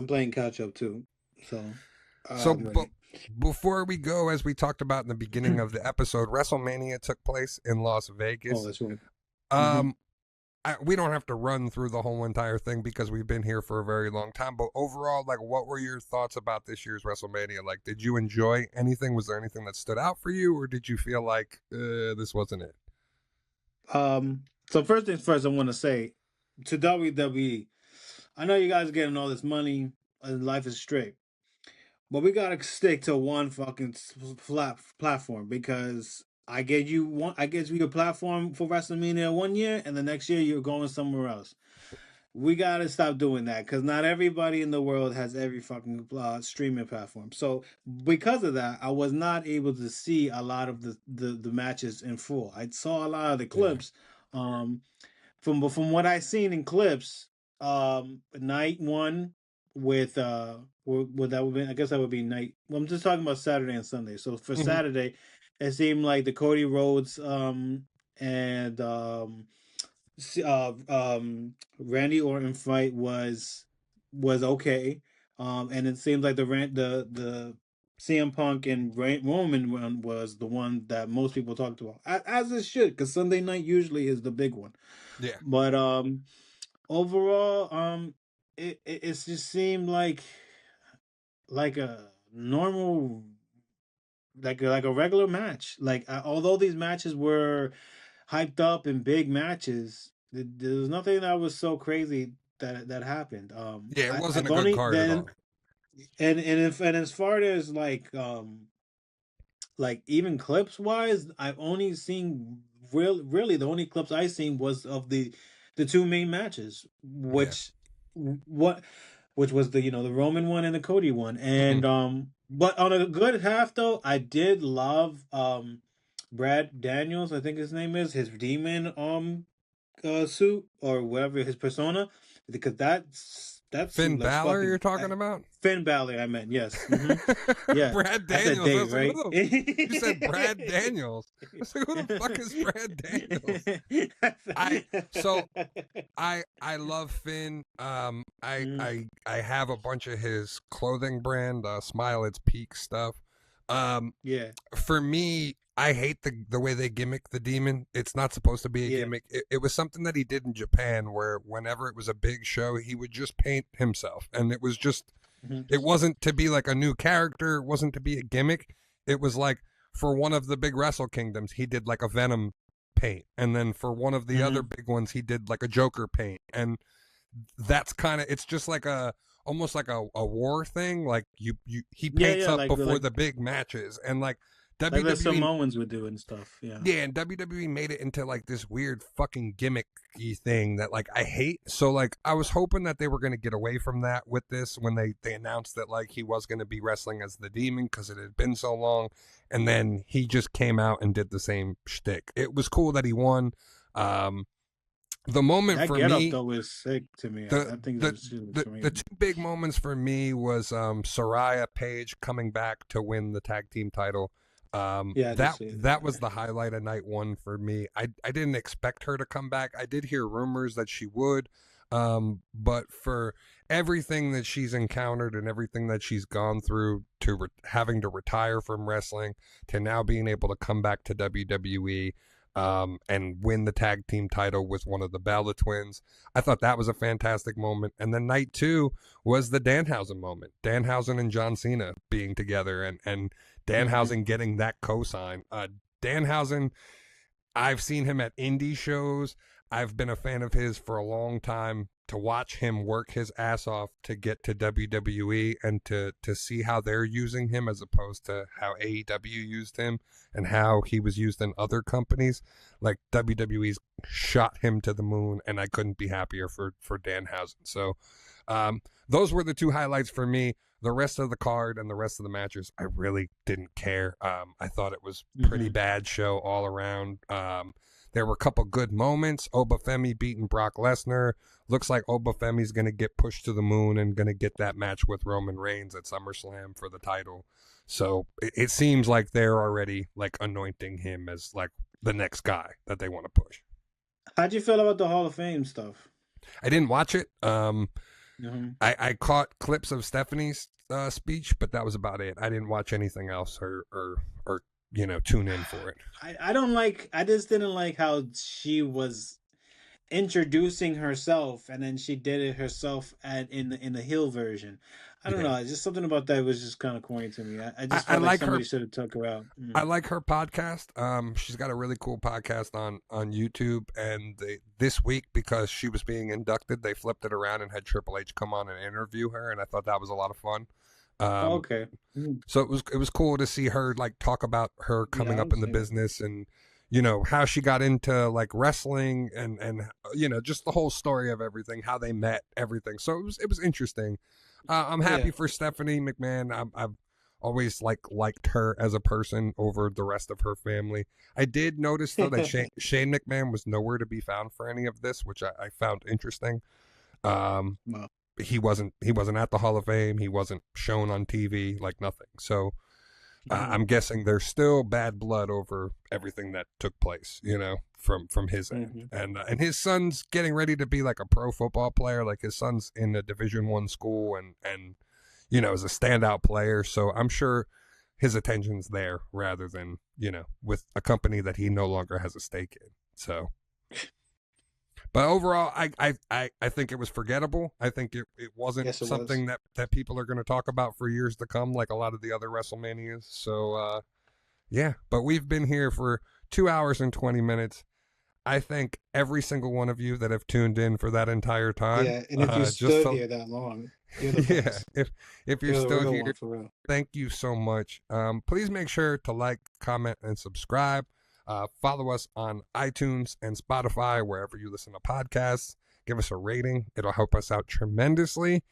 playing catch up too. So So, I'm but ready. before we go, as we talked about in the beginning of the episode, WrestleMania took place in Las Oh, Vegas. that's right. Hmm. Um, we don't have to run through the whole entire thing because we've been here for a very long time. But overall, like, what were your thoughts about this year's WrestleMania? Like, did you enjoy anything? Was there anything that stood out for you, or did you feel like this wasn't it? So first things first, I want to say to WWE, I know you guys are getting all this money and life is straight, but we gotta stick to one fucking platform because I gave you one. I gave you a platform for WrestleMania 1 year, and the next year you're going somewhere else. We gotta stop doing that because not everybody in the world has every fucking streaming platform. So because of that, I was not able to see a lot of the matches in full. I saw a lot of the Yeah. clips. Um, from what I seen in clips, night one with that would be, I guess that would be night. Well, I'm just talking about Saturday and Sunday. So for Hmm. Saturday, it seemed like the Cody Rhodes and Randy Orton fight was okay. And it seems like the CM Punk and Roman one was the one that most people talked about, as it should, because Sunday night usually is the big one. Yeah. But overall, it just seemed like a normal, like a regular match. Like although these matches were hyped up and big matches, there was nothing that was so crazy that happened. Yeah, it wasn't I've a good only card at then all. and as far as like even clips wise, I've only seen really the only clips I seen was of the two main matches, Yeah. what which was the the Roman one and the Cody one. Hmm. And but on a good half though, I did love Brad Daniels, I think his name is, his demon suit or whatever his persona, because that suit Finn looks Balor, you're fucking talking about? Finn Balor. I meant yes. Yeah, Brad I said Daniels. I Dave, was like, right? who the? You said Brad Daniels. I was like, who the fuck is Brad Daniels? I so I love Finn. Mhm. I have a bunch of his clothing brand, Smile It's Peak stuff. Um, Yeah, for me, I hate the way they gimmick the demon. It's not supposed to be a yeah. gimmick. It was something that he did in Japan, where whenever it was a big show, he would just paint himself, and it was just. Mhm. It wasn't to be like a new character. It wasn't to be a gimmick. It was like for one of the big Wrestle Kingdoms, he did like a Venom paint, and then for one of the other Mhm. big ones, he did like a Joker paint, and that's kind of it's just like a almost like a war thing. Like you he Yeah, paints yeah, up like before the big matches, and like the WWE. Samoans would do and stuff. Yeah. Yeah, and WWE made it into like this weird fucking gimmicky thing that like I hate. So like I was hoping that they were going to get away from that with this when they announced that like he was going to be wrestling as the Demon because it had been so long, and then he just came out and did the same shtick. It was cool that he won. Um, the moment That for get up me, though is sick to me. the I think the she looks the amazing. two big moments for me was Soraya Page coming back to win the tag team title. Yeah, I did That see it. that was the highlight of night one for me. I didn't expect her to come back. I did hear rumors that she would, but for everything that she's encountered and everything that she's gone through to having to retire from wrestling to now being able to come back to WWE and win the tag team title with one of the Bella twins. I thought that was a fantastic moment. And then night two was the Danhausen moment. Danhausen and John Cena being together and Hmm. Danhausen getting that cosign. Danhausen, I've seen him at indie shows. I've been a fan of his for a long time. To watch him work his ass off to get to WWE and to see how they're using him as opposed to how AEW used him and how he was used in other companies, like WWE's shot him to the moon, and I couldn't be happier for Danhausen. So, those were the two highlights for me. The rest of the card and the rest of the matches, I really didn't care. I thought it was pretty Hmm. bad show all around. There were a couple good moments. Obafemi beating Brock Lesnar. Looks like Obafemi's going to get pushed to the moon and going to get that match with Roman Reigns at SummerSlam for the title. So it seems like they're already like anointing him as like the next guy that they want to push. How'd you feel about the Hall of Fame stuff? I didn't watch it. Hmm. I caught clips of Stephanie's speech, but that was about it. I didn't watch anything else or tune in for it. I don't like. I just didn't like how she was introducing herself, and then she did it herself in the heel version. I don't Yeah, know. It's just something about that was just kind of corny to me. I I, just I felt like like somebody her. should have took her out. I like her podcast. She's got a really cool podcast on YouTube, and this week because she was being inducted, they flipped it around and had Triple H come on and interview her, and I thought that was a lot of fun. Um, Okay. Mm. so it was cool to see her like talk about her Yeah, coming I up in was the there. business and how she got into like wrestling and just the whole story of everything, how they met, everything. So it was interesting. I'm Yeah. happy for Stephanie McMahon. I've always liked her as a person over the rest of her family. I did notice though that Shane McMahon was nowhere to be found for any of this, which I found interesting. Um, Well, he wasn't at the Hall of Fame. He wasn't shown on TV, like nothing. So mhm, I'm guessing there's still bad blood over everything that took place, from his end. mhm. And his son's getting ready to be like a pro football player. Like his son's in a Division 1 school and is a standout player. So I'm sure his attention's there rather than with a company that he no longer has a stake in. So. But overall, I think it was forgettable. I think it wasn't Yes, it was. something that people are going to talk about for years to come, like a lot of the other WrestleManias. So, yeah. But we've been here for 2 hours and 20 minutes. I thank every single one of you that have tuned in for that entire time. Yeah, and if you Just stood to, here that long, you're the yeah, best. if you're You're the still real here, one for real. thank you so much. Please make sure to like, comment, and subscribe. Follow us on iTunes and Spotify, wherever you listen to podcasts. Give us a rating. It'll help us out tremendously.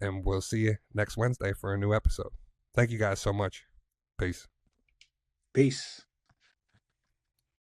And we'll see you next Wednesday for a new episode. Thank you guys so much. Peace. Peace.